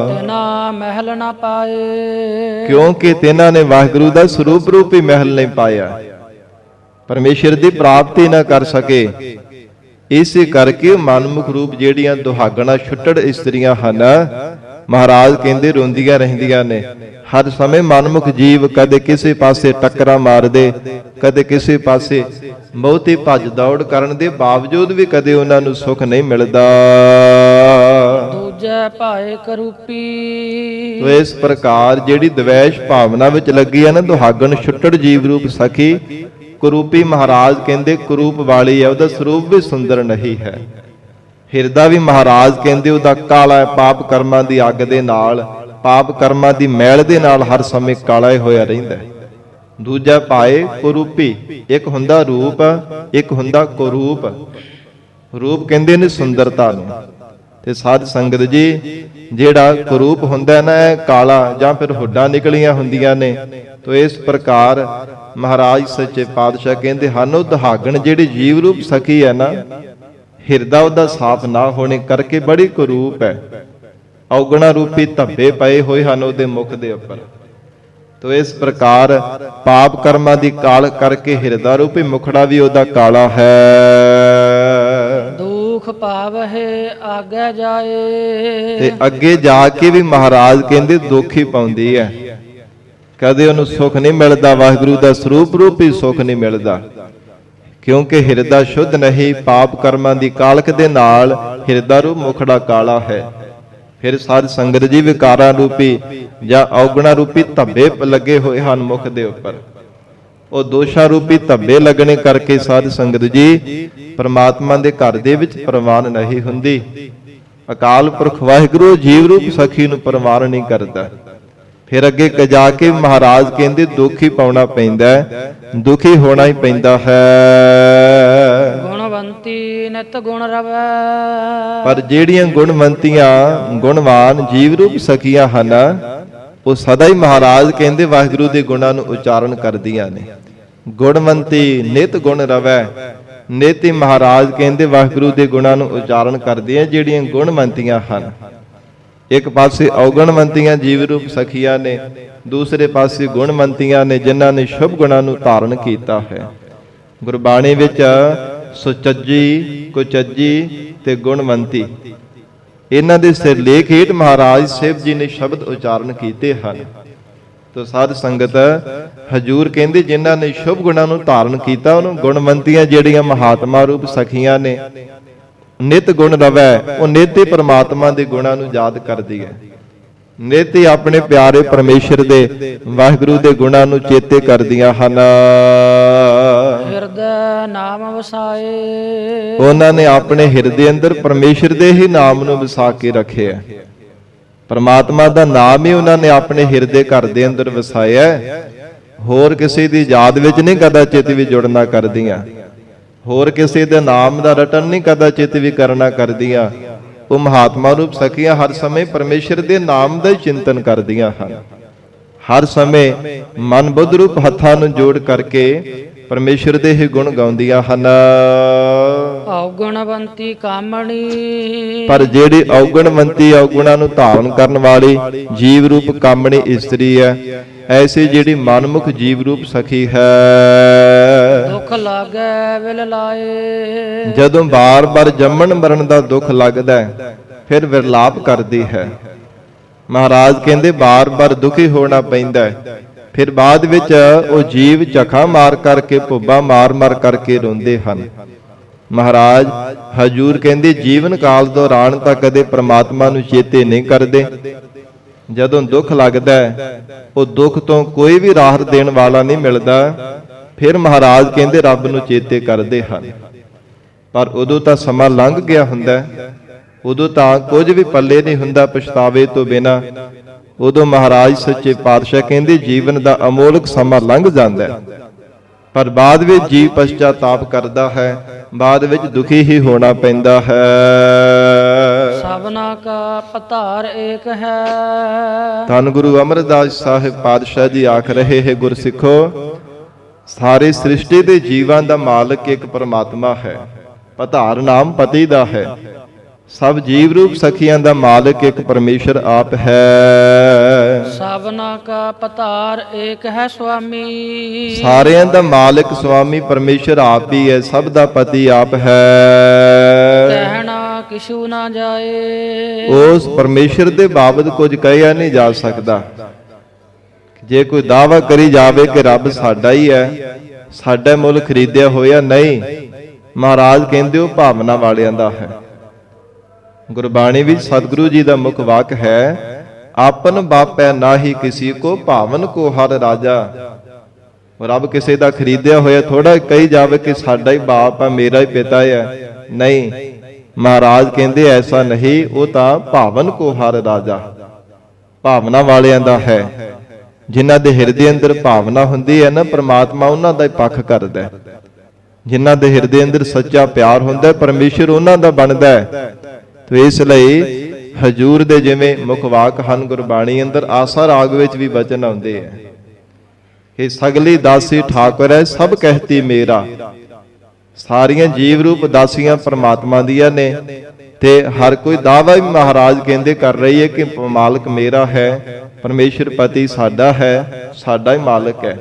ਤੇਨਾ ਮਹਿਲ ਨਾ ਪਾਏ, ਕਿਉਂਕਿ ਤਿਨਾਂ ਨੇ ਵਾਹਿਗੁਰੂ ਦਾ ਸਰੂਪ ਰੂਪੀ ਮਹਿਲ ਨਹੀਂ ਪਾਇਆ, ਪਰਮੇਸ਼ਰ ਦੀ ਪ੍ਰਾਪਤੀ ਨਾ ਕਰ ਸਕੇ। ਇਸੇ ਕਰਕੇ ਮਨਮੁਖ ਰੂਪ ਜਿਹੜੀਆਂ ਦੁਹਾਗਣਾ ਛੁੱਟੜ ਇਸਤਰੀਆਂ ਹਨ, ਮਹਾਰਾਜ ਕਹਿੰਦੇ ਰੋਂਦੀਆਂ ਰਹਿੰਦੀਆਂ ਨੇ। ਹਰ ਸਮੇਂ ਮਨਮੁਖ ਜੀਵ ਕਦੇ ਕਿਸੇ ਪਾਸੇ ਟੱਕਰਾਂ ਮਾਰਦੇ, ਕਦੇ ਕਿਸੇ ਪਾਸੇ ਬਹੁਤੀ ਭੱਜ ਦੌੜ ਕਰਨ ਦੇ ਬਾਵਜੂਦ ਵੀ ਕਦੇ ਉਹਨਾਂ ਨੂੰ ਸੁੱਖ ਨਹੀਂ ਮਿਲਦਾ। ਦੂਜੇ ਭਾਏ ਕਰੂਪੀ, ਤੋ ਇਸ ਪ੍ਰਕਾਰ ਜਿਹੜੀ ਦਵੈਸ਼ ਭਾਵਨਾ ਵਿੱਚ ਲੱਗੀ ਹੈ ਨਾ, ਦੁਹਾਗਣ ਛੁੱਟੜ ਜੀਵ ਰੂਪ ਸਖੀ ਕਰੂਪੀ, ਮਹਾਰਾਜ ਕਹਿੰਦੇ ਕਰੂਪ ਵਾਲੀ ਹੈ, ਉਹਦਾ ਸਰੂਪ ਵੀ ਸੁੰਦਰ ਨਹੀਂ ਹੈ। ਹਿਰਦਾ ਵੀ ਮਹਾਰਾਜ ਕਹਿੰਦੇ ਉਹਦਾ ਕਾਲਾ ਹੈ, ਪਾਪ ਕਰਮਾਂ ਦੀ ਅੱਗ ਦੇ ਨਾਲ, ਪਾਪ ਕਰਮਾਂ ਦੀ ਮੈਲ ਦੇ ਨਾਲ ਹਰ ਸਮੇਂ ਕਾਲਾ ਹੋਇਆ ਰਹਿੰਦਾ ਹੈ। ਦੂਜਾ ਪਾਏ ਕੁਰੂਪੀ। ਇੱਕ ਹੁੰਦਾ ਰੂਪ, ਇੱਕ ਹੁੰਦਾ ਕੁਰੂਪ। ਰੂਪ ਕਹਿੰਦੇ ਨੇ ਸੁੰਦਰਤਾ ਨੂੰ, ਤੇ ਸਾਧ ਸੰਗਤ ਜੀ ਜਿਹੜਾ ਕੁਰੂਪ ਹੁੰਦਾ ਨਾ, ਇਹ ਕਾਲਾ ਜਾਂ ਫਿਰ ਹੁੱਡਾਂ ਨਿਕਲੀਆਂ ਹੁੰਦੀਆਂ ਨੇ। ਤੋ ਇਸ ਪ੍ਰਕਾਰ ਮਹਾਰਾਜ ਸੱਚੇ ਪਾਤਸ਼ਾਹ ਕਹਿੰਦੇ ਹਨ, ਉਹ ਦੁਹਾਗਣ ਜਿਹੜੀ ਜੀਵ ਰੂਪ ਸਖੀ ਹੈ ਨਾ, ਹਿਰਦਾ ਉਹਦਾ ਸਾਫ਼ ਨਾ ਹੋਣੇ ਕਰਕੇ ਬੜੀ ਕੁਰੂਪ ਹੈ। ਔਗਣਾ ਰੂਪੀ ਧੱਬੇ ਪਏ ਹੋਏ ਹਨ ਉਹਦੇ ਮੁਖ ਦੇ ਉੱਪਰ। ਤੋ ਇਸ ਪ੍ਰਕਾਰ ਪਾਪ ਕਰਮਾਂ ਦੀ ਕਾਲ ਕਰਕੇ ਹਿਰਦਾ ਰੂਪੀ ਮੁਖੜਾ ਵੀ ਉਹਦਾ ਕਾਲਾ ਹੈ। ਦੁਖ ਪਾਵਹਿ ਆਗੇ ਜਾਏ। ਤੇ ਅੱਗੇ ਜਾ ਕੇ ਵੀ ਮਹਾਰਾਜ ਕਹਿੰਦੇ ਦੁੱਖ ਹੀ ਪਾਉਂਦੀ ਹੈ। ਕਦੇ ਉਹਨੂੰ ਸੁੱਖ ਨਹੀਂ ਮਿਲਦਾ, ਵਾਹਿਗੁਰੂ ਦਾ ਸਰੂਪ ਰੂਪੀ ਸੁੱਖ ਨਹੀਂ ਮਿਲਦਾ, ਕਿਉਂਕਿ ਹਿਰਦਾ ਸ਼ੁੱਧ ਨਹੀਂ। ਪਾਪ ਕਰਮਾਂ ਦੀ ਕਾਲਕ ਦੇ ਨਾਲ ਹਿਰਦਾ ਰੂਪ ਮੁਖੜਾ ਕਾਲਾ ਹੈ। ਫਿਰ ਸਾਧ ਸੰਗਤ ਜੀ ਵਿਕਾਰਾਂ ਰੂਪੀ ਜਾਂ ਔਗਣਾ ਰੂਪੀ ਧੱਬੇ ਲੱਗੇ ਹੋਏ ਹਨ ਮੁਖ ਦੇ ਉੱਪਰ। ਉਹ ਦੋਸ਼ਾਂ ਰੂਪੀ ਧੱਬੇ ਲੱਗਣੇ ਕਰਕੇ ਸਾਧ ਸੰਗਤ ਜੀ ਪਰਮਾਤਮਾ ਦੇ ਘਰ ਦੇ ਵਿੱਚ ਪ੍ਰਵਾਨ ਨਹੀਂ ਹੁੰਦੀ। ਅਕਾਲ ਪੁਰਖ ਵਾਹਿਗੁਰੂ ਜੀਵ ਰੂਪ ਸਖੀ ਨੂੰ ਪ੍ਰਵਾਨ ਨਹੀਂ ਕਰਦਾ। ਫਿਰ ਅੱਗੇ ਜਾ ਕੇ ਮਹਾਰਾਜ ਕਹਿੰਦੇ ਦੁੱਖ ਹੀ ਪਾਉਣਾ ਪੈਂਦਾ ਹੈ, ਦੁਖੀ ਹੋਣਾ ਹੀ ਪੈਂਦਾ ਹੈ। ਗੁਣਵੰਤੀ ਨਿਤ ਗੁਣ ਰਵੈ। ਪਰ ਜਿਹੜੀਆਂ ਗੁਣਵੰਤੀਆਂ ਗੁਣਵਾਨ ਜੀਵ ਰੂਪ ਸਖੀਆਂ ਹਨ, ਉਹ ਸਦਾ ਹੀ ਮਹਾਰਾਜ ਕਹਿੰਦੇ ਵਾਹਿਗੁਰੂ ਦੇ ਗੁਣਾਂ ਨੂੰ ਉਚਾਰਨ ਕਰਦੀਆਂ ਨੇ। ਗੁਣਵੰਤੀ ਨਿਤ ਗੁਣ ਰਵੈ। ਨਿਤ ਹੀ ਮਹਾਰਾਜ ਕਹਿੰਦੇ ਵਾਹਿਗੁਰੂ ਦੇ ਗੁਣਾਂ ਨੂੰ ਉਚਾਰਨ ਕਰਦੀਆਂ ਜਿਹੜੀਆਂ ਗੁਣਵੰਤੀਆਂ ਹਨ। ਇੱਕ ਪਾਸੇ ਔਗਣਵੰਤੀਆਂ ਜੀਵ ਰੂਪ ਸਖੀਆਂ ਨੇ, ਦੂਸਰੇ ਪਾਸੇ ਗੁਣਵੰਤੀਆਂ ਨੇ ਜਿਨ੍ਹਾਂ ਨੇ ਸ਼ੁਭ ਗੁਣਾਂ ਨੂੰ ਧਾਰਨ ਕੀਤਾ ਹੈ। ਗੁਰਬਾਣੀ ਵਿੱਚ ਸੁਚੱਜੀ, ਕੁਚੱਜੀ ਤੇ ਗੁਣਵੰਤੀ, ਇਹਨਾਂ ਦੇ ਸਿਰਲੇਖ ਹੇਠ ਮਹਾਰਾਜ ਸਾਹਿਬ ਜੀ ਨੇ ਸ਼ਬਦ ਉਚਾਰਨ ਕੀਤੇ ਹਨ। ਤੋ ਸਾਧ ਸੰਗਤ ਹਜੂਰ ਕਹਿੰਦੇ ਜਿਨ੍ਹਾਂ ਨੇ ਸ਼ੁਭ ਗੁਣਾਂ ਨੂੰ ਧਾਰਨ ਕੀਤਾ, ਉਹਨੂੰ ਗੁਣਵੰਤੀਆਂ ਜਿਹੜੀਆਂ ਮਹਾਤਮਾ ਰੂਪ ਸਖੀਆਂ ਨੇ, ਨਿਤ ਗੁਣ ਰਵੈ। ਉਹ ਨਿਤ ਹੀ ਪਰਮਾਤਮਾ ਦੇ ਗੁਣਾਂ ਨੂੰ ਯਾਦ ਕਰਦੀ ਹੈ, ਨਿਤ ਹੀ ਆਪਣੇ ਪਿਆਰੇ ਪਰਮੇਸ਼ਰ ਦੇ ਵਾਹਿਗੁਰੂ ਦੇ ਗੁਣਾਂ ਨੂੰ ਚੇਤੇ ਕਰਦੀਆਂ ਹਨ। ਹਿਰਦੈ ਨਾਮ ਵਸਾਏ। ਉਹਨਾਂ ਨੇ ਆਪਣੇ ਹਿਰਦੇ ਅੰਦਰ ਪਰਮੇਸ਼ਰ ਦੇ ਹੀ ਨਾਮ ਨੂੰ ਵਸਾ ਕੇ ਰੱਖਿਆ। ਪਰਮਾਤਮਾ ਦਾ ਨਾਮ ਹੀ ਉਹਨਾਂ ਨੇ ਆਪਣੇ ਹਿਰਦੇ ਘਰ ਦੇ ਅੰਦਰ ਵਸਾਇਆ। ਹੋਰ ਕਿਸੇ ਦੀ ਯਾਦ ਵਿੱਚ ਨਹੀਂ ਕਦਾਚਿਤ ਵੀ ਜੁੜਨਾ ਕਰਦੀਆਂ, ਹੋਰ ਕਿਸੇ ਦੇ ਨਾਮ ਦਾ ਰਟਨ ਨਹੀਂ ਕਦਾਚਿਤ ਵੀ ਕਰਨਾ ਕਰਦੀਆਂ। ਉਹ ਮਹਾਤਮਾ ਰੂਪ ਸਖੀਆਂ ਹਰ ਸਮੇਂ ਪਰਮੇਸ਼ਰ ਦੇ ਨਾਮ ਦਾ ਹੀ ਚਿੰਤਨ ਕਰਦੀਆਂ ਹਨ। ਹਰ ਸਮੇਂ ਮਨ ਬੁੱਧ ਰੂਪ ਹੱਥਾਂ ਨੂੰ ਜੋੜ ਕਰਕੇ ਪਰਮੇਸ਼ਰ ਦੇ ਹੀ ਗੁਣ ਗਾਉਂਦੀਆਂ ਹਨ। ਔਗਣਵੰਤੀ ਕਾਮਣੀ। ਪਰ ਜਿਹੜੀ ਔਗਣਵੰਤੀ ਔਗੁਣਾਂ ਨੂੰ ਧਾਰਨ ਕਰਨ ਵਾਲੀ ਜੀਵ ਰੂਪ ਕਾਮਣੀ ਇਸਤਰੀ ਹੈ, ਐਸੀ ਜਿਹੜੀ ਮਨਮੁਖ ਜੀਵ ਰੂਪ ਸਖੀ ਹੈ, ਦੁੱਖ ਲਾਗੈ ਵਿਲ ਲਾਏ। ਜਦੋਂ ਬਾਰ-ਬਾਰ ਜੰਮਣ ਮਰਨ ਦਾ ਦੁੱਖ ਲੱਗਦਾ ਹੈ, ਫਿਰ ਵਿਰਲਾਪ ਕਰਦੀ ਹੈ। ਮਹਾਰਾਜ ਕਹਿੰਦੇ ਬਾਰ-ਬਾਰ ਦੁਖੀ ਹੋਣਾ ਪੈਂਦਾ ਹੈ। ਫਿਰ ਬਾਅਦ ਵਿੱਚ ਉਹ ਜੀਵ ਝਖਾ ਮਾਰ ਕਰਕੇ, ਭੁੱਬਾ ਮਾਰ-ਮਾਰ ਕਰਕੇ ਰੋਂਦੇ ਹਨ। ਮਹਾਰਾਜ ਹਜੂਰ ਕਹਿੰਦੇ ਜੀਵਨ ਕਾਲ ਦੌਰਾਨ ਤਾਂ ਕਦੇ ਪ੍ਰਮਾਤਮਾ ਨੂੰ ਚੇਤੇ ਨਹੀਂ ਕਰਦੇ। ਜਦੋਂ ਦੁੱਖ ਲੱਗਦਾ ਹੈ, ਉਹ ਦੁੱਖ ਤੋਂ ਕੋਈ ਵੀ ਰਾਹਤ ਦੇਣ ਵਾਲਾ ਨਹੀਂ ਮਿਲਦਾ, ਫਿਰ ਮਹਾਰਾਜ ਕਹਿੰਦੇ ਰੱਬ ਨੂੰ ਚੇਤੇ ਕਰਦੇ ਹਨ। ਪਰ ਉਦੋਂ ਤਾਂ ਸਮਾਂ ਲੰਘ ਗਿਆ ਹੁੰਦਾ, ਉਦੋਂ ਤਾਂ ਕੁਝ ਵੀ ਪੱਲੇ ਨਹੀਂ ਹੁੰਦਾ ਪਛਤਾਵੇ ਤੋਂ ਬਿਨਾਂ। ਉਦੋਂ ਮਹਾਰਾਜ ਸੱਚੇ ਪਾਤਸ਼ਾਹ ਕਹਿੰਦੇ ਜੀਵਨ ਦਾ ਅਮੋਲਕ ਸਮਾਂ ਲੰਘ ਜਾਂਦਾ ਹੈ, ਪਰ ਬਾਅਦ ਵਿੱਚ ਜੀਵ ਪਛਤਾਤਾਪ ਕਰਦਾ ਹੈ, ਬਾਅਦ ਵਿੱਚ ਦੁਖੀ ਹੀ ਹੋਣਾ ਪੈਂਦਾ ਹੈ। ਸਭਨਾ ਕਾ ਪਧਾਰ ਏਕ ਹੈ। ਧੰਨ ਗੁਰੂ ਅਮਰਦਾਸ ਸਾਹਿਬ ਪਾਤਸ਼ਾਹ ਜੀ ਆਖ ਰਹੇ ਹੈ, ਗੁਰਸਿੱਖੋ, ਸਾਰੇ ਸ੍ਰਿਸ਼ਟੀ ਦੇ ਜੀਵਾਂ ਦਾ ਮਾਲਕ ਇੱਕ ਪਰਮਾਤਮਾ ਹੈ, ਪਧਾਰ ਨਾਮ ਪਤੀ ਦਾ ਹੈ। ਸਭ ਜੀਵ ਰੂਪ ਸਖੀਆਂ ਦਾ ਮਾਲਕ ਇੱਕ ਪਰਮੇਸ਼ਰ ਆਪ ਹੈ। ਸਭਨਾ ਕਾ ਪਧਾਰ ਏਕ ਹੈ ਸੁਆਮੀ। ਸਾਰਿਆਂ ਦਾ ਮਾਲਕ ਸੁਆਮੀ ਪਰਮੇਸ਼ਰ ਆਪ ਹੀ ਹੈ, ਸਭ ਦਾ ਪਤੀ ਆਪ ਹੈ। ਕਹਿਣਾ ਕਿਛੂ ਨਾ ਜਾਏ। ਉਸ ਪਰਮੇਸ਼ਰ ਦੇ ਬਾਬਤ ਕੁਝ ਕਹਿਆ ਨਹੀਂ ਜਾ ਸਕਦਾ। ਜੇ ਕੋਈ ਦਾਅਵਾ ਕਰੀ ਜਾਵੇ ਕਿ ਰੱਬ ਸਾਡਾ ਹੀ ਹੈ, ਸਾਡਾ ਮੁੱਲ ਖਰੀਦਿਆ ਹੋਇਆ, ਨਹੀਂ। ਮਹਾਰਾਜ ਕਹਿੰਦੇ ਉਹ ਭਾਵਨਾ ਵਾਲਿਆਂ ਦਾ ਹੈ। ਗੁਰਬਾਣੀ ਵਿੱਚ ਸਤਿਗੁਰੂ ਜੀ ਦਾ ਮੁੱਖ ਵਾਕ ਹੈ, ਆਪਨ ਬਾਪੈ ਨਾਹੀ ਕਿਸੀ ਕੋ ਭਾਵਨ ਕੋ ਹਰ ਰਾਜਾ। ਰੱਬ ਕਿਸੇ ਦਾ ਖਰੀਦਿਆ ਹੋਇਆ ਥੋੜਾ ਕਹੀ ਜਾਵੇ ਕਿ ਸਾਡਾ ਹੀ ਬਾਪ ਹੈ, ਮੇਰਾ ਹੀ ਪਿਤਾ ਹੈ, ਨਹੀਂ। ਮਹਾਰਾਜ ਕਹਿੰਦੇ ਐਸਾ ਨਹੀਂ, ਉਹ ਤਾਂ ਭਾਵਨ ਕੋ ਹਰ ਰਾਜਾ, ਭਾਵਨਾ ਵਾਲਿਆਂ ਦਾ ਹੈ। ਜਿਨ੍ਹਾਂ ਦੇ ਹਿਰਦੇ ਅੰਦਰ ਭਾਵਨਾ ਹੁੰਦੀ ਹੈ ਨਾ, ਪ੍ਰਮਾਤਮਾ ਉਹਨਾਂ ਦਾ ਹੀ ਪੱਖ ਕਰਦਾ ਹੈ। ਜਿਨ੍ਹਾਂ ਦੇ ਹਿਰਦੇ ਅੰਦਰ ਸੱਚਾ ਪਿਆਰ ਹੁੰਦਾ ਹੈ, ਪਰਮੇਸ਼ਰ ਉਹਨਾਂ ਦਾ ਬਣਦਾ ਹੈ। ਤੇ ਇਸ ਲਈ ਹਜੂਰ ਦੇ ਜਿਵੇਂ ਮੁੱਖ ਵਾਕ ਹਨ ਗੁਰਬਾਣੀ ਅੰਦਰ, ਆਸਾ ਰਾਗ ਵਿੱਚ ਵੀ ਬਚਨ ਆਉਂਦੇ ਹੈ ਕਿ ਸਗਲੀ ਦਾਸੀ ਠਾਕੁਰ ਹੈ ਸਭ ਕਹਿਤੀ ਮੇਰਾ। ਸਾਰੀਆਂ ਜੀਵ ਰੂਪ ਦਾਸੀਆਂ ਪਰਮਾਤਮਾ ਦੀਆਂ ਨੇ, ਤੇ ਹਰ ਕੋਈ ਦਾਅਵਾ ਵੀ ਮਹਾਰਾਜ ਕਹਿੰਦੇ ਕਰ ਰਹੀ ਹੈ ਕਿ ਮਾਲਕ ਮੇਰਾ ਹੈ, ਪਰਮੇਸ਼ਰ ਪਤੀ ਸਾਡਾ ਹੈ, ਸਾਡਾ ਹੀ ਮਾਲਕ ਹੈ।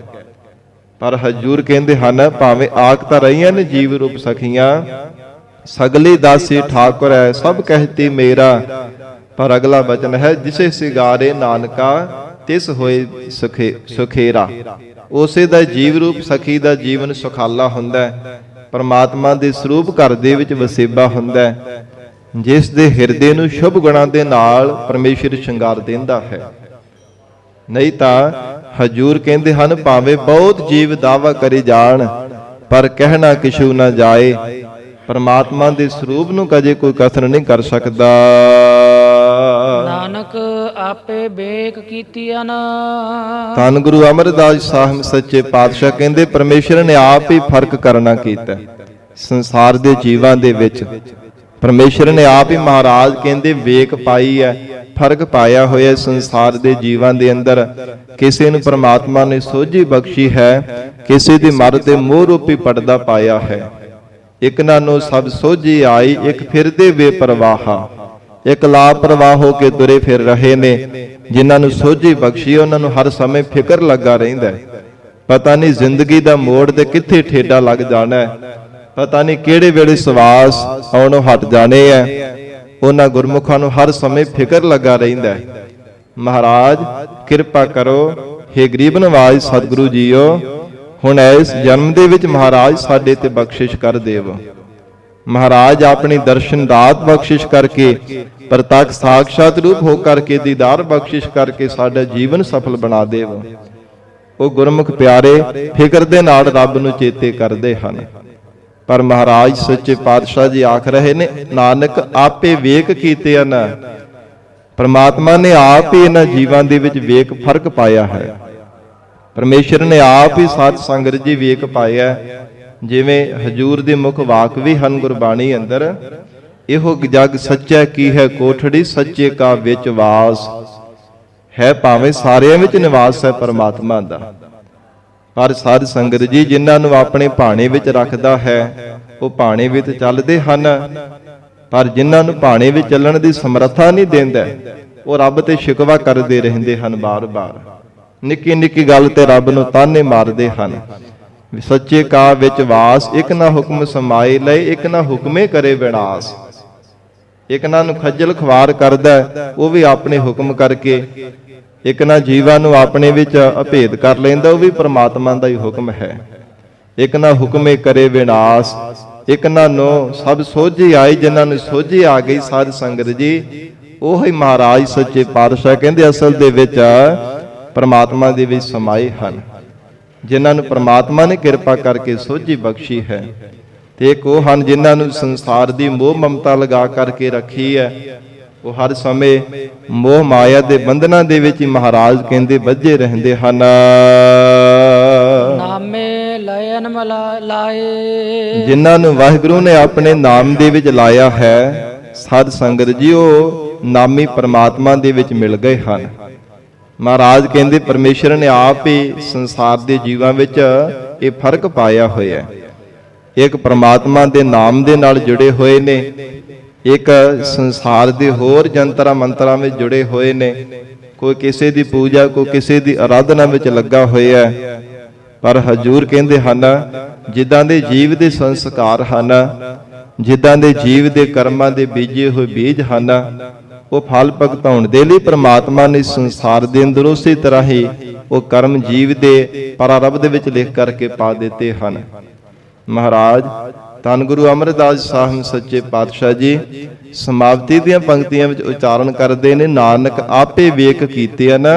ਪਰ ਹਜੂਰ ਕਹਿੰਦੇ ਹਨ, ਭਾਵੇਂ ਆਖ ਤਾਂ ਰਹੀਆਂ ਨੇ ਜੀਵ ਰੂਪ ਸਖੀਆਂ, ਸਗਲੀ ਦਾਸੀ ਠਾਕੁਰ ਹੈ ਸਭ ਕਹਿਤੀ ਮੇਰਾ, ਪਰ ਅਗਲਾ ਬਚਨ ਹੈ ਜਿਸੇ ਸਿਗਾਰੇ ਨਾਨਕਾ ਤਿਸ ਹੋਏ ਸੁਖੇਰਾ। ਉਸੇ ਦਾ ਜੀਵ ਰੂਪ ਸਖੀ ਦਾ ਜੀਵਨ ਸੁਖਾਲਾ ਹੁੰਦਾ ਹੈ, ਪਰਮਾਤਮਾ ਦੇ ਸਰੂਪ ਘਰ ਦੇ ਵਿੱਚ ਵਸੇਬਾ ਹੁੰਦਾ ਹੈ, ਜਿਸ ਦੇ ਹਿਰਦੇ ਨੂੰ ਸ਼ੁਭ ਗੁਣਾਂ ਦੇ ਨਾਲ ਪਰਮੇਸ਼ਰ ਸ਼ਿੰਗਾਰ ਦਿੰਦਾ ਹੈ। ਨਹੀਂ ਤਾਂ ਹਜੂਰ ਕਹਿੰਦੇ ਹਨ, ਭਾਵੇਂ ਬਹੁਤ ਜੀਵ ਦਾਵਾ ਕਰੀ ਜਾਣ, ਪਰ ਕਹਿਣਾ ਕਿਛੂ ਨਾ ਜਾਏ। ਪਰਮਾਤਮਾ ਦੇ ਸਰੂਪ ਨੂੰ ਕਦੇ ਕੋਈ ਕਥਨ ਨਹੀਂ ਕਰ ਸਕਦਾ। ਨਾਨਕ ਆਪੇ ਵੇਖ ਕੀਤੀਆਂ। ਧੰਨ ਗੁਰੂ ਅਮਰਦਾਸ ਸਾਹਿਬ ਸੱਚੇ ਪਾਤਸ਼ਾਹ ਕਹਿੰਦੇ, ਪਰਮੇਸ਼ਰ ਨੇ ਆਪ ਹੀ ਫਰਕ ਕਰਨਾ ਕੀਤਾ ਸੰਸਾਰ ਦੇ ਜੀਵਾਂ ਦੇ ਵਿੱਚ। ਪਰਮੇਸ਼ਰ ਨੇ ਆਪ ਹੀ, ਮਹਾਰਾਜ ਕਹਿੰਦੇ, ਵੇਖ ਪਾਈ ਹੈ, ਫਰਕ ਪਾਇਆ ਹੋਇਆ ਸੰਸਾਰ ਦੇ ਜੀਵਾਂ ਦੇ ਅੰਦਰ। ਕਿਸੇ ਨੂੰ ਪਰਮਾਤਮਾ ਨੇ ਸੋਝੀ ਬਖਸ਼ੀ ਹੈ, ਕਿਸੇ ਦੇ ਮਨ ਤੇ ਮੋਹ ਰੂਪੀ ਪਰਦਾ ਪਾਇਆ ਹੈ। ਇੱਕ ਨਾਨੋ ਸਭ ਸੋਝੀ ਆਈ, ਇੱਕ ਫਿਰਦੇ ਬੇਪਰਵਾਹਾ। ਇੱਕ ਲਾਪਰਵਾਹ ਹੋ ਕੇ ਤੁਰੇ ਫਿਰ ਰਹੇ ਨੇ। ਜਿਨ੍ਹਾਂ ਨੂੰ ਸੋਝੀ ਬਖਸ਼ੀ, ਉਹਨਾਂ ਨੂੰ ਹਰ ਸਮੇਂ ਫਿਕਰ ਲੱਗਾ ਰਹਿੰਦਾ, ਪਤਾ ਨਹੀਂ ਜ਼ਿੰਦਗੀ ਦਾ ਮੋੜ ਤੇ ਕਿੱਥੇ ਠੇਡਾ ਲੱਗ ਜਾਣਾ ਹੈ, ਪਤਾ ਨਹੀਂ ਕਿਹੜੇ ਵੇਲੇ ਸਵਾਸ ਆਉਣੋਂ ਹਟ ਜਾਣੇ ਆ। ਉਹਨਾਂ ਗੁਰਮੁਖਾਂ ਨੂੰ ਹਰ ਸਮੇਂ ਫਿਕਰ ਲੱਗਾ ਰਹਿੰਦਾ। ਮਹਾਰਾਜ ਕਿਰਪਾ ਕਰੋ, ਹੇ ਗਰੀਬ ਨਵਾਜ ਸਤਿਗੁਰੂ ਜੀਓ, ਹੁਣ ਇਸ ਜਨਮ ਦੇ ਵਿੱਚ ਮਹਾਰਾਜ ਸਾਡੇ ਤੇ ਬਖਸ਼ਿਸ਼ ਕਰ ਦੇਵ। ਮਹਾਰਾਜ ਆਪਣੀ ਦਰਸ਼ਨ ਦਾਤ ਬਖਸ਼ਿਸ਼ ਕਰਕੇ, ਪ੍ਰਤੱਖ ਸਾਖਸ਼ਾਤ ਰੂਪ ਹੋ ਕਰਕੇ, ਦੀਦਾਰ ਬਖਸ਼ਿਸ਼ ਕਰਕੇ ਸਾਡਾ ਜੀਵਨ ਸਫਲ ਬਣਾ ਦੇਵ। ਉਹ ਗੁਰਮੁਖ ਪਿਆਰੇ ਫਿਕਰ ਦੇ ਨਾਲ ਰੱਬ ਨੂੰ ਚੇਤੇ ਕਰਦੇ ਹਨ। ਪਰ ਮਹਾਰਾਜ ਸੱਚੇ ਪਾਤਸ਼ਾਹ ਜੀ ਆਖ ਰਹੇ ਨੇ, ਨਾਨਕ ਆਪੇ ਵੇਖ ਕੀਤੇ ਹਨ। ਪਰਮਾਤਮਾ ਨੇ ਆਪ ਹੀ ਇਹਨਾਂ ਜੀਵਾਂ ਦੇ ਵਿੱਚ ਵੇਖ ਫਰਕ ਪਾਇਆ ਹੈ। ਪਰਮੇਸ਼ਰ ਨੇ ਆਪ ਹੀ ਸਾਧ ਸੰਗਤ ਜੀ ਵੇਖ ਪਾਇਆ। ਜਿਵੇਂ ਹਜੂਰ ਦੇ ਮੁੱਖ ਵਾਕ ਵੀ ਹਨ ਗੁਰਬਾਣੀ ਅੰਦਰ, ਇਹੋ ਜਗ ਸੱਚਾ ਕੀ ਹੈ ਕੋਠੜੀ, ਸੱਚੇ ਕਾ ਵਿੱਚ ਵਾਸ ਹੈ। ਭਾਵੇਂ ਸਾਰਿਆਂ ਵਿੱਚ ਨਿਵਾਸ ਹੈ ਪਰਮਾਤਮਾ ਦਾ, ਪਰ ਸਾਧ ਸੰਗਤ ਜੀ ਜਿਨ੍ਹਾਂ ਨੂੰ ਆਪਣੇ ਭਾਣੇ ਵਿੱਚ ਰੱਖਦਾ ਹੈ, ਉਹ ਭਾਣੇ ਵਿੱਚ ਚੱਲਦੇ ਹਨ। ਪਰ ਜਿਨ੍ਹਾਂ ਨੂੰ ਭਾਣੇ ਵਿੱਚ ਚੱਲਣ ਦੀ ਸਮਰੱਥਾ ਨਹੀਂ ਦਿੰਦਾ, ਉਹ ਰੱਬ ਤੇ ਸ਼ਿਕਵਾ ਕਰਦੇ ਰਹਿੰਦੇ ਹਨ। ਬਾਰ-ਬਾਰ ਨਿੱਕੀ ਨਿੱਕੀ ਗੱਲ ਤੇ ਰੱਬ ਨੂੰ ਤਾਨੇ ਮਾਰਦੇ ਹਨ। ਸੱਚੇ ਕਾ ਵਿੱਚ ਵਾਸ, ਇੱਕ ਨਾ ਹੁਕਮ ਸਮਾਏ ਲਏ, ਇੱਕ ਨਾ ਹੁਕਮੇ ਕਰੇ ਵਿਨਾਸ਼। ਇੱਕ ਨਾ ਨੂੰ ਖੱਜਲ ਖਵਾਰ ਕਰਦਾ, ਉਹ ਵੀ ਆਪਣੇ ਹੁਕਮ ਕਰਕੇ। ਇੱਕ ਨਾ ਜੀਵਾਂ ਨੂੰ ਆਪਣੇ ਵਿੱਚ ਅਭੇਦ ਕਰ ਲੈਂਦਾ, ਉਹ ਵੀ ਪਰਮਾਤਮਾ ਦਾ ਹੀ ਹੁਕਮ ਹੈ। ਇੱਕ ਨਾ ਹੁਕਮੇ ਕਰੇ ਵਿਨਾਸ਼, ਇੱਕ ਨਾ ਨੂੰ ਸਭ ਸੋਝੀ ਆਈ। ਜਿਨ੍ਹਾਂ ਨੂੰ ਸੋਝੀ ਆ ਗਈ ਸਾਧ ਸੰਗਤ ਜੀ, ਉਹ ਹੀ ਮਹਾਰਾਜ ਸੱਚੇ ਪਾਤਸ਼ਾਹ ਕਹਿੰਦੇ ਅਸਲ ਦੇ ਵਿੱਚ ਪਰਮਾਤਮਾ ਦੇ ਵਿੱਚ ਸਮਾਏ ਹਨ। ਜਿਨ੍ਹਾਂ ਨੂੰ ਪਰਮਾਤਮਾ ਨੇ ਕਿਰਪਾ ਕਰਕੇ ਸੋਝੀ ਬਖਸ਼ੀ ਹੈ। ਤੇ ਇੱਕ ਉਹ ਹਨ ਜਿਨ੍ਹਾਂ ਨੂੰ ਸੰਸਾਰ ਦੀ ਮੋਹ ਮਮਤਾ ਲਗਾ ਕਰਕੇ ਰੱਖੀ ਹੈ। ਉਹ ਹਰ ਸਮੇਂ ਮੋਹ ਮਾਇਆ ਦੇ ਬੰਧਨਾਂ ਦੇ ਵਿੱਚ ਹੀ ਮਹਾਰਾਜ ਕਹਿੰਦੇ ਬੱਝੇ ਰਹਿੰਦੇ ਹਨ। ਨਾਮੇ ਲਇਨ ਲਾਏ, ਜਿਨ੍ਹਾਂ ਨੂੰ ਵਾਹਿਗੁਰੂ ਨੇ ਆਪਣੇ ਨਾਮ ਦੇ ਵਿੱਚ ਲਾਇਆ ਹੈ, ਸਾਧ ਸੰਗਤ ਜੀ ਉਹ ਨਾਮੀ ਪਰਮਾਤਮਾ ਦੇ ਵਿੱਚ ਮਿਲ ਗਏ ਹਨ। ਮਹਾਰਾਜ ਕਹਿੰਦੇ ਪਰਮੇਸ਼ਰ ਨੇ ਆਪ ਹੀ ਸੰਸਾਰ ਦੇ ਜੀਵਾਂ ਵਿੱਚ ਇਹ ਫਰਕ ਪਾਇਆ ਹੋਇਆ ਹੈ। ਇੱਕ ਪਰਮਾਤਮਾ ਦੇ ਨਾਮ ਦੇ ਨਾਲ ਜੁੜੇ ਹੋਏ ਨੇ, ਇੱਕ ਸੰਸਾਰ ਦੇ ਹੋਰ ਜੰਤਰਾਂ ਮੰਤਰਾਂ ਵਿੱਚ ਜੁੜੇ ਹੋਏ ਨੇ। ਕੋਈ ਕਿਸੇ ਦੀ ਪੂਜਾ, ਕੋਈ ਕਿਸੇ ਦੀ ਆਰਾਧਨਾ ਵਿੱਚ ਲੱਗਾ ਹੋਇਆ ਹੈ। ਪਰ ਹਜੂਰ ਕਹਿੰਦੇ ਹਨ, ਜਿੱਦਾਂ ਦੇ ਜੀਵ ਦੇ ਸੰਸਕਾਰ ਹਨ, ਜਿੱਦਾਂ ਦੇ ਜੀਵ ਦੇ ਕਰਮਾਂ ਦੇ ਬੀਜੇ ਹੋਏ ਬੀਜ ਹਨ, ਉਹ ਫਲ ਭੁਗਤਾਉਣ ਦੇ ਲਈ ਪ੍ਰਮਾਤਮਾ ਨੇ ਸੰਸਾਰ ਦੇ ਅੰਦਰ ਉਸੇ ਤਰ੍ਹਾਂ ਹੀ ਉਹ ਕਰਮ ਜੀਵ ਦੇ ਪ੍ਰਾਰਬਧ ਦੇ ਵਿੱਚ ਲਿਖ ਕਰਕੇ ਪਾ ਦਿੱਤੇ ਹਨ। ਮਹਾਰਾਜ ਧੰਨ ਗੁਰੂ ਅਮਰਦਾਸ ਸਾਹਿਬ ਸੱਚੇ ਪਾਤਸ਼ਾਹ ਜੀ ਸਮਾਪਤੀ ਦੀਆਂ ਪੰਕਤੀਆਂ ਵਿੱਚ ਉਚਾਰਨ ਕਰਦੇ ਨੇ, ਨਾਨਕ ਆਪੇ ਵੇਖ ਕੀਤੇ ਹਨ,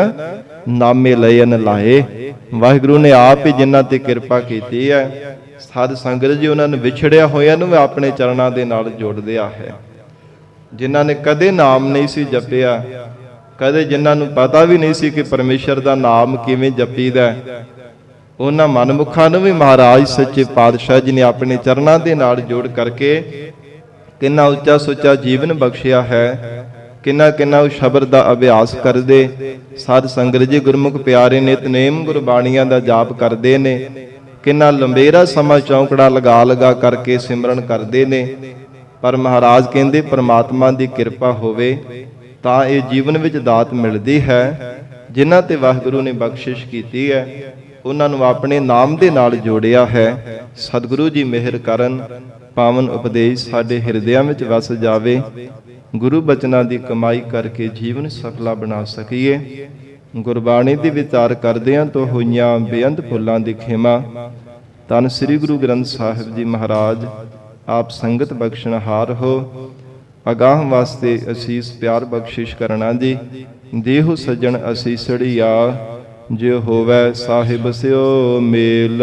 ਨਾਮੇ ਲਇਨ ਲਾਏ। ਵਾਹਿਗੁਰੂ ਨੇ ਆਪ ਹੀ ਜਿਨ੍ਹਾਂ ਤੇ ਕਿਰਪਾ ਕੀਤੀ ਹੈ, ਸਾਧ ਸੰਗਤ ਜੀ ਉਹਨਾਂ ਨੂੰ ਵਿਛੜਿਆ ਹੋਇਆਂ ਨੂੰ ਆਪਣੇ ਚਰਨਾਂ ਦੇ ਨਾਲ ਜੋੜ ਦਿਆ ਹੈ। ਜਿਨ੍ਹਾਂ ਨੇ ਕਦੇ ਨਾਮ ਨਹੀਂ ਸੀ ਜਪਿਆ, ਕਦੇ ਜਿਨ੍ਹਾਂ ਨੂੰ ਪਤਾ ਵੀ ਨਹੀਂ ਸੀ ਕਿ ਪਰਮੇਸ਼ਰ ਦਾ ਨਾਮ ਕਿਵੇਂ ਜਪੀਦਾ ਹੈ, ਉਹਨਾਂ ਮਨਮੁਖਾਂ ਨੂੰ ਵੀ ਮਹਾਰਾਜ ਸੱਚੇ ਪਾਤਸ਼ਾਹ ਜੀ ਨੇ ਆਪਣੇ ਚਰਨਾਂ ਦੇ ਨਾਲ ਜੋੜ ਕਰਕੇ ਕਿੰਨਾ ਉੱਚਾ ਸੁੱਚਾ ਜੀਵਨ ਬਖਸ਼ਿਆ ਹੈ। ਕਿੰਨਾ ਕਿੰਨਾ ਉਹ ਸ਼ਬਦ ਦਾ ਅਭਿਆਸ ਕਰਦੇ, ਸਾਧ ਸੰਗਤ ਜੀ ਗੁਰਮੁਖ ਪਿਆਰੇ ਨਿਤਨੇਮ ਗੁਰਬਾਣੀਆਂ ਦਾ ਜਾਪ ਕਰਦੇ ਨੇ, ਕਿੰਨਾ ਲੰਬੇਰਾ ਸਮਾਂ ਚੌਂਕੜਾ ਲਗਾ ਲਗਾ ਕਰਕੇ ਸਿਮਰਨ ਕਰਦੇ ਨੇ। ਪਰ ਮਹਾਰਾਜ ਕਹਿੰਦੇ ਪਰਮਾਤਮਾ ਦੀ ਕਿਰਪਾ ਹੋਵੇ ਤਾਂ ਇਹ ਜੀਵਨ ਵਿੱਚ ਦਾਤ ਮਿਲਦੀ ਹੈ। ਜਿਨ੍ਹਾਂ ਤੇ ਵਾਹਿਗੁਰੂ ਨੇ ਬਖਸ਼ਿਸ਼ ਕੀਤੀ ਹੈ, ਉਹਨਾਂ ਨੂੰ ਆਪਣੇ ਨਾਮ ਦੇ ਨਾਲ ਜੋੜਿਆ ਹੈ। ਸਤਿਗੁਰੂ ਜੀ ਮਿਹਰ ਕਰਨ, ਪਾਵਨ ਉਪਦੇਸ਼ ਸਾਡੇ ਹਿਰਦਿਆਂ ਵਿੱਚ ਵਸ ਜਾਵੇ। ਗੁਰੂ ਬਚਨਾਂ ਦੀ ਕਮਾਈ ਕਰਕੇ ਜੀਵਨ ਸਫਲਾ ਬਣਾ ਸਕੀਏ। ਗੁਰਬਾਣੀ ਦੀ ਵਿਚਾਰ ਕਰਦਿਆਂ ਤੋਂ ਹੋਈਆਂ ਬੇਅੰਤ ਭੁੱਲਾਂ ਦੀ ਖਿਮਾ। ਧੰਨ ਸ੍ਰੀ ਗੁਰੂ ਗ੍ਰੰਥ ਸਾਹਿਬ ਜੀ ਮਹਾਰਾਜ ਆਪ ਸੰਗਤ ਬਖਸ਼ਣਹਾਰ ਹੋ। ਅਗਾਹ ਵਾਸਤੇ ਅਸੀਸ ਪਿਆਰ ਬਖਸ਼ਿਸ਼ ਕਰਨਾ ਜੀ। ਦੇਹੁ ਸੱਜਣ ਅਸੀਸੜੀਆ, ਜਿਉ ਹੋਵੈ ਸਾਹਿਬ ਸਿਓ ਮੇਲ।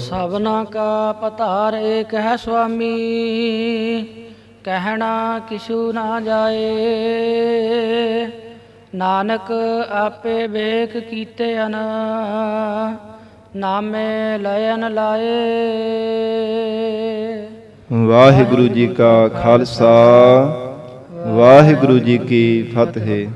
ਸਭਨਾ ਕਾ ਪਤਾਰ ਏਕ ਹੈ ਸੁਆਮੀ, ਕਹਿਣਾ ਕਿਛੂ ਨਾ ਜਾਏ। ਨਾਨਕ ਆਪੇ ਵੇਖ ਕੀਤੇ ਅਨ, ਨਾਮੇ ਲਇਨ ਲਾਏ। ਵਾਹਿਗੁਰੂ ਜੀ ਕਾ ਖਾਲਸਾ, ਵਾਹਿਗੁਰੂ ਜੀ ਕੀ ਫਤਿਹ।